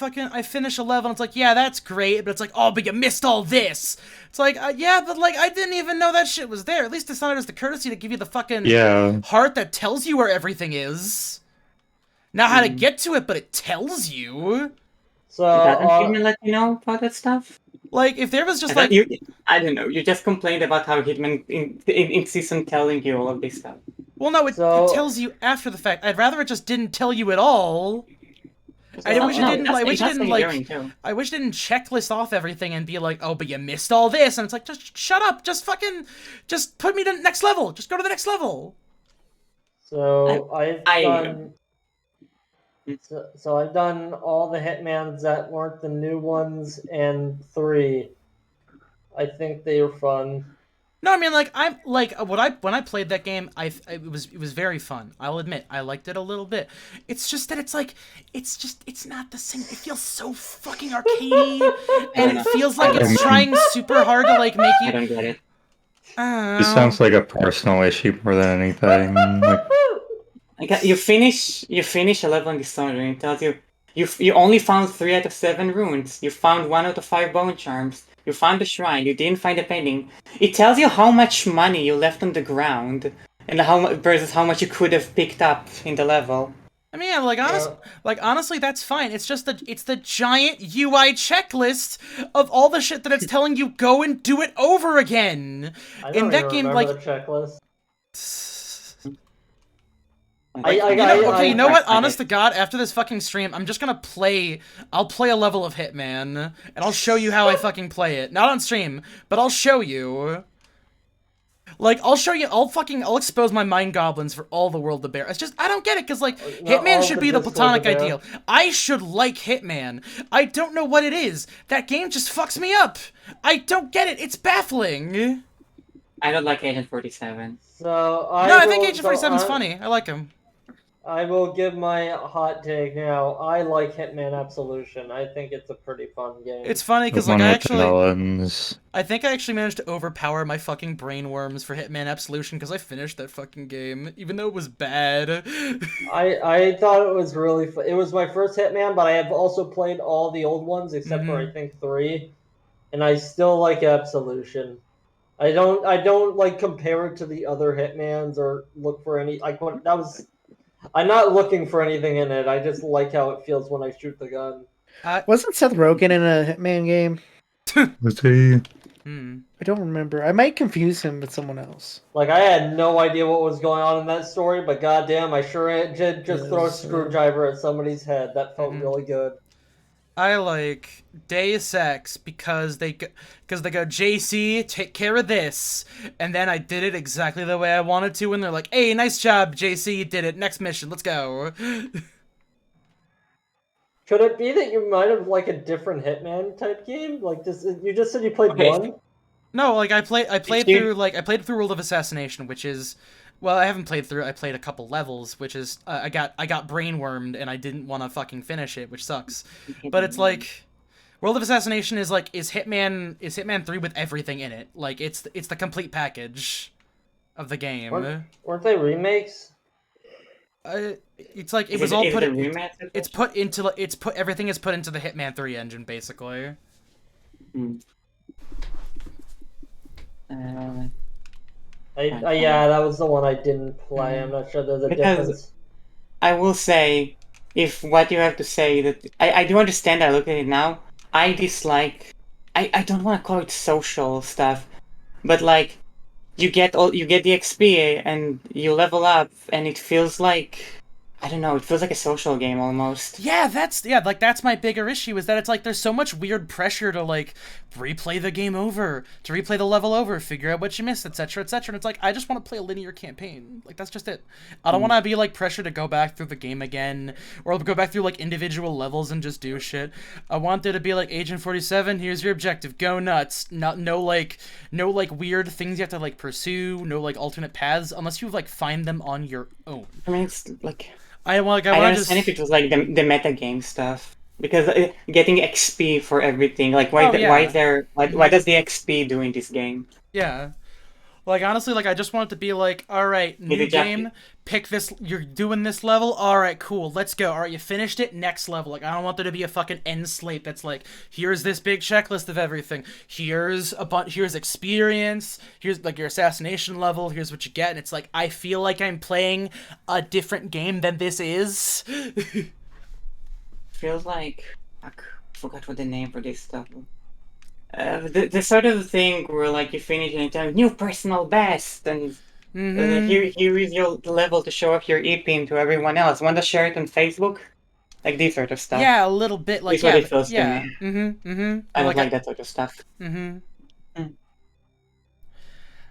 [SPEAKER 1] finish a level and it's like, yeah, that's great, but it's like, oh, but you missed all this. It's like, yeah, but like I didn't even know that shit was there. At least Dishonored has the courtesy to give you the fucking heart that tells you where everything is. Not how to get to it, but it tells you.
[SPEAKER 6] So,
[SPEAKER 2] Doesn't Hitman let you know about that stuff?
[SPEAKER 1] Like, if there was just
[SPEAKER 2] I
[SPEAKER 1] like...
[SPEAKER 2] I don't know, you just complained about how Hitman insists on telling you all of this stuff.
[SPEAKER 1] Well, no, it tells you after the fact. I'd rather it just didn't tell you at all. I wish it didn't, I wish it didn't, like, I wish it didn't checklist off everything and be like, oh, but you missed all this, and it's like, just shut up, just put me to the next level, just go to the next level.
[SPEAKER 6] So I've done all the Hitmans that weren't the new ones and 3. I think they were fun.
[SPEAKER 1] No, I mean, like, I'm like when I played that game, it was very fun. I'll admit, I liked it a little bit. It's just that it's like, it's not the same. It feels so fucking arcadey, and it feels like it's trying super hard to like make you.
[SPEAKER 2] I don't get it.
[SPEAKER 5] This sounds like a personal issue more than anything. Like,
[SPEAKER 2] You finish a level in Dishonored and it tells you you only found 3 out of 7 runes. You found 1 out of 5 bone charms. You found the shrine. You didn't find a painting. It tells you how much money you left on the ground and versus how much you could have picked up in the level.
[SPEAKER 1] I mean, yeah, honestly, that's fine. It's just it's the giant UI checklist of all the shit that it's telling you go and do it over again.
[SPEAKER 6] I don't
[SPEAKER 1] In that
[SPEAKER 6] even
[SPEAKER 1] game,
[SPEAKER 6] remember
[SPEAKER 1] like,
[SPEAKER 6] the checklist.
[SPEAKER 1] you know what? Honest to God, after this fucking stream, I'm just gonna I'll play a level of Hitman, and I'll show you how I fucking play it. Not on stream, but I'll show you. Like, I'll show you, I'll expose my mind goblins for all the world to bear. It's just, I don't get it, because, like, Hitman should be the platonic ideal. I should like Hitman. I don't know what it is. That game just fucks me up. I don't get it. It's baffling.
[SPEAKER 2] I don't like Agent 47.
[SPEAKER 6] So
[SPEAKER 1] No, I think Agent 47's funny. I like him.
[SPEAKER 6] I will give my hot take now. I like Hitman Absolution. I think it's a pretty fun game.
[SPEAKER 1] It's funny because like I think I actually managed to overpower my fucking brain worms for Hitman Absolution because I finished that fucking game, even though it was bad.
[SPEAKER 6] I thought it was really fun. It was my first Hitman, but I have also played all the old ones except for I think 3, and I still like Absolution. I don't like compare it to the other Hitmans or look for any like what that was. I'm not looking for anything in it. I just like how it feels when I shoot the gun.
[SPEAKER 3] Wasn't Seth Rogen in a Hitman game?
[SPEAKER 5] Was he?
[SPEAKER 3] I don't remember. I might confuse him with someone else.
[SPEAKER 6] Like I had no idea what was going on in that story, but goddamn, I sure did just throw a screwdriver at somebody's head. That felt really good.
[SPEAKER 1] I like Deus Ex because they go, JC, take care of this, and then I did it exactly the way I wanted to, and they're like, hey, nice job, JC, you did it, next mission, let's go.
[SPEAKER 6] Could it be that you might have like a different Hitman type game? Like you just said you played one?
[SPEAKER 1] No, like I played through World of Assassination, which is, well, I haven't played through. I played a couple levels, which is I got brainwormed and I didn't want to fucking finish it, which sucks. But it's like World of Assassination is Hitman 3 with everything in it. Like it's the complete package of the game.
[SPEAKER 6] Weren't they remakes?
[SPEAKER 1] It's like it was all put. It's put everything is put into the Hitman 3 engine basically.
[SPEAKER 6] Yeah, that was the one I didn't play. I'm not sure there's a difference.
[SPEAKER 2] I will say, if what you have to say that I do understand. I look at it now. I dislike. I don't want to call it social stuff, but like, you get the XP and you level up, and it feels like. I don't know, it feels like a social game almost.
[SPEAKER 1] Yeah, that's my bigger issue is that it's like there's so much weird pressure to like replay the game over, to replay the level over, figure out what you missed, etc., etc. And it's like I just want to play a linear campaign. Like that's just it. I don't want to be like pressured to go back through the game again or go back through like individual levels and just do shit. I want there to be like Agent 47, here's your objective, go nuts. No weird things you have to like pursue, no like alternate paths unless you like find them on your own.
[SPEAKER 2] I mean, it's like
[SPEAKER 1] I
[SPEAKER 2] understand if it was like the meta game stuff because getting XP for everything. Like why does the XP do in this game?
[SPEAKER 1] Yeah, like honestly, like I just want it to be like, all right, new game, pick this. You're doing this level. All right, cool, let's go. All right, you finished it. Next level. Like I don't want there to be a fucking end slate that's like, here's this big checklist of everything. Here's here's experience. Here's like your assassination level. Here's what you get. And it's like I feel like I'm playing a different game than this is.
[SPEAKER 2] Feels like I forgot what the name for this stuff. The sort of thing where like you finish and it's new personal best and here is your level to show off your e-pin to everyone else. Want to share it on Facebook? Like this sort of stuff.
[SPEAKER 1] Yeah, a little bit like
[SPEAKER 2] what it feels to me. I don't like that sort of stuff.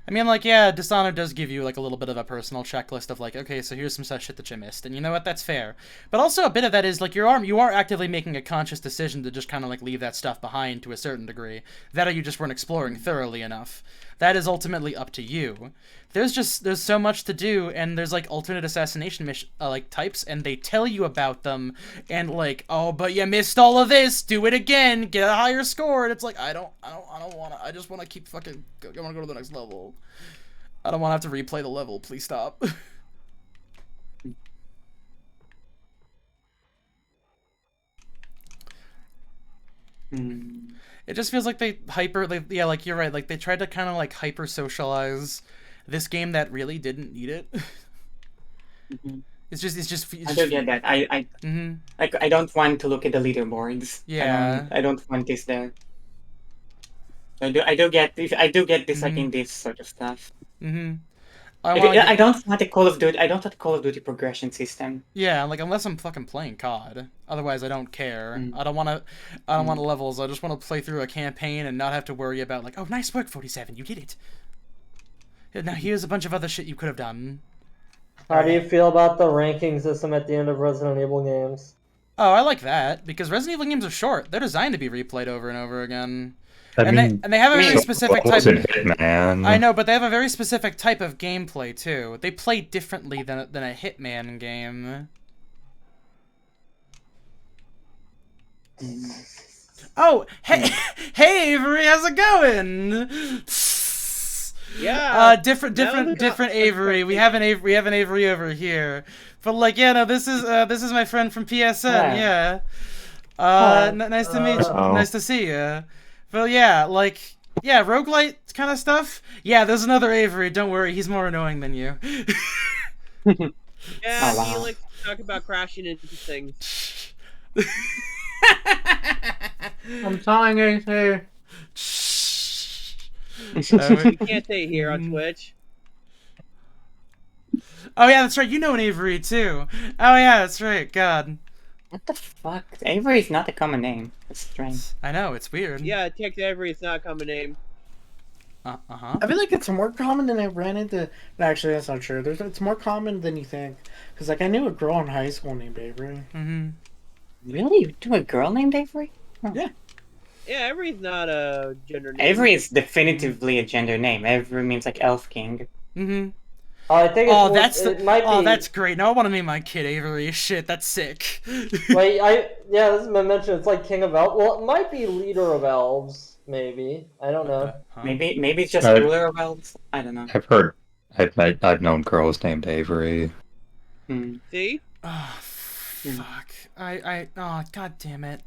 [SPEAKER 1] I mean, like, yeah, Dishonored does give you, like, a little bit of a personal checklist of, like, okay, so here's some such shit that you missed, and you know what, that's fair. But also a bit of that is, like, you are actively making a conscious decision to just kind of, like, leave that stuff behind to a certain degree. That or you just weren't exploring thoroughly enough. That is ultimately up to you. There's so much to do, and there's, like, alternate assassination like, types, and they tell you about them, and, like, oh, but you missed all of this, do it again, get a higher score, and it's like, I don't wanna, I just wanna keep fucking, I wanna go to the next level. I don't want to have to replay the level. Please stop. It just feels like they yeah, like you're right. Like they tried to kind of like hyper socialize this game that really didn't need it. It's just.
[SPEAKER 2] I don't get that. I don't want to look at the leaderboards.
[SPEAKER 1] Yeah.
[SPEAKER 2] I don't want this there. I do get this like in this sort of stuff. I don't want a Call of Duty. I don't want a Call of Duty progression system.
[SPEAKER 1] Yeah, like unless I'm fucking playing COD. Otherwise, I don't care. I don't want levels. I just want to play through a campaign and not have to worry about like, oh, nice work, 47, you did it. Now here's a bunch of other shit you could have done.
[SPEAKER 6] How do you feel about the ranking system at the end of Resident Evil games?
[SPEAKER 1] Oh, I like that because Resident Evil games are short. They're designed to be replayed over and over again.
[SPEAKER 5] mean,
[SPEAKER 1] they have a very
[SPEAKER 2] so
[SPEAKER 1] specific
[SPEAKER 5] that
[SPEAKER 1] type.
[SPEAKER 5] wasn't Hitman.
[SPEAKER 1] I know, but they have a very specific type of gameplay too. They play differently than a Hitman game. Oh, hey, hey Avery, how's it going?
[SPEAKER 4] Yeah.
[SPEAKER 1] Different
[SPEAKER 4] now
[SPEAKER 1] Avery. We have an Avery over here. But like, yeah, no, this is my friend from PSN. Yeah. Nice to meet you.
[SPEAKER 5] Oh.
[SPEAKER 1] Nice to see you. Well, yeah, like, yeah, roguelite kind of stuff. Yeah, there's another Avery. Don't worry, he's more annoying than you.
[SPEAKER 4] Yeah,
[SPEAKER 2] Oh,
[SPEAKER 4] he
[SPEAKER 2] wow.
[SPEAKER 4] likes to talk about crashing into things.
[SPEAKER 3] I'm telling you, here.
[SPEAKER 4] You can't say here on Twitch.
[SPEAKER 1] Oh yeah, that's right. You know an Avery too. Oh yeah, that's right. God,
[SPEAKER 2] What the fuck? Avery is not a common name. It's strange.
[SPEAKER 1] I know it's weird.
[SPEAKER 4] Yeah, Tex Avery is not a common name.
[SPEAKER 1] Uh-huh.
[SPEAKER 3] I feel like it's more common than I ran into. Actually, that's not true. It's more common than you think. Because, like, I knew a girl in high school named Avery.
[SPEAKER 1] Mm-hmm.
[SPEAKER 2] Really? You do a girl named Avery?
[SPEAKER 4] Yeah, Avery's not a gender name.
[SPEAKER 2] Avery is definitively a gender name. Avery means like elf king.
[SPEAKER 1] Mm-hmm.
[SPEAKER 6] I think
[SPEAKER 1] Oh,
[SPEAKER 6] it's, it might be.
[SPEAKER 1] oh, that's great. Now I want to name my kid Avery. Shit, that's sick.
[SPEAKER 6] Wait, yeah, this has been mentioned. It's like King of Elves. Well, it might be Leader of Elves. Maybe I don't know.
[SPEAKER 1] Huh?
[SPEAKER 2] Maybe it's just ruler of elves. I don't know.
[SPEAKER 5] I've known girls named Avery.
[SPEAKER 4] See?
[SPEAKER 1] Oh, fuck. Oh, god damn it.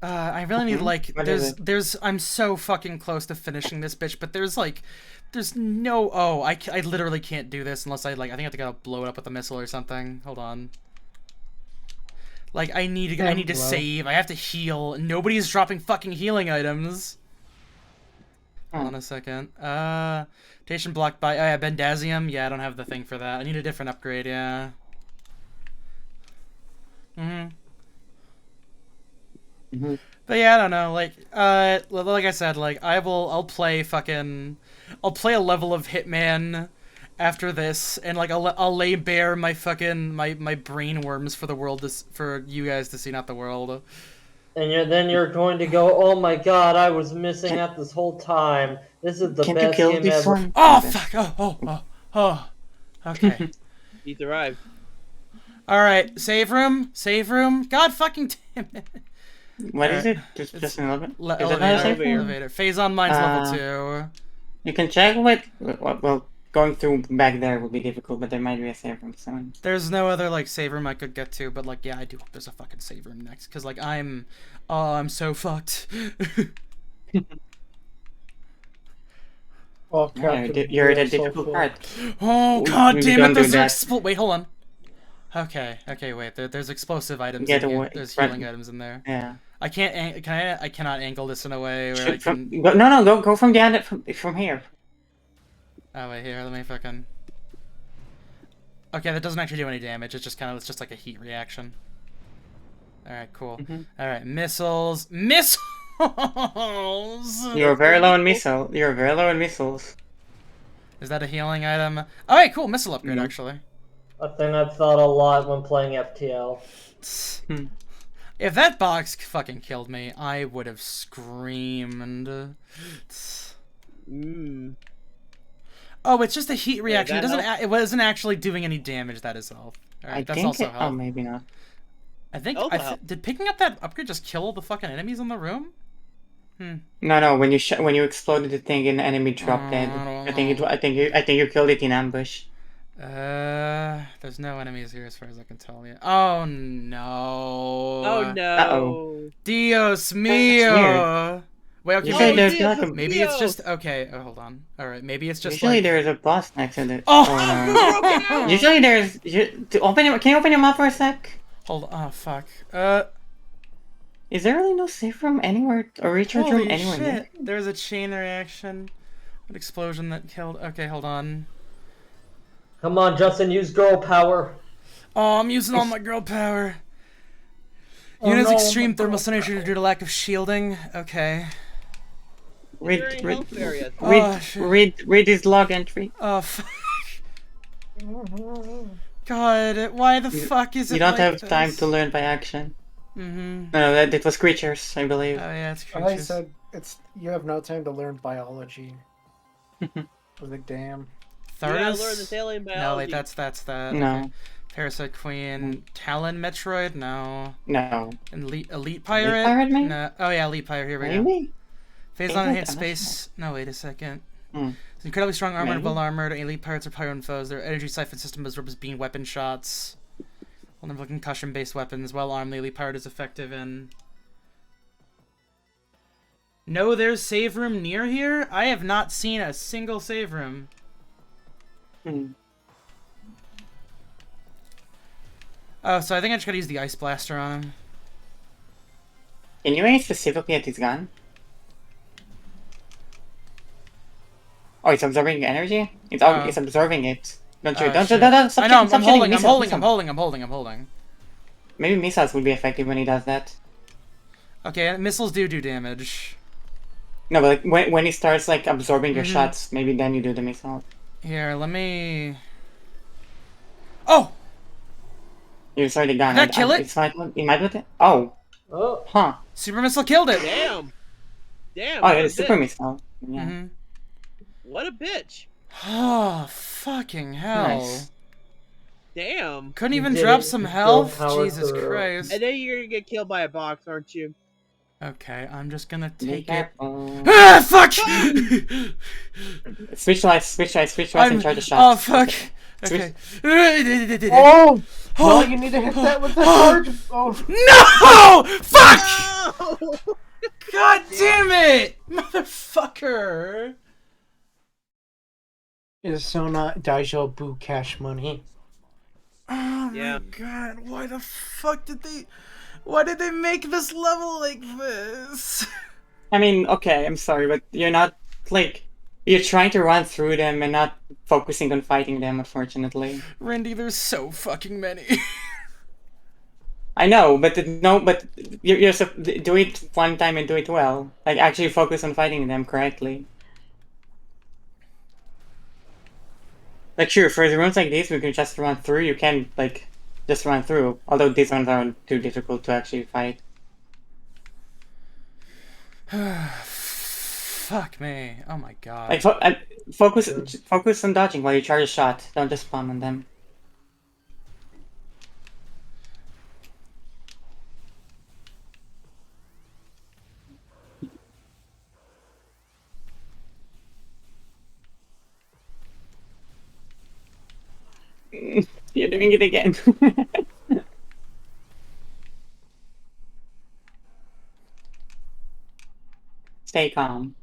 [SPEAKER 1] I really need, like,
[SPEAKER 2] What is
[SPEAKER 1] I'm so fucking close to finishing this bitch, but there's no, I literally can't do this unless I think I have to go blow it up with a missile or something. Hold on. Like, I need to save, I have to heal, nobody's dropping fucking healing items. Hold on a second. Station blocked by, oh yeah, Bendazium, yeah, I don't have the thing for that. I need a different upgrade, yeah. But yeah, I don't know, like I said, like, I'll play a level of Hitman after this, and like I'll lay bare my fucking my brain worms for the world for you guys to see, not the world.
[SPEAKER 6] And then you're going to go, oh my god, I was missing out this whole time. This is the
[SPEAKER 2] Can't you
[SPEAKER 6] best
[SPEAKER 2] kill
[SPEAKER 6] game
[SPEAKER 2] this
[SPEAKER 6] ever.
[SPEAKER 2] one?
[SPEAKER 1] Oh fuck! Oh. Okay.
[SPEAKER 4] He survived.
[SPEAKER 1] All right, save room. God fucking damn it.
[SPEAKER 2] What is it? Just an elevator? Is it not a
[SPEAKER 1] Elevator.
[SPEAKER 2] safe room?
[SPEAKER 1] Elevator. Phase on mine's level 2.
[SPEAKER 2] You can check well, going through back there would be difficult, but there might be a safe room somewhere.
[SPEAKER 1] There's no other like save room I could get to, but like, yeah, I do hope there's a fucking save room next, because like I'm so fucked.
[SPEAKER 3] Oh,
[SPEAKER 2] Yeah, you're at a difficult part.
[SPEAKER 1] Oh god
[SPEAKER 2] We
[SPEAKER 1] damn
[SPEAKER 2] don't
[SPEAKER 1] it!
[SPEAKER 2] do
[SPEAKER 1] There's
[SPEAKER 2] that.
[SPEAKER 1] wait, hold on. Okay, wait. There's explosive items.
[SPEAKER 2] Get
[SPEAKER 1] in here.
[SPEAKER 2] away-
[SPEAKER 1] There's
[SPEAKER 2] right.
[SPEAKER 1] healing items in there.
[SPEAKER 2] Yeah.
[SPEAKER 1] I can't. I cannot angle this in a way where I can.
[SPEAKER 2] Go from the end from here.
[SPEAKER 1] Oh wait, here. Let me fucking. Okay, that doesn't actually do any damage. It's just like a heat reaction. All right, cool. All right, missiles.
[SPEAKER 2] You're very low in missiles.
[SPEAKER 1] Is that a healing item? All right, cool. Missile upgrade, actually.
[SPEAKER 6] A thing I've thought a lot when playing FTL.
[SPEAKER 1] If that box fucking killed me, I would have screamed. Oh, it's just a heat reaction. It wasn't actually doing any damage. That is all. All right, that's also health.
[SPEAKER 2] Oh, maybe not.
[SPEAKER 1] I think.
[SPEAKER 4] Also
[SPEAKER 1] Did picking up that upgrade just kill the fucking enemies in the room?
[SPEAKER 2] No. When you exploded the thing, an enemy dropped dead. I think you killed it in ambush.
[SPEAKER 1] There's no enemies here as far as I can tell. Yeah. Oh no.
[SPEAKER 4] Oh no.
[SPEAKER 2] Uh-oh.
[SPEAKER 1] Dios mío. Wait, okay.
[SPEAKER 2] Usually there's like a,
[SPEAKER 1] Maybe it's just okay. Oh, hold on. All right, maybe it's just
[SPEAKER 2] usually
[SPEAKER 1] like.
[SPEAKER 2] there's a boss next to it.
[SPEAKER 1] Oh.
[SPEAKER 2] Usually there's. Can you open your mouth for a sec?
[SPEAKER 1] Hold on. Oh fuck.
[SPEAKER 2] Is there really no safe room anywhere or recharge room
[SPEAKER 1] Holy
[SPEAKER 2] anywhere? Near?
[SPEAKER 1] shit! There's a chain reaction, an explosion that killed. Okay, hold on.
[SPEAKER 6] Come on, Justin, use girl power.
[SPEAKER 1] Oh, I'm using all my girl power. Unit's extreme thermal signature due to lack of shielding. Okay.
[SPEAKER 2] Read
[SPEAKER 4] health areas.
[SPEAKER 2] his log entry.
[SPEAKER 1] Oh fuck. God, why the fuck is it?
[SPEAKER 2] You don't
[SPEAKER 1] like
[SPEAKER 2] have
[SPEAKER 1] this?
[SPEAKER 2] time to learn by action.
[SPEAKER 1] Mm-hmm.
[SPEAKER 2] No, that it was creatures, I believe.
[SPEAKER 1] Oh yeah, it's
[SPEAKER 3] I
[SPEAKER 1] creatures.
[SPEAKER 3] said you have no time to learn biology. I was like, damn.
[SPEAKER 4] You gotta
[SPEAKER 1] Thardas?
[SPEAKER 4] learn this alien
[SPEAKER 1] No,
[SPEAKER 4] biology.
[SPEAKER 1] wait, that's that. Okay.
[SPEAKER 2] No,
[SPEAKER 1] Parasite Queen. Talon Metroid? No.
[SPEAKER 2] no.
[SPEAKER 1] Elite Pirate?
[SPEAKER 2] Pirate, maybe?
[SPEAKER 1] No. Oh yeah, Elite Pirate. Here we go.
[SPEAKER 2] Maybe.
[SPEAKER 1] Phase
[SPEAKER 2] Is
[SPEAKER 1] on
[SPEAKER 2] it?
[SPEAKER 1] hit
[SPEAKER 2] I'm not
[SPEAKER 1] space. No, wait a second.
[SPEAKER 2] Hmm.
[SPEAKER 1] It's incredibly strong armored,
[SPEAKER 2] Maybe.
[SPEAKER 1] well armored. Elite pirates are pyro foes. Their energy siphon system absorbs beam weapon shots. Vulnerable concussion based weapons. Well armed, the elite pirate is effective in. No, there's save room near here? I have not seen a single save room.
[SPEAKER 2] Hmm.
[SPEAKER 1] Oh, so I think I just gotta use the ice blaster on him.
[SPEAKER 2] Can you aim specifically at his gun? Oh, it's absorbing energy? It's absorbing it. Don't shoot. Don't shoot.
[SPEAKER 1] Shit.
[SPEAKER 2] Don't, stop
[SPEAKER 1] I know,
[SPEAKER 2] shooting, stop
[SPEAKER 1] I'm
[SPEAKER 2] shooting.
[SPEAKER 1] holding, I'm
[SPEAKER 2] Missile.
[SPEAKER 1] holding.
[SPEAKER 2] Maybe missiles would be effective when he does that.
[SPEAKER 1] Okay, missiles do damage.
[SPEAKER 2] No, but like when he starts like absorbing your shots, maybe then you do the missile.
[SPEAKER 1] Here, let me... Oh!
[SPEAKER 2] You started the gun.
[SPEAKER 1] Did I kill it?
[SPEAKER 2] You might with it? Oh.
[SPEAKER 6] Oh,
[SPEAKER 2] Huh.
[SPEAKER 1] Super missile killed it!
[SPEAKER 4] Damn. Damn.
[SPEAKER 2] Oh,
[SPEAKER 4] what
[SPEAKER 2] yeah,
[SPEAKER 4] a
[SPEAKER 2] the super
[SPEAKER 4] bitch.
[SPEAKER 2] missile. Yeah.
[SPEAKER 1] Mm-hmm.
[SPEAKER 4] What a bitch.
[SPEAKER 1] Oh, fucking hell.
[SPEAKER 2] Nice.
[SPEAKER 4] Damn.
[SPEAKER 1] Couldn't
[SPEAKER 6] You
[SPEAKER 1] even
[SPEAKER 6] did
[SPEAKER 1] drop
[SPEAKER 6] it.
[SPEAKER 1] some
[SPEAKER 6] You
[SPEAKER 1] health?
[SPEAKER 6] powered
[SPEAKER 1] Jesus
[SPEAKER 6] through.
[SPEAKER 1] Christ.
[SPEAKER 4] And then you're gonna get killed by a box, aren't you?
[SPEAKER 1] Okay, I'm just gonna
[SPEAKER 2] Be
[SPEAKER 1] take it.
[SPEAKER 2] careful.
[SPEAKER 1] Ah, fuck!
[SPEAKER 2] Switch lights, and charge the
[SPEAKER 1] Oh,
[SPEAKER 2] shots.
[SPEAKER 1] fuck. Okay.
[SPEAKER 3] Oh! Well, you need to hit that with the charge. Oh,
[SPEAKER 1] No! Fuck!
[SPEAKER 4] Oh!
[SPEAKER 1] God damn it! Motherfucker!
[SPEAKER 3] it is so not Daijo Boo cash money.
[SPEAKER 1] Oh
[SPEAKER 4] Yeah.
[SPEAKER 1] my god, why the fuck did they... Why did they make this level like this?
[SPEAKER 2] I mean, okay, I'm sorry, but you're not, like, you're trying to run through them and not focusing on fighting them, unfortunately.
[SPEAKER 1] Randy, there's so fucking many.
[SPEAKER 2] I know, but you're do it one time and do it well. Like, actually focus on fighting them correctly. Like, sure, for the rooms like these, we can just run through. You can, like, just run through. Although these ones are too difficult to actually fight.
[SPEAKER 1] Fuck me. Oh my god.
[SPEAKER 2] Like, focus on dodging while you charge a shot. Don't just spam on them. You're doing it again. Stay calm.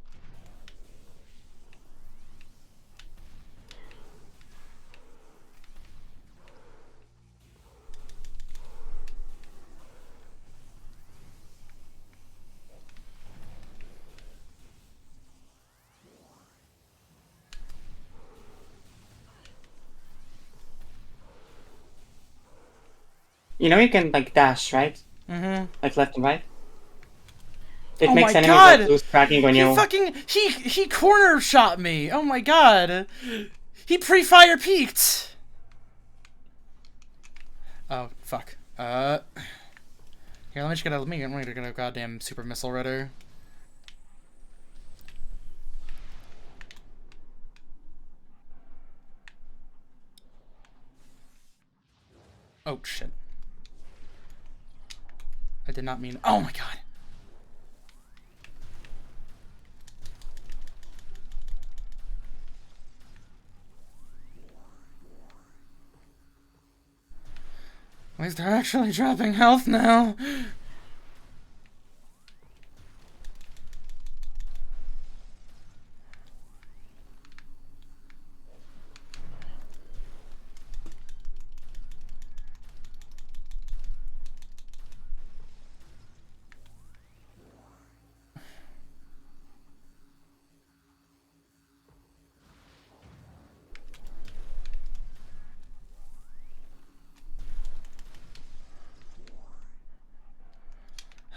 [SPEAKER 2] You know you can like dash, right?
[SPEAKER 1] Mm-hmm.
[SPEAKER 2] Like left and right. It
[SPEAKER 1] Oh
[SPEAKER 2] makes
[SPEAKER 1] my
[SPEAKER 2] enemies
[SPEAKER 1] god!
[SPEAKER 2] like lose tracking when you.
[SPEAKER 1] He corner shot me! Oh my god! He pre-fire peeked! Oh, fuck. Here, let me just get a goddamn super missile ready. Oh, shit. I did not mean... Oh my god! At least they're actually dropping health now.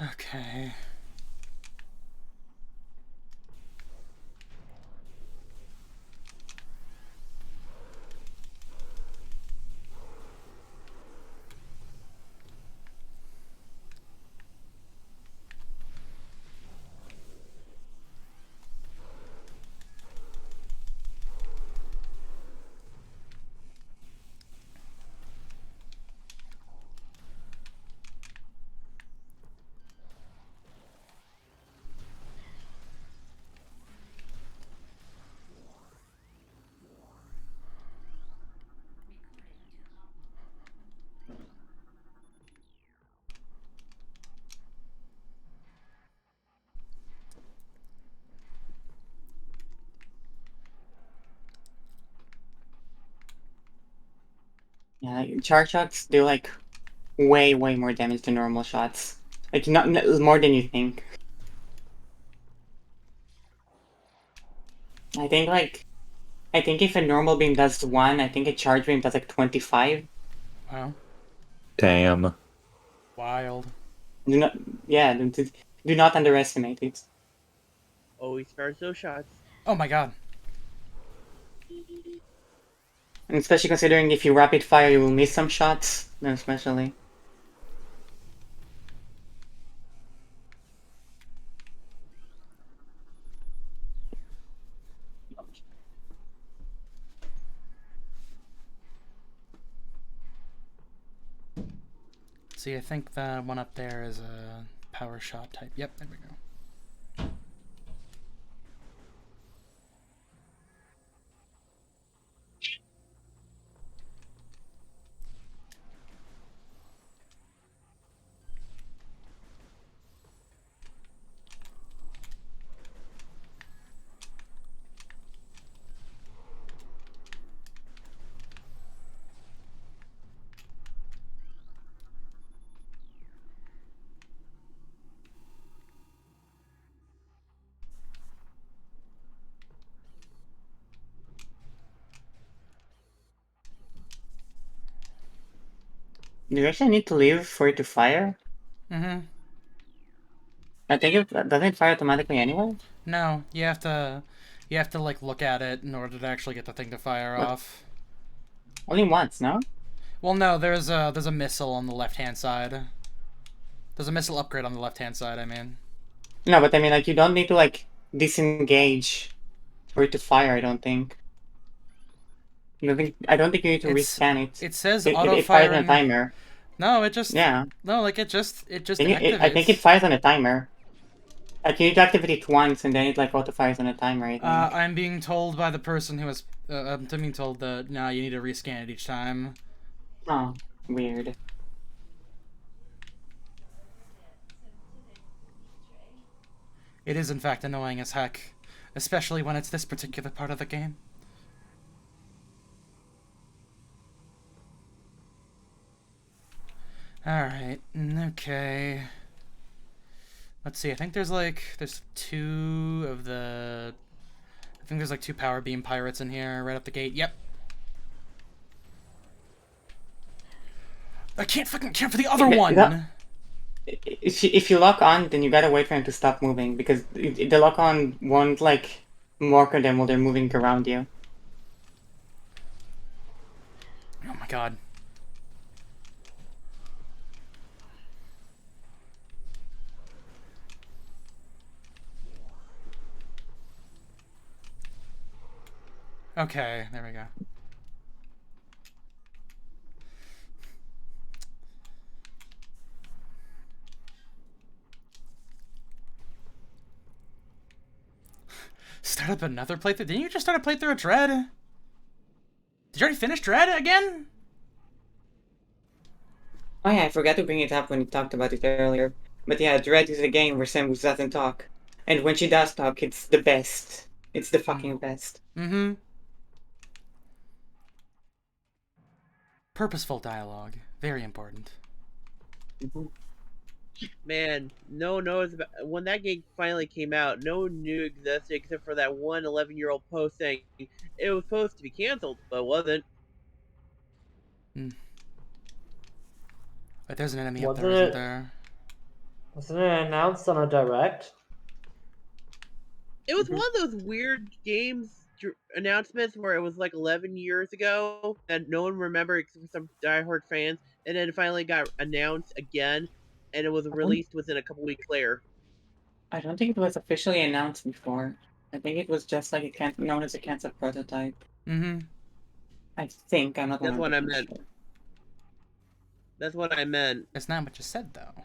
[SPEAKER 1] Okay.
[SPEAKER 2] Yeah, like, charge shots do like way more damage than normal shots. Like not more than you think. I think like if a normal beam does 1, I think a charge beam does like 25.
[SPEAKER 1] Wow.
[SPEAKER 5] Damn.
[SPEAKER 1] Wild.
[SPEAKER 2] Do not yeah, do not underestimate it.
[SPEAKER 4] Always starts those shots.
[SPEAKER 1] Oh my god.
[SPEAKER 2] And especially considering if you rapid fire you will miss some shots, then especially.
[SPEAKER 1] See, I think the one up there is a power shot type. Yep, there we go.
[SPEAKER 2] Do you actually need to leave for it to fire?
[SPEAKER 1] Mm-hmm.
[SPEAKER 2] I think it doesn't it fire automatically anyway?
[SPEAKER 1] No, you have to like look at it in order to actually get the thing to fire
[SPEAKER 2] What?
[SPEAKER 1] off.
[SPEAKER 2] Only once, no?
[SPEAKER 1] Well, no, there's a missile on the left-hand side. There's a missile upgrade on the left-hand side, I mean.
[SPEAKER 2] No, but I mean like you don't need to like disengage for it to fire, I don't think. I don't think you need to rescan it.
[SPEAKER 1] It says
[SPEAKER 2] It fires on a
[SPEAKER 1] auto-firing.
[SPEAKER 2] timer.
[SPEAKER 1] No, it just...
[SPEAKER 2] Yeah.
[SPEAKER 1] No, like, it just
[SPEAKER 2] I think it
[SPEAKER 1] activates.
[SPEAKER 2] fires on a timer. Like you need to activate it once and then it like auto fires on a timer, I think.
[SPEAKER 1] I'm being told by the person who was... I'm being told that, no, you need to rescan it each time.
[SPEAKER 2] Oh, weird.
[SPEAKER 1] It is, in fact, annoying as heck. Especially when it's this particular part of the game. Alright, okay. Let's see, I think there's two of the... I think there's like 2 power beam pirates in here right up the gate. Yep. I can't fucking count for the other one!
[SPEAKER 2] If you lock on, then you gotta wait for him to stop moving because the lock on won't like mark them while they're moving around you.
[SPEAKER 1] Oh my god. Okay, there we go. Start up another playthrough? Didn't you just start a playthrough of Dread? Did you already finish Dread again?
[SPEAKER 2] Oh yeah, I forgot to bring it up when we talked about it earlier. But yeah, Dread is a game where Samus doesn't talk. And when she does talk, it's the best. It's the fucking best.
[SPEAKER 1] Mm-hmm. Purposeful dialogue. Very important.
[SPEAKER 4] Man, no one knows about when that game finally came out. No one knew existed except for that one 11-year-old post saying it was supposed to be canceled, but wasn't.
[SPEAKER 1] Wait, there's an enemy up
[SPEAKER 6] Wasn't
[SPEAKER 1] there, isn't
[SPEAKER 6] it-
[SPEAKER 1] there?
[SPEAKER 6] Wasn't it announced on a direct?
[SPEAKER 4] It was one of those weird games announcements where it was like 11 years ago that no one remembered except for some diehard fans, and then it finally got announced again, and it was released within a couple weeks later.
[SPEAKER 2] I don't think it was officially announced before. I think it was just like known as a cancer prototype.
[SPEAKER 1] Mm-hmm.
[SPEAKER 2] I think I'm not.
[SPEAKER 4] That's what I
[SPEAKER 2] 100%
[SPEAKER 4] meant.
[SPEAKER 2] sure.
[SPEAKER 4] That's what I meant.
[SPEAKER 1] It's not what you said, though.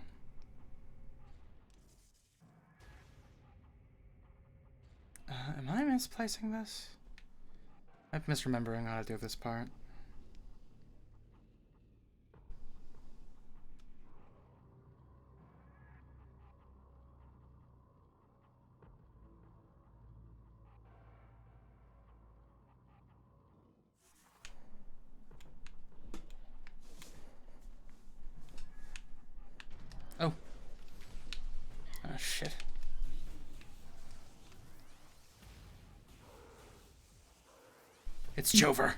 [SPEAKER 1] Am I misplacing this? I'm misremembering how to do this part. It's Jover.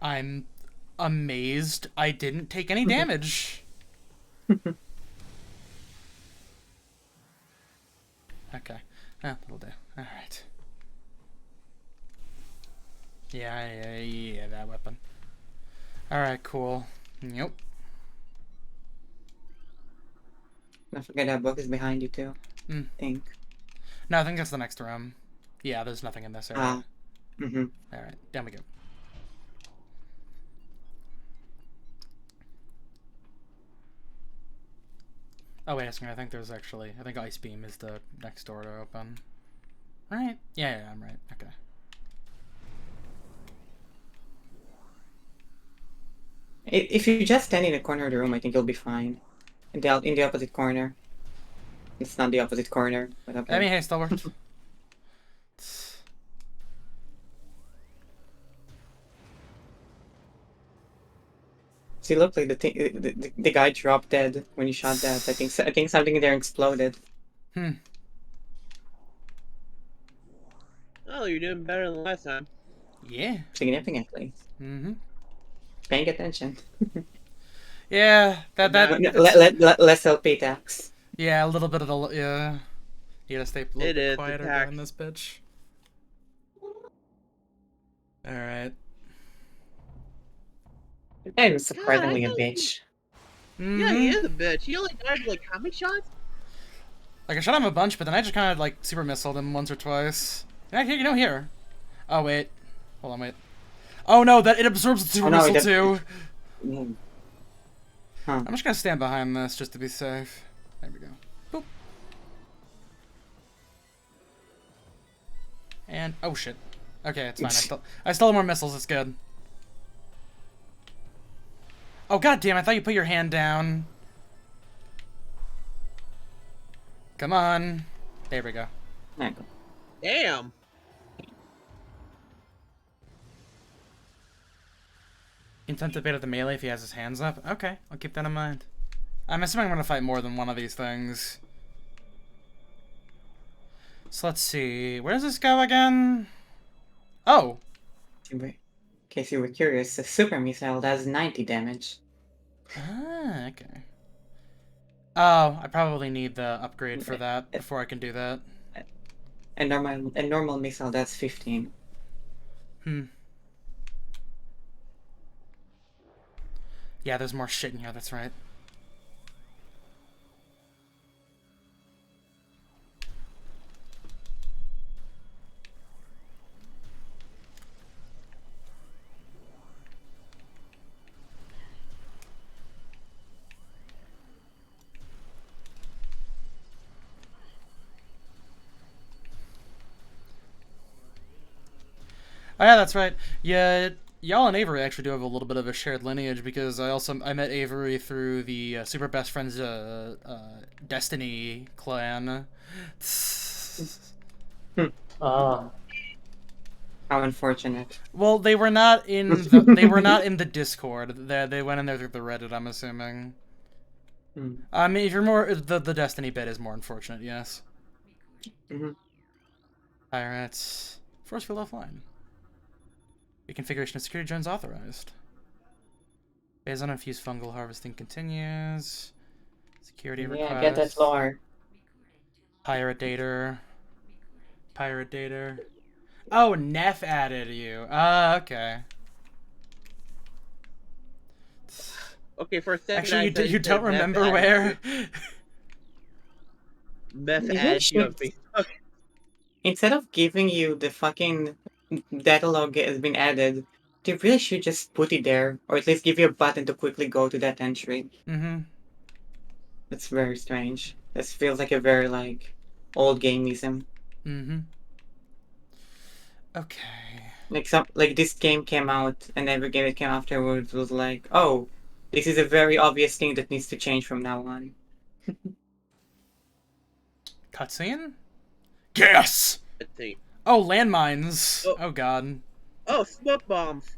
[SPEAKER 1] I'm amazed I didn't take any damage. Okay. That'll do. Alright. Yeah, that weapon. Alright, cool. Yep.
[SPEAKER 2] Don't forget that book is behind you too.
[SPEAKER 1] Mm.
[SPEAKER 2] I think.
[SPEAKER 1] No, I think that's the next room. Yeah, there's nothing in this area.
[SPEAKER 2] Ah. Mm-hmm.
[SPEAKER 1] Alright, down we go. Oh, wait a second. I think Ice Beam is the next door to open. Right? Yeah, I'm right. Okay.
[SPEAKER 2] If you just stand in the corner of the room, I think you'll be fine. In the opposite corner. It's not the opposite corner, but okay.
[SPEAKER 1] I mean, hey, still worked.
[SPEAKER 2] See, look, like the guy dropped dead when you shot that. I think something there exploded.
[SPEAKER 4] Oh, you're doing better than last time.
[SPEAKER 1] Yeah.
[SPEAKER 2] Significantly.
[SPEAKER 1] Mm-hmm.
[SPEAKER 2] Paying attention.
[SPEAKER 1] Yeah,
[SPEAKER 2] Less LP tax.
[SPEAKER 1] Yeah, a little bit of the yeah. You gotta stay a little
[SPEAKER 4] It
[SPEAKER 1] bit
[SPEAKER 4] is
[SPEAKER 1] quieter
[SPEAKER 4] the tax.
[SPEAKER 1] behind this bitch. All right.
[SPEAKER 2] I'm surprisingly
[SPEAKER 4] God,
[SPEAKER 2] a bitch.
[SPEAKER 4] Yeah, he is a bitch. He only died like how many shots?
[SPEAKER 1] Like I shot him a bunch, but then I just kind of like super missiled him once or twice. Yeah, here. Oh wait, hold on, wait. Oh no, that it absorbs the super missile too.
[SPEAKER 2] Huh.
[SPEAKER 1] I'm just gonna stand behind this just to be safe. There we go. Boop. And oh shit. Okay, it's fine. I still have more missiles. It's good. Oh god damn! I thought you put your hand down. Come on. There we go.
[SPEAKER 2] There you go.
[SPEAKER 4] Damn.
[SPEAKER 1] Intent to bait at the melee if he has his hands up. Okay, I'll keep that in mind. I'm assuming I'm gonna fight more than one of these things. So let's see. Where does this go again? Oh.
[SPEAKER 2] In case you were curious, a super missile does 90 damage.
[SPEAKER 1] Ah, okay. Oh, I probably need the upgrade for that before I can do that.
[SPEAKER 2] A normal missile does 15.
[SPEAKER 1] Yeah, there's more shit in here, that's right. Oh yeah, that's right. Yeah, y'all and Avery actually do have a little bit of a shared lineage because I met Avery through the Super Best Friends Destiny clan.
[SPEAKER 2] How unfortunate.
[SPEAKER 1] Well, they were not in the Discord. They went in there through the Reddit, I'm assuming. I mean, if you're more the Destiny bit is more unfortunate, yes. Pirates. Force field offline. Reconfiguration of security drones authorized. Phase on infused fungal harvesting continues. Security request.
[SPEAKER 2] Yeah, get that lore.
[SPEAKER 1] Pirate dater. Oh, Neff added you. Ah, okay.
[SPEAKER 4] Okay, for a second.
[SPEAKER 1] Actually, you don't remember where?
[SPEAKER 4] Meth
[SPEAKER 2] You
[SPEAKER 4] add
[SPEAKER 2] should- Instead of giving you the fucking data log has been added, they really should just put it there, or at least give you a button to quickly go to that entry. That's very strange. This feels like a very, like, old gameism.
[SPEAKER 1] Okay.
[SPEAKER 2] Like this game came out, and every game that came afterwards was like, oh, this is a very obvious thing that needs to change from now on.
[SPEAKER 1] Cutscene? Gas!
[SPEAKER 4] I think.
[SPEAKER 1] Oh, landmines.
[SPEAKER 4] Oh.
[SPEAKER 1] Oh god.
[SPEAKER 4] Oh, smoke bombs.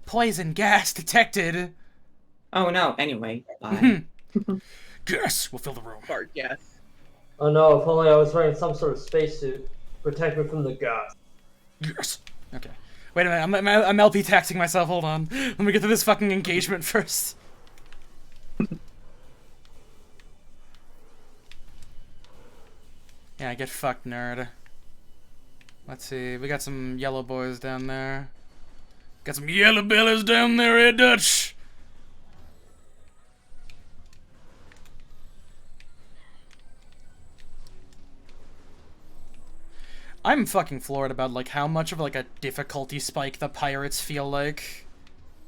[SPEAKER 1] Poison gas detected.
[SPEAKER 2] Oh no. Anyway, bye.
[SPEAKER 1] Gas will fill the room.
[SPEAKER 4] Fart gas.
[SPEAKER 6] Oh no, if only I was wearing some sort of spacesuit. Protect me from the gas.
[SPEAKER 1] Yes. Okay. Wait a minute. I'm LP taxing myself. Hold on. Let me get through this fucking engagement first. Yeah, get fucked, nerd. Let's see. We got some yellow boys down there. Got some yellow bellies down there, eh, Dutch? I'm fucking floored about like how much of like a difficulty spike the pirates feel like.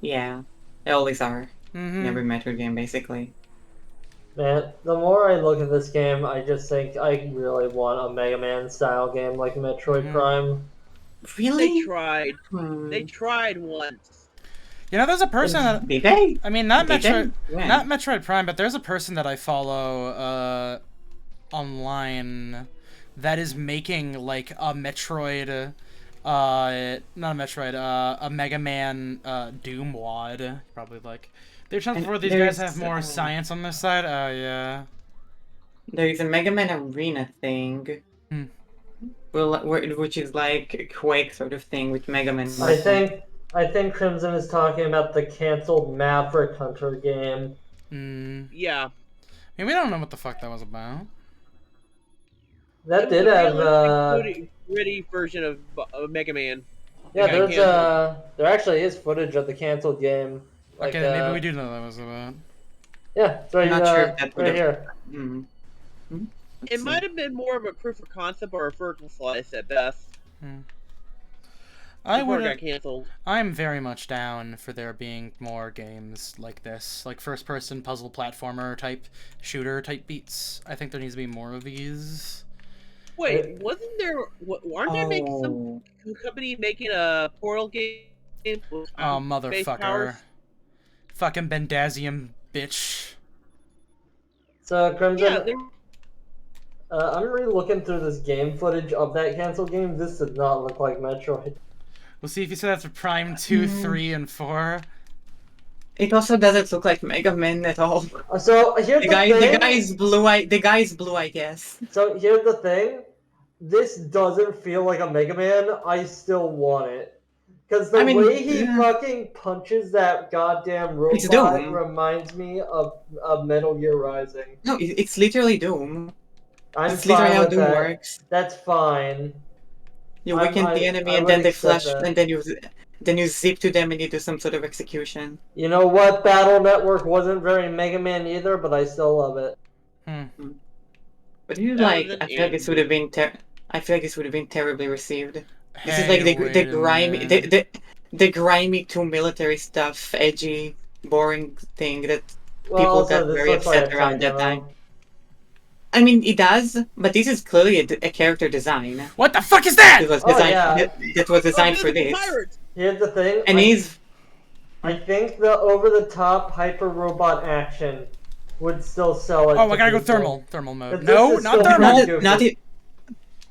[SPEAKER 2] Yeah, they always are.
[SPEAKER 1] Mm-hmm.
[SPEAKER 2] In every Metroid game, basically.
[SPEAKER 6] Man, the more I look at this game, I just think I really want a Mega Man style game like Metroid Prime.
[SPEAKER 2] Really?
[SPEAKER 4] They tried.
[SPEAKER 2] Hmm.
[SPEAKER 4] They tried once.
[SPEAKER 1] You know, there's a person that
[SPEAKER 2] Did they?
[SPEAKER 1] I mean, not
[SPEAKER 2] Did they?
[SPEAKER 1] Metroid,
[SPEAKER 2] When?
[SPEAKER 1] not Metroid Prime, but there's a person that I follow online that is making like a Metroid, not a Metroid, a Mega Man Doom wad. Probably like they're trying
[SPEAKER 2] And
[SPEAKER 1] for these guys
[SPEAKER 2] there's,
[SPEAKER 1] have more science on this side. Oh yeah.
[SPEAKER 2] There is a Mega Man Arena thing.
[SPEAKER 1] Hmm.
[SPEAKER 2] Which is like a Quake sort of thing with Mega Man.
[SPEAKER 6] I think Crimson is talking about the canceled Maverick Hunter game.
[SPEAKER 4] Yeah.
[SPEAKER 1] I mean, we don't know what the fuck that was about.
[SPEAKER 6] That
[SPEAKER 4] It was
[SPEAKER 6] did
[SPEAKER 4] a
[SPEAKER 6] have
[SPEAKER 4] realistic, gritty version of Mega Man.
[SPEAKER 6] yeah,
[SPEAKER 4] got
[SPEAKER 6] there actually is footage of the canceled game. Like,
[SPEAKER 1] Okay, maybe we do know what that was about.
[SPEAKER 6] Yeah, it's right,
[SPEAKER 2] I'm not sure if that would
[SPEAKER 6] right
[SPEAKER 2] have.
[SPEAKER 6] here.
[SPEAKER 4] It might have been more of a proof of concept or a vertical slice at best.
[SPEAKER 1] I
[SPEAKER 4] Before it
[SPEAKER 1] would.
[SPEAKER 4] got canceled.
[SPEAKER 1] I'm very much down for there being more games like this, like first-person puzzle platformer type, shooter type beats. I think there needs to be more of these.
[SPEAKER 4] Wait, wasn't there? Aren't they making some company making a Portal game? With,
[SPEAKER 1] Oh,
[SPEAKER 4] space powers?
[SPEAKER 1] motherfucker. Fucking Bendazium, bitch.
[SPEAKER 6] So Crimson,
[SPEAKER 4] Yeah,
[SPEAKER 6] I'm really looking through this game footage of that canceled game. This did not look like Metroid.
[SPEAKER 1] We'll see if you say that's for Prime 2, 3, and 4.
[SPEAKER 2] It also doesn't look like Mega Man at all.
[SPEAKER 6] So here's
[SPEAKER 2] The
[SPEAKER 6] the
[SPEAKER 2] guy,
[SPEAKER 6] thing.
[SPEAKER 2] the guy is blue. The guy is blue, I guess.
[SPEAKER 6] So here's the thing. This doesn't feel like a Mega Man. I still want it. Because the way he fucking punches that goddamn robot reminds me of Metal Gear Rising.
[SPEAKER 2] No, it's literally Doom.
[SPEAKER 6] I'm
[SPEAKER 2] It's literally
[SPEAKER 6] fine
[SPEAKER 2] how
[SPEAKER 6] with
[SPEAKER 2] Doom
[SPEAKER 6] that.
[SPEAKER 2] works.
[SPEAKER 6] That's fine.
[SPEAKER 2] You weaken the enemy, and then they flash, and then you zip to them, and you do some sort of execution.
[SPEAKER 6] You know what? Battle Network wasn't very Mega Man either, but I still love it.
[SPEAKER 2] But you like, I feel like this would have been I feel like this would have been terribly received. This is like the grimy too military stuff, edgy, boring thing that people got very upset around that time. I mean, it does, but this is clearly a character design.
[SPEAKER 1] What the fuck is that?
[SPEAKER 2] It was designed, that was designed for this.
[SPEAKER 6] Here's the thing.
[SPEAKER 2] And
[SPEAKER 6] I think the over-the-top hyper robot action would still sell it.
[SPEAKER 1] Oh, I gotta go thermal mode. No, not thermal.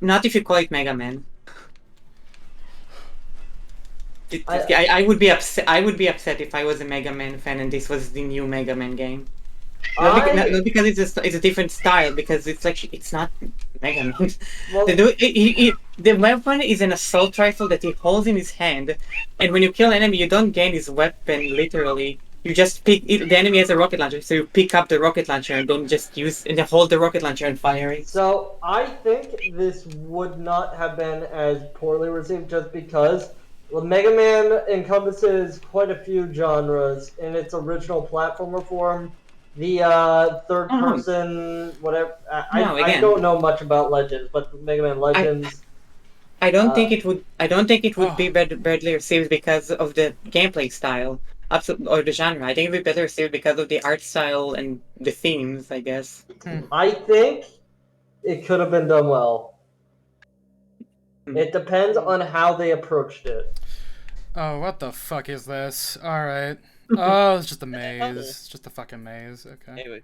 [SPEAKER 2] Not if you call it Mega Man. I would be upset. I would be upset if I was a Mega Man fan and this was the new Mega Man game. Not because it's a different style. Because it's not Mega Man. Well, the weapon is an assault rifle that he holds in his hand, and when you kill an enemy, you don't gain his weapon literally. You just pick it. The enemy has a rocket launcher, so you pick up the rocket launcher and don't just hold the rocket launcher and fire it.
[SPEAKER 6] So I think this would not have been as poorly received just because Mega Man encompasses quite a few genres in its original platformer form. The third person, whatever. I don't know much about Legends, but Mega Man Legends.
[SPEAKER 2] I don't think it would. I don't think it would be badly received because of the gameplay style. Or the genre. I think it'd be better received because of the art style and the themes, I guess.
[SPEAKER 6] I think it could have been done well. It depends on how they approached it.
[SPEAKER 1] Oh, what the fuck is this? Alright. Oh, it's just a maze. It's just a fucking maze. Okay.
[SPEAKER 4] Anyway,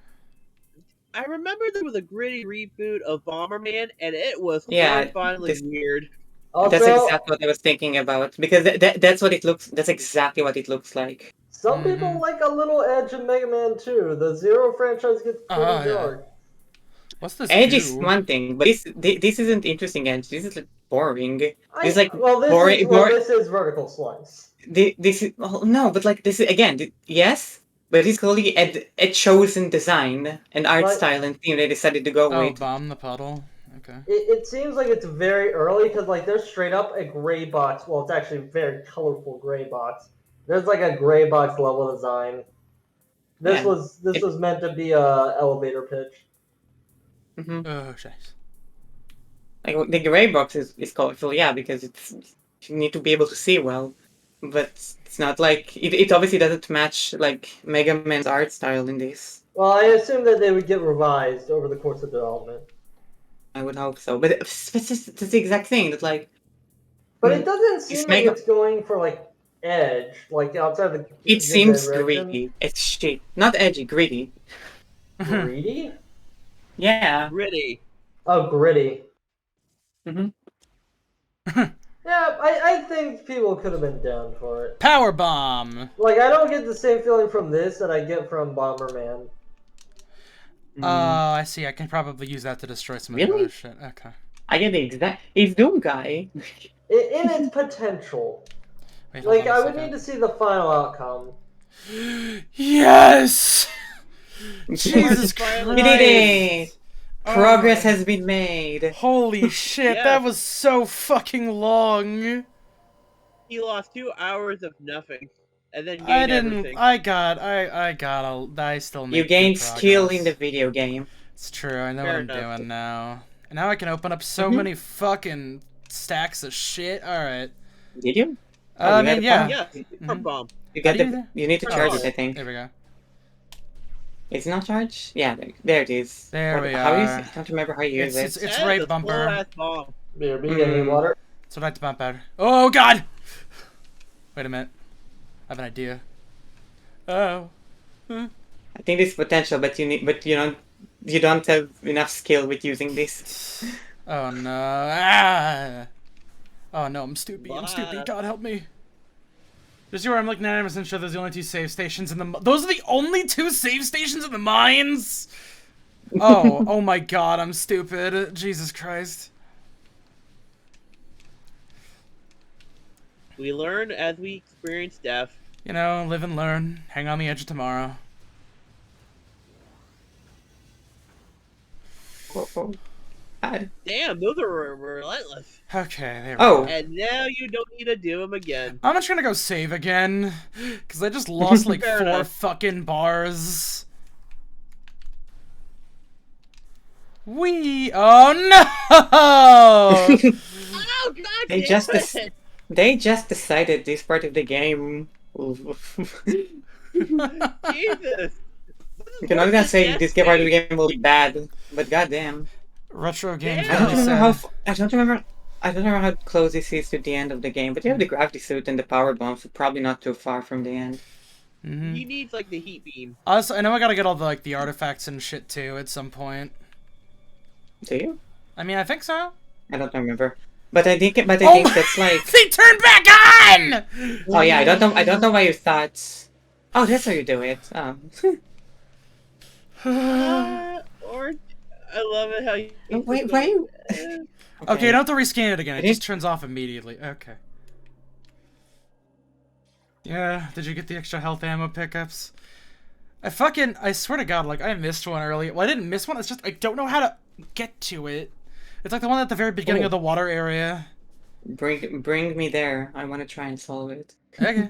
[SPEAKER 4] I remember there was a gritty reboot of Bomberman, and it was
[SPEAKER 2] Yeah,
[SPEAKER 4] horrifyingly weird.
[SPEAKER 2] that's
[SPEAKER 6] Also,
[SPEAKER 2] exactly what I was thinking about because that's what it looks. That's exactly what it looks like.
[SPEAKER 6] some people like a little edge in Mega Man 2. The Zero franchise gets pretty
[SPEAKER 1] yeah.
[SPEAKER 6] dark.
[SPEAKER 1] What's this
[SPEAKER 2] Edge is
[SPEAKER 1] goo?
[SPEAKER 2] one thing, but this isn't interesting. Edge. This is like boring. This is like
[SPEAKER 6] Well, this
[SPEAKER 2] boring.
[SPEAKER 6] this is vertical slice.
[SPEAKER 2] This is no, but like this is again. Yes, but it's clearly a chosen design and art
[SPEAKER 6] But-
[SPEAKER 2] style and theme they decided to go
[SPEAKER 1] Oh,
[SPEAKER 2] with.
[SPEAKER 1] bomb the puddle. Okay.
[SPEAKER 6] It seems like it's very early because like there's straight up a gray box. Well, it's actually a very colorful gray box. There's like a gray box level design. This
[SPEAKER 2] Yeah.
[SPEAKER 6] was meant to be a elevator pitch.
[SPEAKER 2] Mm-hmm.
[SPEAKER 1] Oh, shit.
[SPEAKER 2] Like the gray box is colorful, yeah, because you need to be able to see well, but it's not like it obviously doesn't match like Mega Man's art style in this.
[SPEAKER 6] Well, I assume that they would get revised over the course of development.
[SPEAKER 2] I would hope so, but it's the exact thing that like.
[SPEAKER 6] But it doesn't seem like
[SPEAKER 2] Mega-
[SPEAKER 6] it's going for like edge, like outside the.
[SPEAKER 2] It seems
[SPEAKER 6] direction.
[SPEAKER 2] greedy. It's shit, not edgy, greedy.
[SPEAKER 6] Greedy?
[SPEAKER 2] Yeah.
[SPEAKER 4] Gritty.
[SPEAKER 6] Oh, gritty.
[SPEAKER 2] Mm-hmm.
[SPEAKER 6] Yeah, I think people could have been down for it.
[SPEAKER 1] Power bomb.
[SPEAKER 6] Like, I don't get the same feeling from this that I get from Bomberman.
[SPEAKER 1] Oh, I see. I can probably use that to destroy some of the
[SPEAKER 2] Really?
[SPEAKER 1] other shit. Okay.
[SPEAKER 2] I get the exact. It's Doom Guy.
[SPEAKER 6] In its potential.
[SPEAKER 1] Wait, hold
[SPEAKER 6] Like,
[SPEAKER 1] on a
[SPEAKER 6] I would
[SPEAKER 1] second.
[SPEAKER 6] need to see the final outcome.
[SPEAKER 1] Yes! Jesus
[SPEAKER 4] finally
[SPEAKER 2] We
[SPEAKER 1] Christ!
[SPEAKER 2] did it!
[SPEAKER 1] Oh
[SPEAKER 2] Progress
[SPEAKER 1] my-
[SPEAKER 2] has been made.
[SPEAKER 1] Holy shit,
[SPEAKER 4] Yes.
[SPEAKER 1] that was so fucking long.
[SPEAKER 4] He lost 2 hours of nothing, and then gained
[SPEAKER 1] I didn't.
[SPEAKER 4] everything.
[SPEAKER 1] I still make
[SPEAKER 2] You
[SPEAKER 1] good
[SPEAKER 2] gain skill in the
[SPEAKER 1] progress.
[SPEAKER 2] video game.
[SPEAKER 1] It's true. I know
[SPEAKER 4] Fair
[SPEAKER 1] what I'm
[SPEAKER 4] enough.
[SPEAKER 1] doing now. And now I can open up so many fucking stacks of shit. All right.
[SPEAKER 2] Did you?
[SPEAKER 1] I
[SPEAKER 2] you
[SPEAKER 1] mean,
[SPEAKER 2] had a
[SPEAKER 1] yeah.
[SPEAKER 4] Yes, power
[SPEAKER 1] Mhm.
[SPEAKER 4] bomb.
[SPEAKER 2] You got
[SPEAKER 1] How do
[SPEAKER 2] the.
[SPEAKER 1] you-
[SPEAKER 2] You need to
[SPEAKER 4] Oh.
[SPEAKER 2] charge it, I think.
[SPEAKER 1] There we go.
[SPEAKER 2] It's not charged? Yeah, there it is.
[SPEAKER 1] There we
[SPEAKER 2] how
[SPEAKER 1] are.
[SPEAKER 2] I don't remember how you use
[SPEAKER 1] It's
[SPEAKER 2] it.
[SPEAKER 1] it's
[SPEAKER 4] That
[SPEAKER 1] right
[SPEAKER 4] is a
[SPEAKER 1] bumper.
[SPEAKER 4] slow-ass bomb.
[SPEAKER 6] BRB, any water?
[SPEAKER 1] That's what I like to bump out. Oh god! Wait a minute. I have an idea. Oh.
[SPEAKER 2] I think there's potential, but you don't have enough skill with using this.
[SPEAKER 1] Oh no. Ah! Oh no, I'm stupid. I'm stupid.
[SPEAKER 4] Bye.
[SPEAKER 1] God help me. Just where I'm like 90% sure there's the only 2 save stations in the. Those are the only 2 save stations in the mines? Oh, oh my god, I'm stupid. Jesus Christ.
[SPEAKER 4] We learn as we experience death.
[SPEAKER 1] You know, live and learn. Hang on the edge of tomorrow.
[SPEAKER 2] Oh. God.
[SPEAKER 4] Damn, those are relentless.
[SPEAKER 1] Okay, there we
[SPEAKER 2] Oh.
[SPEAKER 1] go.
[SPEAKER 4] And now you don't need to do them again.
[SPEAKER 1] I'm just gonna go save again. Because I just lost like
[SPEAKER 4] Fair
[SPEAKER 1] 4
[SPEAKER 4] enough.
[SPEAKER 1] fucking bars. Oh no!
[SPEAKER 4] Oh god
[SPEAKER 2] They
[SPEAKER 4] damn
[SPEAKER 2] just
[SPEAKER 4] it!
[SPEAKER 2] They just decided this part of the game.
[SPEAKER 4] Jesus!
[SPEAKER 2] You can only say this part of the game will be bad, but goddamn.
[SPEAKER 1] Retro games.
[SPEAKER 4] Damn.
[SPEAKER 2] I don't
[SPEAKER 1] really
[SPEAKER 2] remember
[SPEAKER 1] sad.
[SPEAKER 2] I don't remember how close this is to the end of the game, but you have the gravity suit and the power bomb, so probably not too far from the end.
[SPEAKER 1] Mhm.
[SPEAKER 4] He needs like the heat beam.
[SPEAKER 1] Also, I know I gotta get all the like the artifacts and shit too at some point.
[SPEAKER 2] Do you?
[SPEAKER 1] I mean, I think so.
[SPEAKER 2] I don't remember. But I think
[SPEAKER 1] Oh
[SPEAKER 2] that's like.
[SPEAKER 1] they turned back on.
[SPEAKER 2] Oh yeah, I don't know why you thought. Oh, that's how you do it.
[SPEAKER 4] Or I love it how you.
[SPEAKER 2] No, wait, why you?
[SPEAKER 1] Okay, you don't have to rescan it again. It
[SPEAKER 2] It
[SPEAKER 1] just
[SPEAKER 2] is-
[SPEAKER 1] turns off immediately. Okay. Yeah, did you get the extra health ammo pickups? I swear to God, like, I missed one earlier. Well, I didn't miss one, it's just, I don't know how to get to it. It's like the one at the very beginning
[SPEAKER 2] Oh.
[SPEAKER 1] of the water area.
[SPEAKER 2] Bring me there. I want to try and solve it.
[SPEAKER 1] Okay.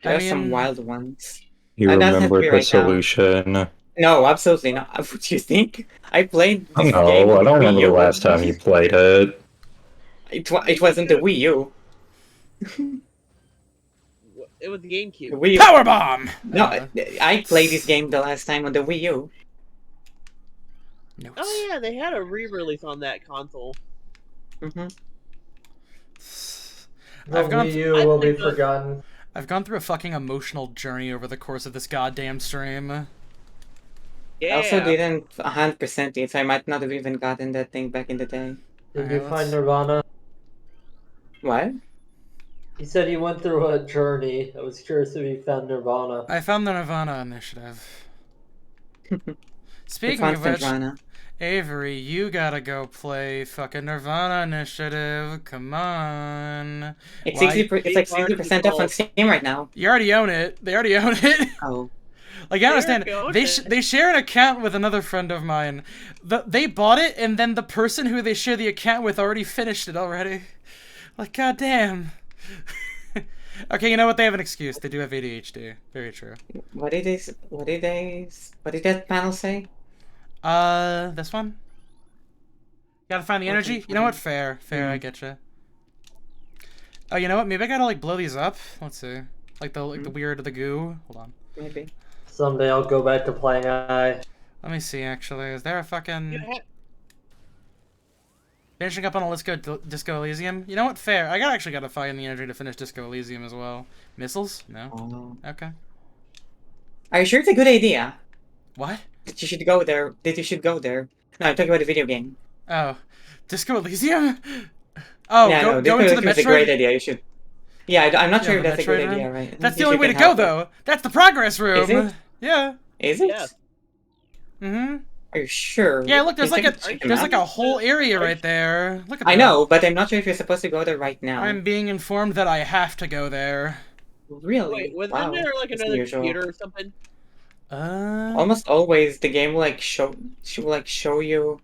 [SPEAKER 2] There
[SPEAKER 1] I
[SPEAKER 2] are some
[SPEAKER 1] mean-
[SPEAKER 2] wild ones.
[SPEAKER 5] You
[SPEAKER 2] That doesn't
[SPEAKER 5] remember
[SPEAKER 2] be
[SPEAKER 5] the
[SPEAKER 2] right now.
[SPEAKER 5] solution.
[SPEAKER 2] No, absolutely not. What do you think? I played this
[SPEAKER 5] No,
[SPEAKER 2] game.
[SPEAKER 5] I
[SPEAKER 2] on
[SPEAKER 5] don't remember
[SPEAKER 2] Wii
[SPEAKER 5] the
[SPEAKER 2] U.
[SPEAKER 5] last time you played it.
[SPEAKER 2] It wasn't the Wii U.
[SPEAKER 4] It was the GameCube.
[SPEAKER 2] The Wii U.
[SPEAKER 1] Power bomb!
[SPEAKER 2] No, I played this game the last time on the Wii U.
[SPEAKER 1] Notes.
[SPEAKER 4] Oh yeah, they had a re-release on that console.
[SPEAKER 2] hmm
[SPEAKER 6] The
[SPEAKER 1] I've gone
[SPEAKER 6] Wii U
[SPEAKER 4] I
[SPEAKER 6] will be
[SPEAKER 4] think that-
[SPEAKER 6] forgotten.
[SPEAKER 1] I've gone through a fucking emotional journey over the course of this goddamn stream.
[SPEAKER 4] Yeah.
[SPEAKER 2] I also didn't 100% it, so I might not have even gotten that thing back in the day.
[SPEAKER 6] Did
[SPEAKER 1] Okay,
[SPEAKER 6] you
[SPEAKER 1] let's-
[SPEAKER 6] find Nirvana?
[SPEAKER 2] What?
[SPEAKER 6] He said he went through a journey. I was curious if he found Nirvana.
[SPEAKER 1] I found the Nirvana initiative.
[SPEAKER 2] The
[SPEAKER 1] Speaking of which,
[SPEAKER 2] Nirvana.
[SPEAKER 1] Avery, you gotta go play fucking Nirvana initiative. Come on.
[SPEAKER 2] It's
[SPEAKER 1] Why-
[SPEAKER 2] 60. It's like 60% off on Steam right now.
[SPEAKER 1] You already own it. They already own it.
[SPEAKER 2] Oh.
[SPEAKER 1] Like, I understand.
[SPEAKER 4] They already own
[SPEAKER 1] They
[SPEAKER 4] it.
[SPEAKER 1] they share an account with another friend of mine. They bought it, and then the person who they share the account with already finished it already. Like, goddamn. Okay, you know what? They have an excuse. They do have ADHD. Very true.
[SPEAKER 2] What did that panel say?
[SPEAKER 1] This one? Gotta find the energy? You know what? Fair. I getcha. Oh, you know what? Maybe I gotta, like, blow these up. Let's see. Like the weird, the goo. Hold on.
[SPEAKER 2] Maybe.
[SPEAKER 6] Someday I'll go back to playing I.
[SPEAKER 1] Let me see, actually. Is there a fucking...
[SPEAKER 4] You ha-
[SPEAKER 1] Finishing up on Disco Elysium? You know what? Fair. I actually gotta find the energy to finish Disco Elysium as well. Missiles? No?
[SPEAKER 2] Oh.
[SPEAKER 1] Okay.
[SPEAKER 2] Are you sure it's a good idea?
[SPEAKER 1] What?
[SPEAKER 2] That you should go there. That you should go there. No, I'm talking about the video game.
[SPEAKER 1] Oh. Disco Elysium? Oh,
[SPEAKER 2] yeah,
[SPEAKER 1] go
[SPEAKER 2] no,
[SPEAKER 1] into the
[SPEAKER 2] it's a great
[SPEAKER 1] Metroid?
[SPEAKER 2] idea. You should. Yeah, I'm not
[SPEAKER 1] Yeah,
[SPEAKER 2] sure if
[SPEAKER 1] the
[SPEAKER 2] that's a good
[SPEAKER 1] Metroid
[SPEAKER 2] idea,
[SPEAKER 1] room?
[SPEAKER 2] right?
[SPEAKER 1] That's the
[SPEAKER 2] You
[SPEAKER 1] only way to
[SPEAKER 2] can
[SPEAKER 1] go,
[SPEAKER 2] help it.
[SPEAKER 1] though. That's the progress room.
[SPEAKER 2] Is it?
[SPEAKER 1] Yeah.
[SPEAKER 2] Is it?
[SPEAKER 4] Yeah.
[SPEAKER 1] Mm-hmm.
[SPEAKER 2] Are you sure?
[SPEAKER 1] Yeah, look, there's
[SPEAKER 2] Can
[SPEAKER 1] like
[SPEAKER 2] you
[SPEAKER 1] a
[SPEAKER 2] check the
[SPEAKER 1] there's
[SPEAKER 2] map?
[SPEAKER 1] like a whole area right there. Look at that.
[SPEAKER 2] I know, but I'm not sure if you're supposed to go there right now.
[SPEAKER 1] I'm being informed that I have to go there.
[SPEAKER 2] Really?
[SPEAKER 4] Wait, wasn't
[SPEAKER 2] wow.
[SPEAKER 4] there like
[SPEAKER 2] That's
[SPEAKER 4] another
[SPEAKER 2] unusual.
[SPEAKER 4] computer or something?
[SPEAKER 2] Almost always the game will like show you,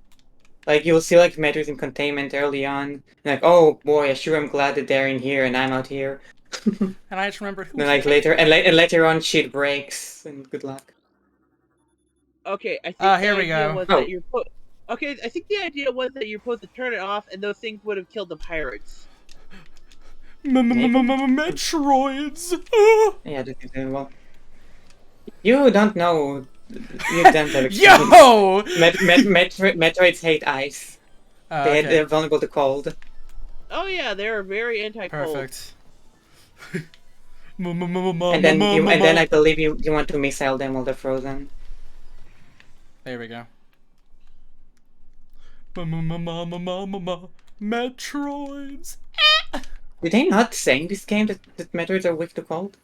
[SPEAKER 2] like you'll see like Metroid in containment early on. Like, oh boy, I sure am glad that they're in here and I'm out here.
[SPEAKER 1] And I just remembered who.
[SPEAKER 2] Then like later and later on shit breaks and good luck.
[SPEAKER 4] Okay, I think
[SPEAKER 1] Here
[SPEAKER 4] the
[SPEAKER 1] we
[SPEAKER 4] idea
[SPEAKER 1] go.
[SPEAKER 4] was
[SPEAKER 2] Oh.
[SPEAKER 4] that you're Okay, I think the idea was that you're supposed to turn it off, and those things would have killed the pirates.
[SPEAKER 1] Metroids.
[SPEAKER 2] Yeah, that is well. You don't know. You don't have experience.
[SPEAKER 1] Yo!
[SPEAKER 2] Metroids hate ice.
[SPEAKER 1] Okay.
[SPEAKER 2] They're vulnerable to cold.
[SPEAKER 4] Oh yeah, they're very anti-cold.
[SPEAKER 1] Perfect.
[SPEAKER 2] And then I believe you want to missile them while they're frozen.
[SPEAKER 1] There we go. Metroids.
[SPEAKER 2] Did they not say in this game that Metroids are weak to cold?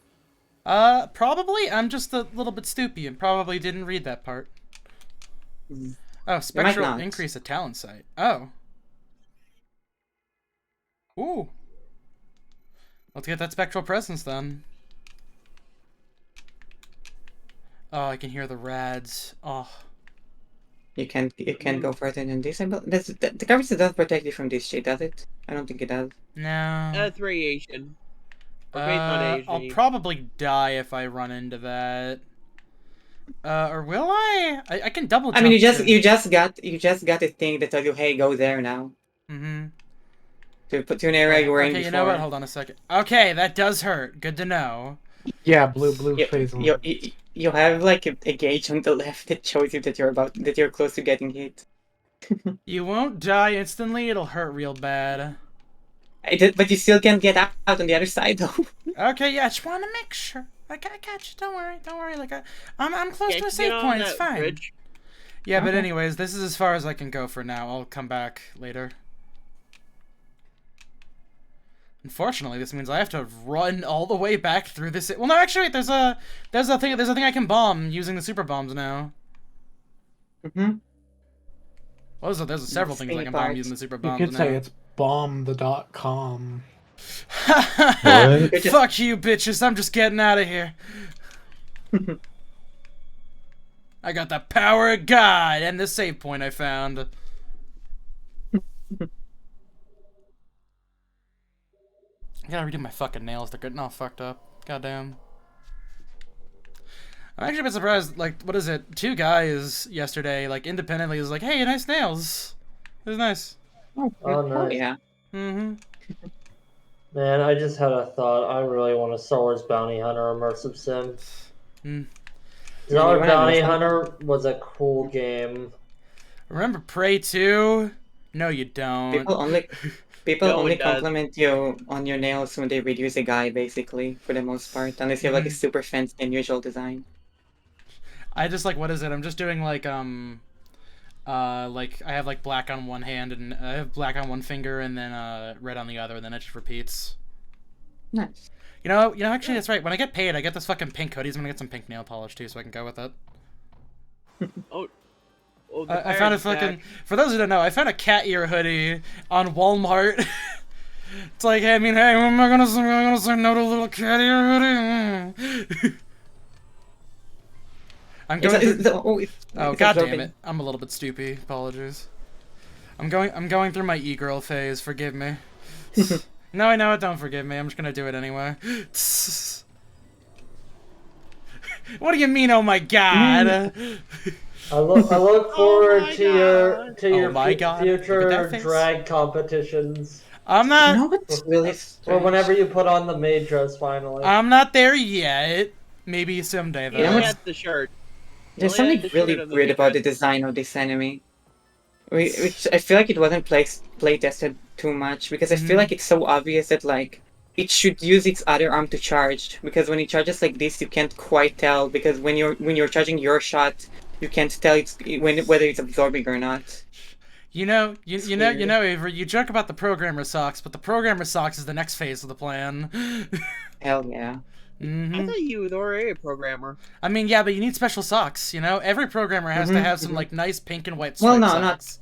[SPEAKER 1] Probably. I'm just a little bit stupid and probably didn't read that part. Oh, spectral
[SPEAKER 2] not.
[SPEAKER 1] increase of talent sight. Oh. Ooh. Let's get that spectral presence then. Oh, I can hear the rads. Oh.
[SPEAKER 2] You can't go further than this. The garbage doesn't protect you from this shit, does it? I don't think it does.
[SPEAKER 1] No.
[SPEAKER 4] That's radiation. Or based on
[SPEAKER 1] I'll
[SPEAKER 4] AG.
[SPEAKER 1] probably die if I run into that. Or will I? I can double jump.
[SPEAKER 2] I mean, you just
[SPEAKER 1] to-
[SPEAKER 2] got a thing that tells you, hey, go there now.
[SPEAKER 1] Mm-hmm.
[SPEAKER 2] To put you in an area you were in
[SPEAKER 1] Okay,
[SPEAKER 2] before.
[SPEAKER 1] you know what? Hold on a second. Okay, that does hurt. Good to know.
[SPEAKER 3] Yeah, blue
[SPEAKER 2] You,
[SPEAKER 3] phase one.
[SPEAKER 2] you have like a gauge on the left that shows you that you're close to getting hit.
[SPEAKER 1] You won't die instantly. It'll hurt real bad.
[SPEAKER 2] But you still can't get out on the other side though.
[SPEAKER 1] Okay, yeah, I just want to make sure. I got you. Don't worry. Like I'm close
[SPEAKER 4] Yeah,
[SPEAKER 1] to a
[SPEAKER 4] get
[SPEAKER 1] save
[SPEAKER 4] on
[SPEAKER 1] point. It's
[SPEAKER 4] that
[SPEAKER 1] fine.
[SPEAKER 4] bridge.
[SPEAKER 1] Yeah, but
[SPEAKER 2] Okay.
[SPEAKER 1] anyways, this is as far as I can go for now. I'll come back later. Unfortunately, this means I have to run all the way back through this. Well, no, actually, wait, there's a thing I can bomb using the super bombs now.
[SPEAKER 2] Mm-hmm.
[SPEAKER 1] Well, there's several things I
[SPEAKER 2] Spinning
[SPEAKER 1] can bomb
[SPEAKER 2] parts.
[SPEAKER 1] using the super
[SPEAKER 3] You
[SPEAKER 1] bombs
[SPEAKER 3] could
[SPEAKER 1] now.
[SPEAKER 3] say it's bomb.com.
[SPEAKER 5] What?
[SPEAKER 1] Fuck you, bitches! I'm just getting out of here. I got the power of God and the save point I found. I gotta redo my fucking nails. They're getting all fucked up. Goddamn. I'm actually a bit surprised. Like, what is it? 2 guys yesterday, like, independently was like, "Hey, nice nails." It was nice.
[SPEAKER 6] Oh, nice.
[SPEAKER 2] yeah.
[SPEAKER 1] Mm-hmm.
[SPEAKER 6] Man, I just had a thought. I really want a Star Wars Bounty Hunter immersive sim.
[SPEAKER 1] Mm.
[SPEAKER 6] Star Wars
[SPEAKER 2] wanna
[SPEAKER 6] Bounty
[SPEAKER 2] immersive?
[SPEAKER 6] Hunter was a cool game.
[SPEAKER 1] Remember Prey 2? No, you don't.
[SPEAKER 2] People People
[SPEAKER 4] No one
[SPEAKER 2] only
[SPEAKER 4] does.
[SPEAKER 2] compliment you on your nails when they read you as a guy, basically, for the most part, unless you have like a super fancy unusual design.
[SPEAKER 1] I just like, what is it? I'm just doing like like I have like black on one hand and I have black on one finger and then red on the other, and then it just repeats.
[SPEAKER 2] Nice.
[SPEAKER 1] Actually, that's right. When I get paid, I get this fucking pink hoodies. I'm gonna get some pink nail polish too, so I can go with it.
[SPEAKER 4] Oh,
[SPEAKER 1] I found a fucking. For those who don't know, I found a cat ear hoodie on Walmart. It's like, hey, hey, am I gonna say no to a little cat ear hoodie? I'm going. Oh, god damn it! I'm a little bit stupid. Apologies. I'm going through my e-girl phase. Forgive me. No, I know it. Don't forgive me. I'm just gonna do it anyway. What do you mean? Oh my god!
[SPEAKER 6] I look forward
[SPEAKER 4] my
[SPEAKER 6] to your
[SPEAKER 4] God.
[SPEAKER 6] your
[SPEAKER 1] Oh my God. Look at
[SPEAKER 6] future
[SPEAKER 1] that face.
[SPEAKER 6] drag competitions,
[SPEAKER 1] I'm not.
[SPEAKER 2] No, it's really
[SPEAKER 6] or whenever
[SPEAKER 2] strange.
[SPEAKER 6] you put on the maid dress finally.
[SPEAKER 1] I'm not there yet. Maybe someday though.
[SPEAKER 4] You
[SPEAKER 2] know
[SPEAKER 4] only
[SPEAKER 2] what's-
[SPEAKER 4] had the shirt.
[SPEAKER 2] There's
[SPEAKER 4] Only
[SPEAKER 2] something
[SPEAKER 4] had the
[SPEAKER 2] really
[SPEAKER 4] shirt of the
[SPEAKER 2] weird
[SPEAKER 4] maid
[SPEAKER 2] about the
[SPEAKER 4] dress.
[SPEAKER 2] design of this enemy. Which I feel like it wasn't play tested too much, because I feel like it's so obvious that like it should use its other arm to charge, because when it charges like this you can't quite tell, because when you're charging your shot you can't tell whether it's absorbing or not.
[SPEAKER 1] You know,
[SPEAKER 2] weird.
[SPEAKER 1] Avery, you joke about the programmer socks, but the programmer socks is the next phase of the plan.
[SPEAKER 2] Hell yeah.
[SPEAKER 4] I thought you were already a programmer.
[SPEAKER 1] I mean, yeah, but you need special socks, you know? Every programmer has to have some, like, nice pink and white striped
[SPEAKER 2] Well, no,
[SPEAKER 1] socks.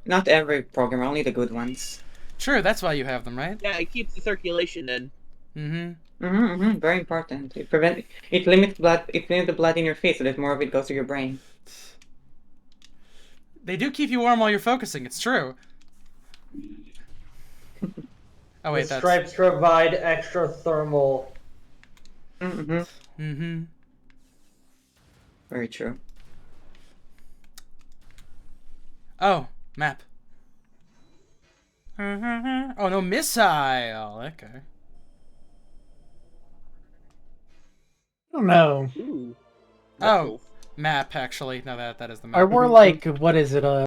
[SPEAKER 2] not every programmer, only the good ones.
[SPEAKER 1] True, that's why you have them, right?
[SPEAKER 4] Yeah, it keeps the circulation in.
[SPEAKER 2] Very important. It limits the blood in your face so that more of it goes to your brain.
[SPEAKER 1] They do keep you warm while you're focusing, it's true. Oh, wait,
[SPEAKER 6] The
[SPEAKER 1] that's...
[SPEAKER 6] stripes provide extra thermal.
[SPEAKER 2] Very true.
[SPEAKER 1] Oh, map. Oh, no, missile! Okay.
[SPEAKER 3] I don't know.
[SPEAKER 4] Ooh.
[SPEAKER 1] Oh,
[SPEAKER 4] Missiles.
[SPEAKER 1] map, actually. No, that is the map.
[SPEAKER 3] Are more like, what is it,
[SPEAKER 1] Oh.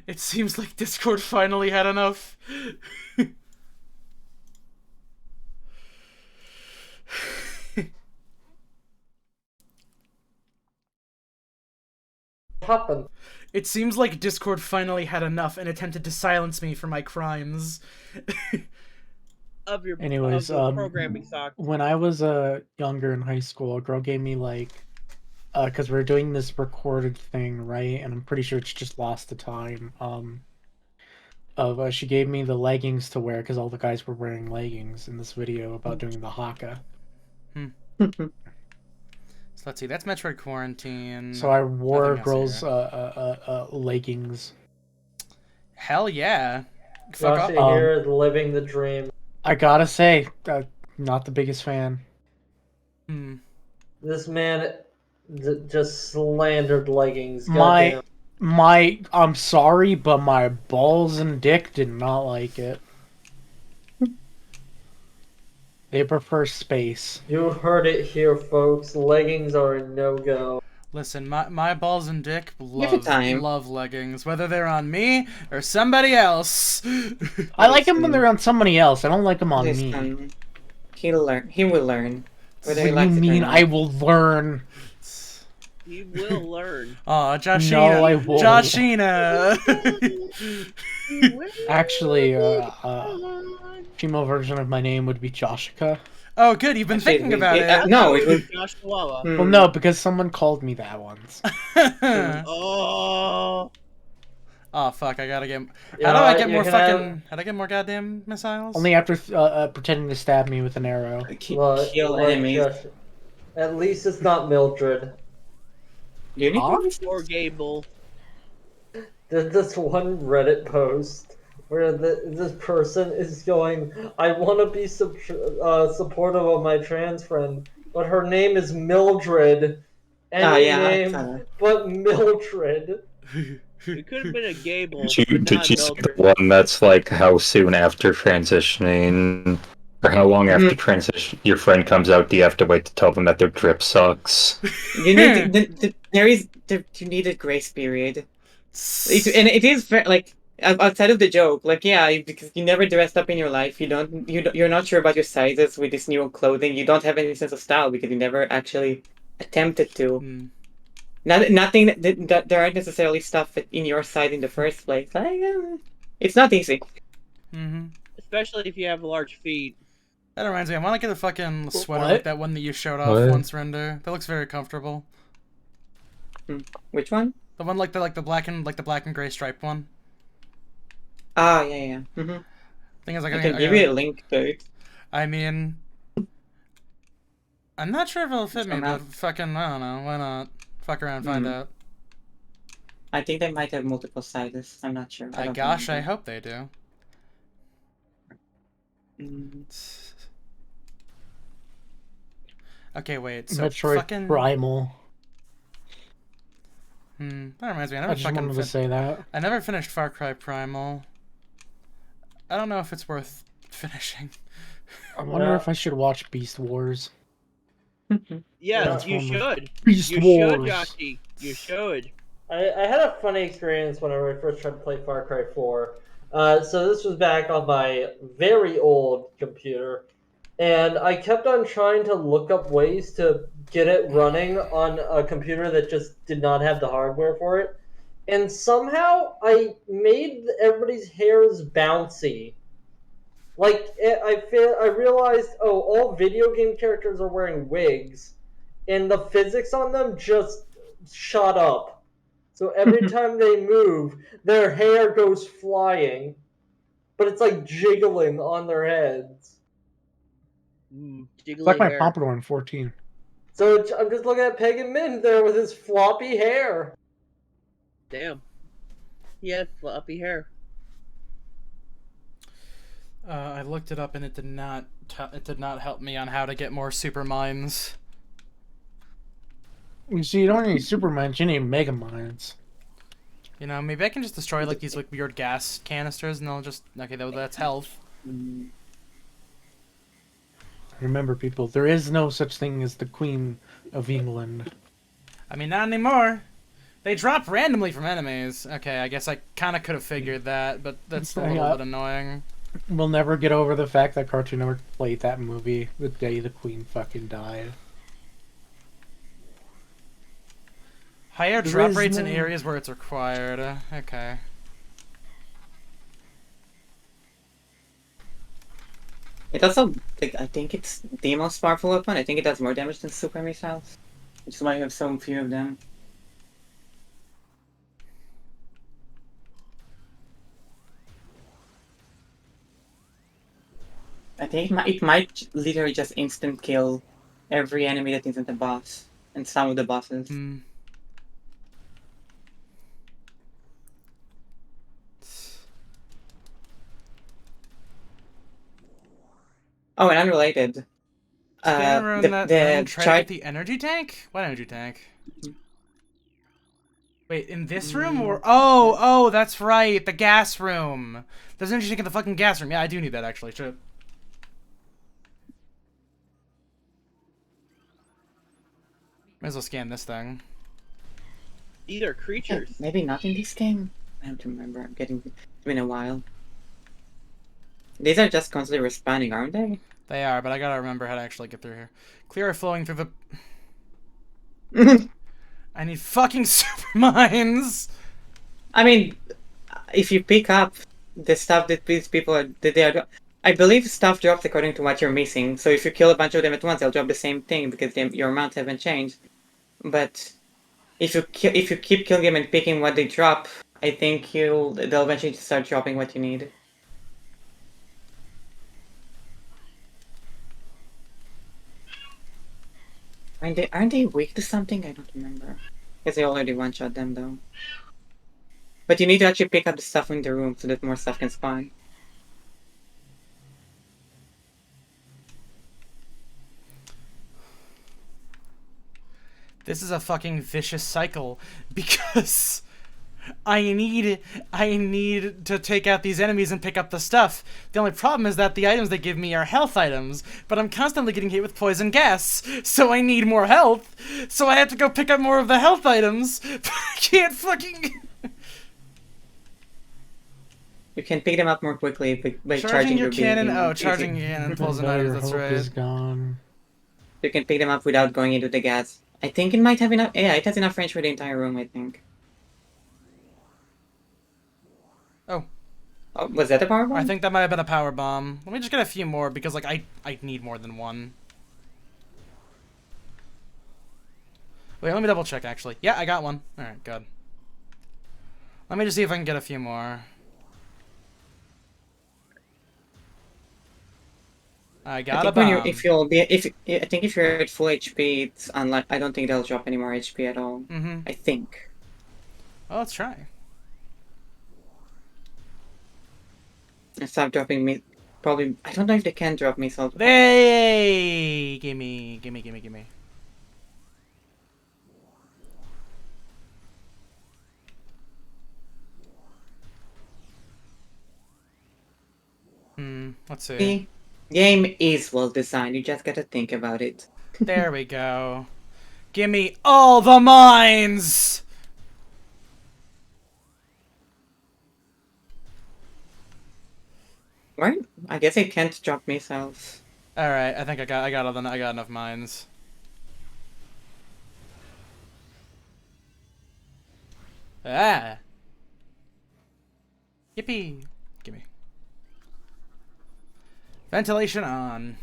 [SPEAKER 1] It seems like Discord finally had enough.
[SPEAKER 6] Happen.
[SPEAKER 1] It seems like Discord finally had enough and attempted to silence me for my crimes.
[SPEAKER 4] Of your
[SPEAKER 3] Anyways,
[SPEAKER 4] of the programming sock.
[SPEAKER 3] when I was younger in high school, a girl gave me like, because we are doing this recorded thing, right? And I'm pretty sure it's just lost to time. She gave me the leggings to wear because all the guys were wearing leggings in this video about doing the haka.
[SPEAKER 1] So let's see, that's Metroid Quarantine.
[SPEAKER 3] So I wore
[SPEAKER 1] Nothing else
[SPEAKER 3] girls' leggings.
[SPEAKER 1] Hell yeah. Fuck
[SPEAKER 6] Josh
[SPEAKER 1] off.
[SPEAKER 6] here is living the dream.
[SPEAKER 3] I gotta say, not the biggest fan.
[SPEAKER 6] This man just slandered leggings. Goddamn.
[SPEAKER 3] I'm sorry, but my balls and dick did not like it. They prefer space.
[SPEAKER 6] You heard it here, folks. Leggings are a no-go.
[SPEAKER 1] Listen, my balls and dick
[SPEAKER 2] Give it time.
[SPEAKER 1] love leggings, whether they're on me or somebody else.
[SPEAKER 3] I like them when they're on somebody else. I don't like them on me.
[SPEAKER 2] Listen, he'll learn. He will learn. Whether he
[SPEAKER 3] What do
[SPEAKER 2] likes
[SPEAKER 3] you
[SPEAKER 2] it or
[SPEAKER 3] mean
[SPEAKER 2] not.
[SPEAKER 3] I will learn?
[SPEAKER 4] He will learn.
[SPEAKER 1] Aw, Joshina.
[SPEAKER 3] No, I won't.
[SPEAKER 1] Joshina.
[SPEAKER 3] Actually, female version of my name would be Joshika.
[SPEAKER 1] Oh, good. You've been
[SPEAKER 2] Actually,
[SPEAKER 1] thinking about it.
[SPEAKER 2] No, it was.
[SPEAKER 4] Josh Chihuahua.
[SPEAKER 3] Well, no, because someone called me that once.
[SPEAKER 4] Oh.
[SPEAKER 1] Oh fuck! I gotta get.
[SPEAKER 6] You
[SPEAKER 1] How do
[SPEAKER 6] know
[SPEAKER 1] I
[SPEAKER 6] what,
[SPEAKER 1] get
[SPEAKER 6] you
[SPEAKER 1] more
[SPEAKER 6] can
[SPEAKER 1] fucking?
[SPEAKER 6] have-
[SPEAKER 1] How do I get more goddamn missiles?
[SPEAKER 3] Only after pretending to stab me with an arrow.
[SPEAKER 2] Kill enemies.
[SPEAKER 6] Josh, at least it's not Mildred.
[SPEAKER 2] Unicorns?
[SPEAKER 4] Or Gable.
[SPEAKER 6] There's this one Reddit post where this person is going, I want to be supportive of my trans friend, but her name is Mildred. Any
[SPEAKER 2] yeah,
[SPEAKER 6] name but Mildred.
[SPEAKER 4] It could have been a Gable.
[SPEAKER 5] Did you,
[SPEAKER 4] but
[SPEAKER 5] did
[SPEAKER 4] not
[SPEAKER 5] you see
[SPEAKER 4] Mildred.
[SPEAKER 5] the one that's like how soon after transitioning, or how long after transition your friend comes out do you have to wait to tell them that their drip sucks?
[SPEAKER 2] You need you need a grace period. And it is like outside of the joke, like yeah, because you never dressed up in your life, you're not sure about your sizes with this new clothing. You don't have any sense of style because you never actually attempted to.
[SPEAKER 1] Mm.
[SPEAKER 2] Nothing that there aren't necessarily stuff in your size in the first place. Like, it's not easy.
[SPEAKER 1] Mm-hmm.
[SPEAKER 4] Especially if you have large feet.
[SPEAKER 1] That reminds me, I want to get a fucking sweater
[SPEAKER 3] What?
[SPEAKER 1] like that one that you showed off
[SPEAKER 5] What?
[SPEAKER 1] once, Render. That looks very comfortable.
[SPEAKER 2] Which one?
[SPEAKER 1] The one like the black and gray striped one.
[SPEAKER 2] Ah, yeah. Mm-hmm.
[SPEAKER 1] Thing is,
[SPEAKER 2] I can give you a link to it.
[SPEAKER 1] I mean, I'm not sure if it'll fit me,
[SPEAKER 2] Somehow.
[SPEAKER 1] but fucking, I don't know. Why not? Fuck around and find out.
[SPEAKER 2] I think they might have multiple sizes. I'm not sure. I don't
[SPEAKER 1] Gosh, I
[SPEAKER 2] remember.
[SPEAKER 1] hope they do. Okay, wait. So
[SPEAKER 3] Metroid
[SPEAKER 1] fucking
[SPEAKER 3] Primal.
[SPEAKER 1] That reminds me.
[SPEAKER 3] I just wanted to say that.
[SPEAKER 1] I never finished Far Cry Primal. I don't know if it's worth finishing.
[SPEAKER 3] I wonder if I should watch Beast Wars.
[SPEAKER 4] Yes, you
[SPEAKER 3] Transformers.
[SPEAKER 4] should.
[SPEAKER 3] Beast
[SPEAKER 4] You
[SPEAKER 3] Wars.
[SPEAKER 4] should, Yoshi. You should.
[SPEAKER 6] I had a funny experience whenever I first tried to play Far Cry 4. So this was back on my very old computer, and I kept on trying to look up ways to get it running on a computer that just did not have the hardware for it. And somehow I made everybody's hairs bouncy. Like I realized, oh, all video game characters are wearing wigs, and the physics on them just shot up. So every time they move, their hair goes flying, but it's like jiggling on their heads.
[SPEAKER 3] It's like my
[SPEAKER 4] hair.
[SPEAKER 3] Pompadour in 14.
[SPEAKER 6] So I'm just looking at Pagan Min there with his floppy hair.
[SPEAKER 4] Damn. He had floppy hair.
[SPEAKER 1] I looked it up and it did not. It did not help me on how to get more super mines.
[SPEAKER 3] You see, you don't need super mines, you need mega mines.
[SPEAKER 1] You know, maybe I can just destroy like these like weird gas canisters and they'll just okay. That's health.
[SPEAKER 3] Remember, people, there is no such thing as the Queen of England.
[SPEAKER 1] I mean, not anymore. They drop randomly from enemies. Okay, I guess I kind of could have figured that, but that's still a little bit annoying.
[SPEAKER 3] We'll never get over the fact that Cartoon Network played that movie the day the Queen fucking died.
[SPEAKER 1] Higher
[SPEAKER 3] There
[SPEAKER 1] drop
[SPEAKER 3] is
[SPEAKER 1] rates in
[SPEAKER 3] no-
[SPEAKER 1] areas where it's required. Okay.
[SPEAKER 2] It also, like, I think it's the most powerful weapon. I think it does more damage than super missiles, which is why you have so few of them. I think it might literally just instant kill every enemy that isn't a boss, and some of the bosses. Oh, and unrelated.
[SPEAKER 1] Try to get the energy tank? What energy tank? Wait, in this room or oh, that's right, the gas room. There's an energy tank in the fucking gas room. Yeah, I do need that actually. Shit. Might as well scan this thing.
[SPEAKER 4] These are creatures.
[SPEAKER 2] Maybe not in this game. I have to remember. It's been a while. These are just constantly respawning, aren't they?
[SPEAKER 1] They are, but I gotta remember how to actually get through here. Clear flowing through the. I need fucking super mines.
[SPEAKER 2] I mean, if you pick up the stuff that these people are, I believe stuff drops according to what you're missing. So if you kill a bunch of them at once, they'll drop the same thing because your amounts haven't changed. But if you keep killing them and picking what they drop, I think they'll eventually start dropping what you need. Aren't they weak to something? I don't remember. Because they already one-shot them though. But you need to actually pick up the stuff in the room so that more stuff can spawn.
[SPEAKER 1] This is a fucking vicious cycle because I need to take out these enemies and pick up the stuff. The only problem is that the items they give me are health items, but I'm constantly getting hit with poison gas, so I need more health. So I have to go pick up more of the health items, but I can't fucking.
[SPEAKER 2] You can pick them up more quickly by
[SPEAKER 1] Charging
[SPEAKER 2] charging
[SPEAKER 1] your
[SPEAKER 2] your
[SPEAKER 1] cannon.
[SPEAKER 2] beam.
[SPEAKER 1] Oh, charging your cannon pulls
[SPEAKER 3] Even
[SPEAKER 1] an
[SPEAKER 3] though
[SPEAKER 1] item.
[SPEAKER 3] your
[SPEAKER 1] That's
[SPEAKER 3] hope
[SPEAKER 1] right.
[SPEAKER 3] is gone.
[SPEAKER 2] You can pick them up without going into the gas. I think it might have enough. Yeah, it has enough range for the entire room, I think.
[SPEAKER 1] Oh.
[SPEAKER 2] Oh, was that a power bomb?
[SPEAKER 1] I think that might have been a power bomb. Let me just get a few more because like I need more than one. Wait, let me double check actually. Yeah, I got one. All right, good. Let me just see if I can get a few more. I got a
[SPEAKER 2] think when
[SPEAKER 1] bomb.
[SPEAKER 2] I think if you're at full HP, it's unlike. I don't think they'll drop any more HP at all. I think.
[SPEAKER 1] Well, let's try.
[SPEAKER 2] Stop dropping me. Probably. I don't know if they can drop missiles.
[SPEAKER 1] Hey! Gimme. Let's see.
[SPEAKER 2] The game is well designed. You just gotta think about it.
[SPEAKER 1] There we go. Gimme all the mines!
[SPEAKER 2] Right? I guess it can't drop missiles.
[SPEAKER 1] Alright, I think I got enough mines. Ah! Yippee! Gimme. Ventilation on.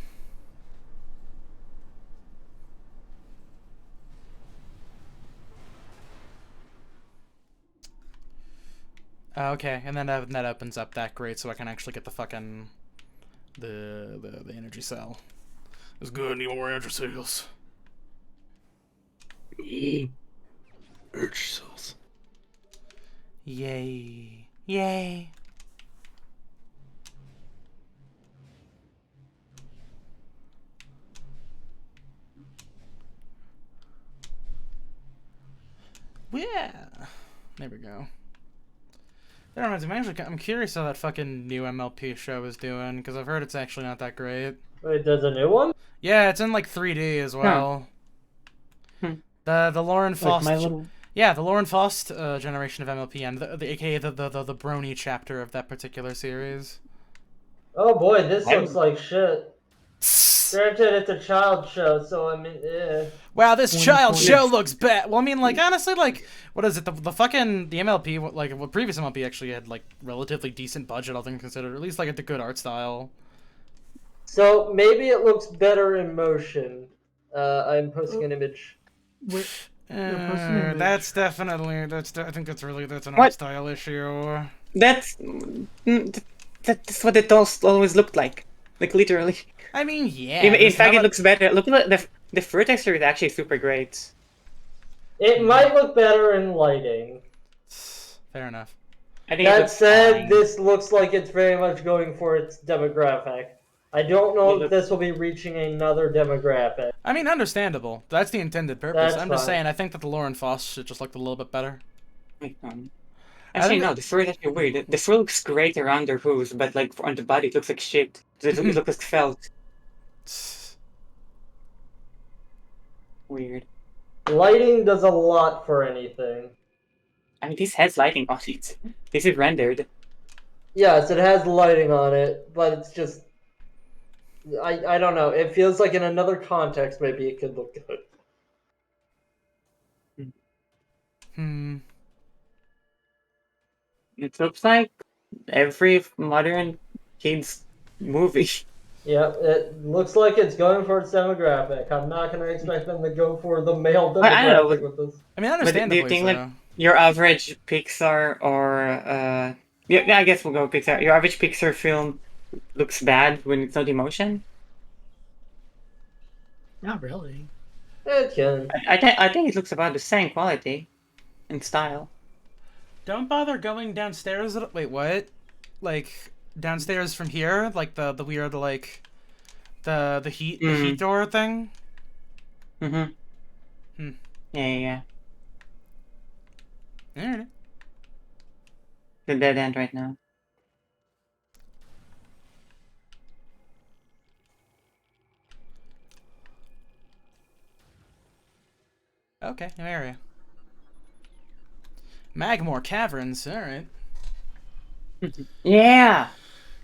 [SPEAKER 1] Okay, and then that opens up that grate so I can actually get the fucking the energy cell. It's good, need more energy cells.
[SPEAKER 3] Energy cells.
[SPEAKER 1] Yay. Yay. Yeah. There we go. That reminds me, I'm curious how that fucking new MLP show is doing, because I've heard it's actually not that great.
[SPEAKER 6] Wait, there's a new one?
[SPEAKER 1] Yeah, it's in like 3D as well. The Lauren Faust,
[SPEAKER 3] Like my little...
[SPEAKER 1] yeah, the Lauren Faust generation of MLP, and the aka the Brony chapter of that particular series.
[SPEAKER 6] Oh boy, this looks like shit. Granted, it's a child show, so I mean, eh.
[SPEAKER 1] Wow, this child
[SPEAKER 3] 2020.
[SPEAKER 1] show looks bad. Well, I mean, like, honestly, like, what is it? The fucking, the MLP, like, what previous MLP actually had, like, relatively decent budget, all things considered. At least, like, a good art style.
[SPEAKER 6] So maybe it looks better in motion. I'm posting an image.
[SPEAKER 1] That's definitely, I think that's an art
[SPEAKER 2] What?
[SPEAKER 1] style issue.
[SPEAKER 2] That's what it always looked like. Like literally.
[SPEAKER 1] I mean, yeah.
[SPEAKER 2] In fact, it looks better. Look at the fur texture is actually super great.
[SPEAKER 6] It might look better in lighting.
[SPEAKER 1] Fair enough.
[SPEAKER 2] I think it
[SPEAKER 6] That
[SPEAKER 2] looks
[SPEAKER 6] said,
[SPEAKER 2] fine.
[SPEAKER 6] this looks like it's very much going for its demographic. I don't know
[SPEAKER 2] Yeah,
[SPEAKER 6] if this will be reaching another demographic.
[SPEAKER 1] I mean, understandable. That's the intended purpose.
[SPEAKER 6] That's
[SPEAKER 1] I'm just
[SPEAKER 6] fine.
[SPEAKER 1] saying, I think that the Lauren Faust should just look a little bit better.
[SPEAKER 2] Wait,
[SPEAKER 1] I
[SPEAKER 2] actually,
[SPEAKER 1] think
[SPEAKER 2] no, the fur is actually weird. The fur looks great around their hooves, but like on the body, it looks like shit. It looks like felt. Weird.
[SPEAKER 6] Lighting does a lot for anything.
[SPEAKER 2] I mean, this has lighting on it. This is rendered.
[SPEAKER 6] Yes, it has lighting on it, but it's just... I don't know. It feels like in another context, maybe it could look good.
[SPEAKER 2] It looks like every modern kid's movie.
[SPEAKER 6] Yeah, it looks like it's going for its demographic. I'm not going to expect them to go for the male demographic
[SPEAKER 2] I don't know,
[SPEAKER 6] with this.
[SPEAKER 1] I mean,
[SPEAKER 2] But do
[SPEAKER 1] understandably
[SPEAKER 2] you think
[SPEAKER 1] so.
[SPEAKER 2] like your average Pixar or yeah, I guess we'll go Pixar. Your average Pixar film looks bad when it's not in motion?
[SPEAKER 3] Not really.
[SPEAKER 6] It can.
[SPEAKER 2] I think it looks about the same quality and style.
[SPEAKER 1] Don't bother going downstairs. Wait, what? Like downstairs from here? Like the weird like the heat door thing?
[SPEAKER 2] Mm-hmm. Yeah.
[SPEAKER 1] Alright.
[SPEAKER 2] The dead end right now.
[SPEAKER 1] Okay, new area. Magmore Caverns, alright.
[SPEAKER 2] Yeah!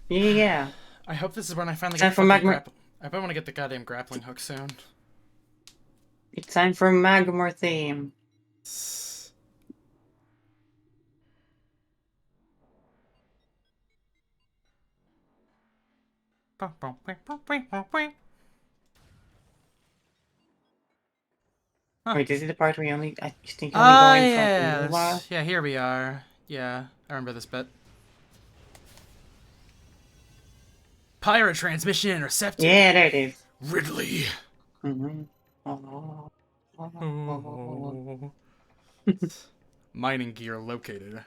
[SPEAKER 2] Yeah.
[SPEAKER 1] I hope this is when I finally
[SPEAKER 2] It's
[SPEAKER 1] get
[SPEAKER 2] time
[SPEAKER 1] the
[SPEAKER 2] for
[SPEAKER 1] fucking
[SPEAKER 2] Magmar.
[SPEAKER 1] grapple. I bet I want to get the goddamn grappling hook soon.
[SPEAKER 2] It's time for Magmar theme.
[SPEAKER 1] Huh.
[SPEAKER 2] Wait, is it the part where you only? I think you only go
[SPEAKER 1] Ah,
[SPEAKER 2] in for like a little
[SPEAKER 1] yes.
[SPEAKER 2] while.
[SPEAKER 1] Yeah, here we are. Yeah, I remember this bit. Pirate transmission intercepted.
[SPEAKER 2] Yeah, there it is.
[SPEAKER 1] Ridley.
[SPEAKER 2] Mm-hmm. Oh.
[SPEAKER 1] Oh. Mining gear located.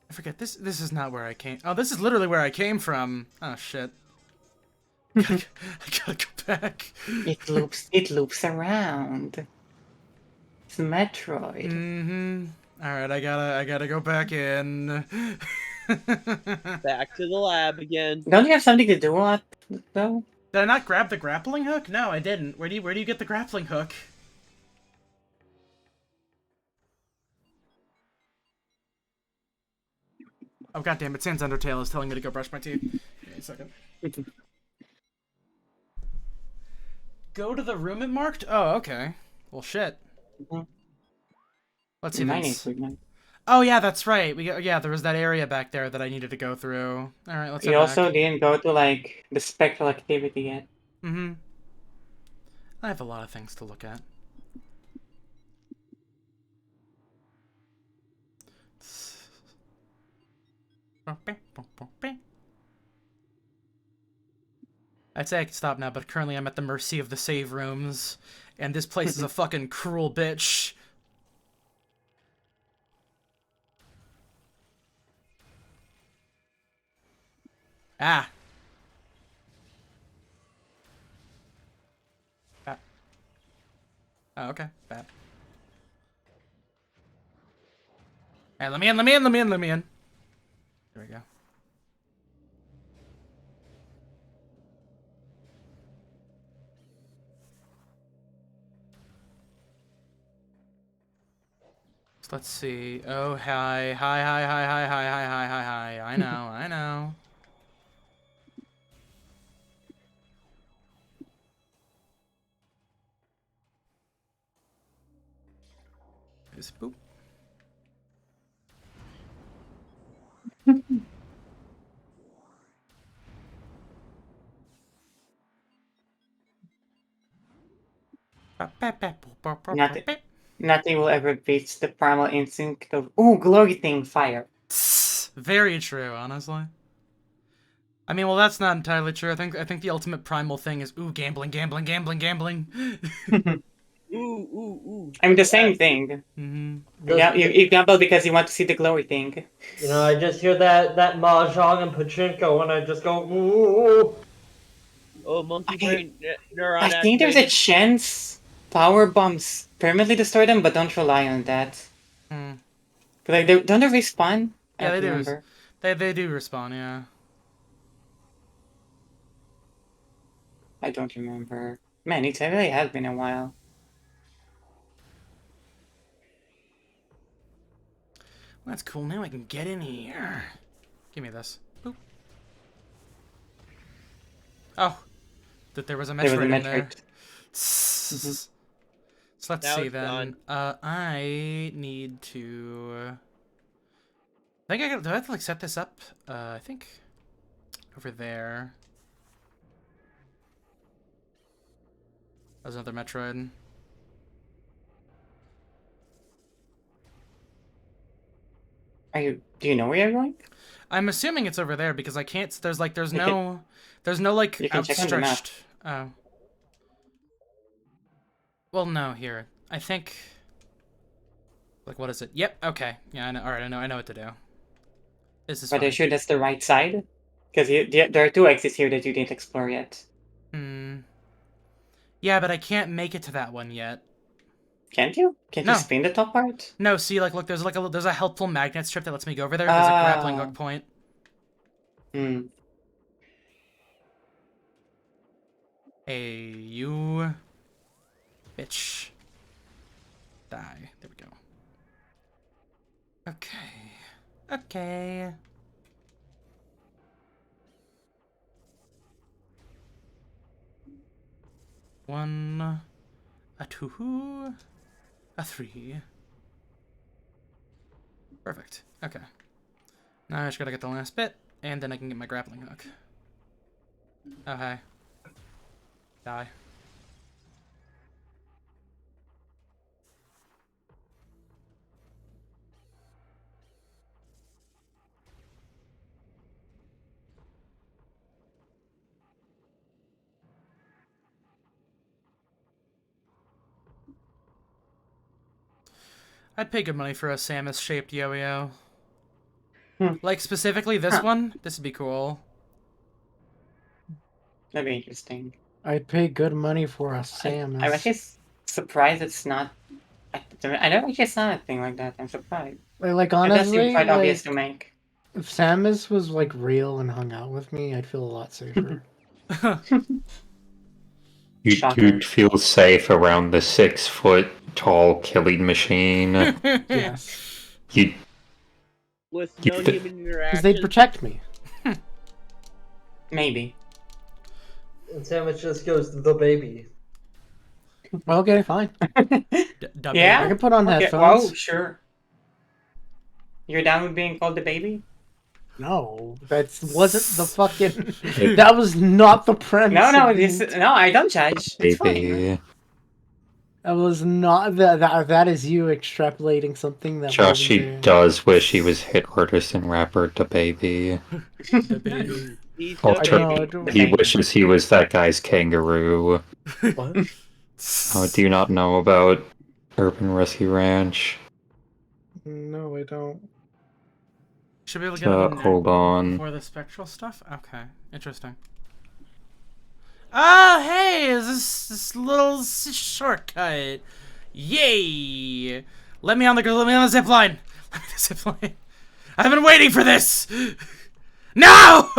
[SPEAKER 1] I forget, this is not where I came. Oh, this is literally where I came from. Oh, shit. I gotta go back.
[SPEAKER 2] It loops around. It's Metroid.
[SPEAKER 1] Mm-hmm. Alright, I gotta go back in.
[SPEAKER 4] Back to the lab again.
[SPEAKER 2] Don't you have something to do a lot, though?
[SPEAKER 1] Did I not grab the grappling hook? No, I didn't. Where do you get the grappling hook? Oh, goddamn it, Sans Undertale is telling me to go brush my teeth. Give me a second. Go to the room it marked? Oh, okay. Well, shit. Let's see
[SPEAKER 2] Mining
[SPEAKER 1] this.
[SPEAKER 2] equipment.
[SPEAKER 1] Oh, yeah, that's right. Yeah, there was that area back there that I needed to go through. Alright, let's head
[SPEAKER 2] You also
[SPEAKER 1] back.
[SPEAKER 2] didn't go to like the spectral activity yet.
[SPEAKER 1] Mm-hmm. I have a lot of things to look at. I'd say I could stop now, but currently I'm at the mercy of the save rooms, and this place is a fucking cruel bitch. Ah. Bap. Oh, okay. Bap. Alright, let me in, let me in, let me in, let me in. There we go. So let's see. Oh, hi. Hi, hi, hi, hi, hi, hi, hi, hi, hi. I know, I know. Just boop.
[SPEAKER 2] Nothing, nothing will ever beat the primal instinct of glory thing fire.
[SPEAKER 1] Very true, honestly. I mean, well, that's not entirely true. I think the ultimate primal thing is gambling, gambling, gambling, gambling.
[SPEAKER 4] Ooh.
[SPEAKER 2] I mean the same thing.
[SPEAKER 1] Mm-hmm.
[SPEAKER 2] Yeah, you gamble because you want to see the glory thing.
[SPEAKER 6] You know, I just hear that mahjong and pachinko, and I just go, ooh.
[SPEAKER 4] Oh, monkey
[SPEAKER 2] Okay,
[SPEAKER 4] brain
[SPEAKER 2] I
[SPEAKER 4] neuron
[SPEAKER 2] think there's a
[SPEAKER 4] activated.
[SPEAKER 2] chance power bombs permanently destroy them, but don't rely on that.
[SPEAKER 1] Hmm.
[SPEAKER 2] Like, don't they respawn? I
[SPEAKER 1] Yeah,
[SPEAKER 2] don't
[SPEAKER 1] they do.
[SPEAKER 2] remember.
[SPEAKER 1] They do respawn. Yeah.
[SPEAKER 2] I don't remember. Man, it really has been a while.
[SPEAKER 1] That's cool. Now I can get in here. Give me this. Boop. Oh, that there was a
[SPEAKER 2] There was a
[SPEAKER 1] Metroid in there.
[SPEAKER 2] Metroid. Mhm.
[SPEAKER 1] So let's
[SPEAKER 4] Now
[SPEAKER 1] see
[SPEAKER 4] it's
[SPEAKER 1] then.
[SPEAKER 4] gone.
[SPEAKER 1] I need to. I think I got. Do I have to like set this up? I think over there. There's another Metroid.
[SPEAKER 2] Do you know where you're going?
[SPEAKER 1] I'm assuming it's over there because I can't. There's
[SPEAKER 2] You can,
[SPEAKER 1] no like
[SPEAKER 2] you can check on the map.
[SPEAKER 1] outstretched. Oh. Well, no. Here, I think. Like, what is it? Yep. Okay. Yeah. I know. All right. I know what to do. This is
[SPEAKER 2] But are you
[SPEAKER 1] fine.
[SPEAKER 2] sure that's the right side? Because there are two exits here that you didn't explore yet.
[SPEAKER 1] Hmm. Yeah, but I can't make it to that one yet.
[SPEAKER 2] Can't you? Can't you
[SPEAKER 1] No.
[SPEAKER 2] spin the top part?
[SPEAKER 1] No. See, like, look. There's a helpful magnet strip that lets me go over there. There's a grappling
[SPEAKER 2] Ah.
[SPEAKER 1] hook point.
[SPEAKER 2] Hmm.
[SPEAKER 1] Hey, you. Bitch. Die. There we go. Okay. Okay. One, a two, a three. Perfect. Okay. Now I just gotta get the last bit, and then I can get my grappling hook. Oh, hey. Die. I'd pay good money for a Samus-shaped yo-yo. Like, specifically this one? This would be cool.
[SPEAKER 2] That'd be interesting.
[SPEAKER 3] I'd pay good money for a
[SPEAKER 2] I'm
[SPEAKER 3] Samus.
[SPEAKER 2] actually surprised it's not. I never actually saw a thing like that. I'm surprised.
[SPEAKER 3] Like
[SPEAKER 2] It does seem
[SPEAKER 3] honestly,
[SPEAKER 2] quite obvious
[SPEAKER 3] like
[SPEAKER 2] to make.
[SPEAKER 3] if Samus was like real and hung out with me, I'd feel a lot safer.
[SPEAKER 2] Shocker.
[SPEAKER 5] You'd feel safe around the 6-foot-tall killing machine.
[SPEAKER 3] Yes,
[SPEAKER 5] You'd
[SPEAKER 4] With
[SPEAKER 5] You
[SPEAKER 4] no
[SPEAKER 5] th-
[SPEAKER 4] human
[SPEAKER 3] because
[SPEAKER 4] interaction.
[SPEAKER 3] they'd protect me.
[SPEAKER 2] Maybe.
[SPEAKER 6] And Samus just goes, the baby.
[SPEAKER 3] Well, okay, fine.
[SPEAKER 2] Yeah?
[SPEAKER 3] I can put on
[SPEAKER 2] Okay.
[SPEAKER 3] headphones.
[SPEAKER 2] Oh, sure. You're down with being called the baby?
[SPEAKER 3] No, that wasn't the fucking. That was not the premise.
[SPEAKER 2] No,
[SPEAKER 3] of
[SPEAKER 2] this
[SPEAKER 3] the-
[SPEAKER 2] no. I don't judge. It's fine.
[SPEAKER 5] baby.
[SPEAKER 3] That was not that is you extrapolating something that
[SPEAKER 5] Josh,
[SPEAKER 3] wasn't
[SPEAKER 5] he
[SPEAKER 3] there.
[SPEAKER 5] does wish he was hit artist and rapper to baby.
[SPEAKER 1] The baby.
[SPEAKER 4] He's
[SPEAKER 5] Oh,
[SPEAKER 4] the
[SPEAKER 3] I
[SPEAKER 5] Chuck,
[SPEAKER 3] know, I
[SPEAKER 4] baby.
[SPEAKER 3] don't-
[SPEAKER 5] he wishes he was that guy's kangaroo.
[SPEAKER 6] What?
[SPEAKER 5] Oh, do you not know about Urban Rescue Ranch?
[SPEAKER 3] No, I don't.
[SPEAKER 1] Should be able to get it
[SPEAKER 5] Hold on.
[SPEAKER 1] before the spectral stuff? Okay. Interesting. Oh, hey! Is this little shortcut? Yay! Let me on the zip line. Let me the zip line. I've been waiting for this. No!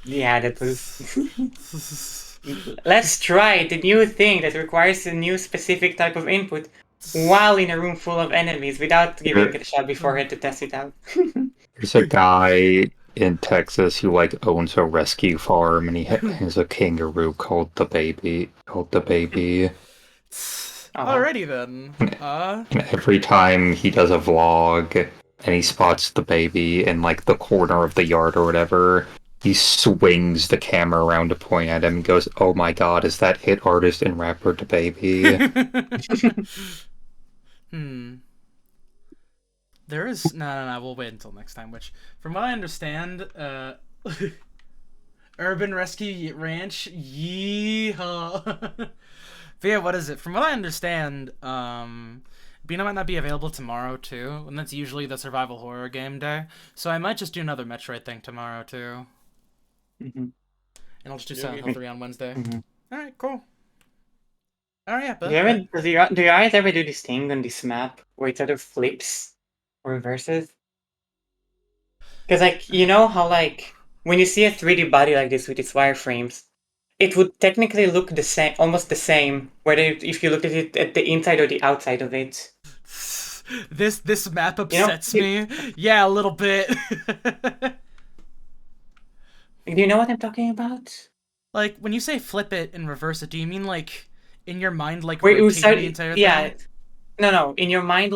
[SPEAKER 2] Yeah, that was. Let's try the new thing that requires a new specific type of input while in a room full of enemies without giving it a shot beforehand to test it out.
[SPEAKER 5] There's a guy in Texas who owns a rescue farm, and he has a kangaroo called the baby.
[SPEAKER 1] Alrighty then.
[SPEAKER 5] And every time he does a vlog and he spots the baby in the corner of the yard or whatever, he swings the camera around to point at him and goes, "Oh my god, is that hit artist and rapper the baby?"
[SPEAKER 1] There is no. We'll wait until next time. Which, from what I understand, Urban Rescue Ranch, yeehaw. But yeah, what is it? From what I understand, Bina might not be available tomorrow too, and that's usually the survival horror game day. So I might just do another Metroid thing tomorrow too, and I'll just do Silent Hill 3 on Wednesday. All right, cool. All right, but
[SPEAKER 2] Do you guys ever do this thing on this map where it sort of flips or reverses? Because you know how when you see a 3D body like this with its wireframes, it would technically look the same, almost the same, whether if you look at it at the inside or the outside of it.
[SPEAKER 1] This map upsets me. Yeah, a little bit.
[SPEAKER 2] Do you know what I'm talking about?
[SPEAKER 1] Like when you say flip it and reverse it, do you mean in your mind
[SPEAKER 2] Where it
[SPEAKER 1] rotating
[SPEAKER 2] start,
[SPEAKER 1] the entire
[SPEAKER 2] yeah,
[SPEAKER 1] thing?
[SPEAKER 2] no. In your mind,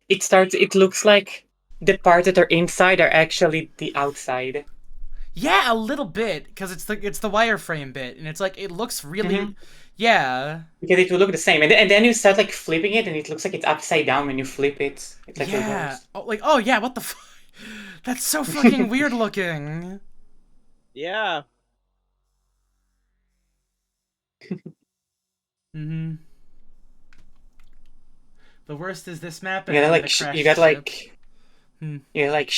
[SPEAKER 2] it looks like the parts that are inside are actually the outside.
[SPEAKER 1] Yeah, a little bit, because it's the wireframe bit, and it's it looks really, yeah.
[SPEAKER 2] Because it will look the same, and then you start flipping it, and it looks like it's upside down when you flip it. It's
[SPEAKER 1] Yeah.
[SPEAKER 2] reversed.
[SPEAKER 1] Oh yeah, what the fuck? That's so fucking weird looking.
[SPEAKER 4] Yeah.
[SPEAKER 1] The worst is this map.
[SPEAKER 2] You gotta
[SPEAKER 1] and the crashed
[SPEAKER 2] you gotta
[SPEAKER 1] ship.
[SPEAKER 2] you gotta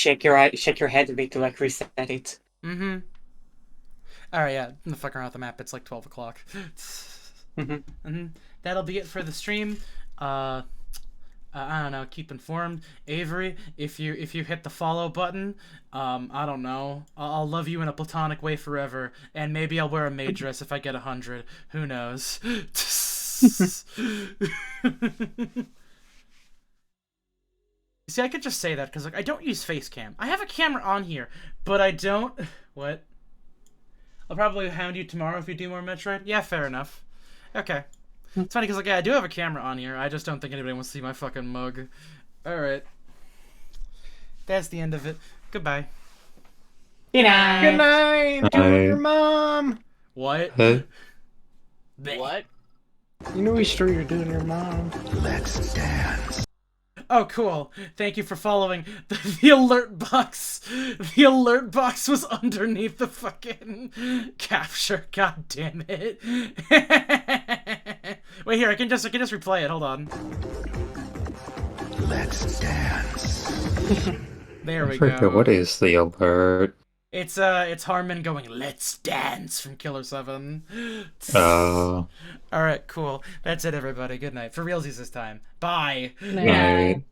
[SPEAKER 2] shake your head a bit to reset it.
[SPEAKER 1] Alright, yeah. I'm fucking around with the map. It's 12 o'clock. That'll be it for the stream. I don't know. Keep informed, Avery. If you hit the follow button, I don't know. I'll love you in a platonic way forever, and maybe I'll wear a maid dress if I get 100. Who knows? See, I could just say that because like I don't use face cam. I have a camera on here, but I don't. What? I'll probably hound you tomorrow if you do more Metroid. Yeah, fair enough. Okay. It's funny because like yeah, I do have a camera on here. I just don't think anybody wants to see my fucking mug. All right. That's the end of it. Goodbye.
[SPEAKER 2] Good night.
[SPEAKER 3] Good night. Do it with your
[SPEAKER 5] Bye.
[SPEAKER 3] mom.
[SPEAKER 1] What?
[SPEAKER 5] Huh?
[SPEAKER 1] Bleh.
[SPEAKER 4] What?
[SPEAKER 3] You know he's sure you're doing your mom.
[SPEAKER 1] Oh, cool. Thank you for following. The alert box. The alert box was underneath the fucking capture. God damn it. Wait, here. I can just replay it. Hold on.
[SPEAKER 7] Let's dance.
[SPEAKER 1] There we
[SPEAKER 5] I forget,
[SPEAKER 1] go.
[SPEAKER 5] what is the alert?
[SPEAKER 1] It's Harmon going, "Let's dance" from Killer 7.
[SPEAKER 5] Uh,
[SPEAKER 1] Alright, cool. That's it, everybody. Good night. For realsies this time. Bye.
[SPEAKER 5] right.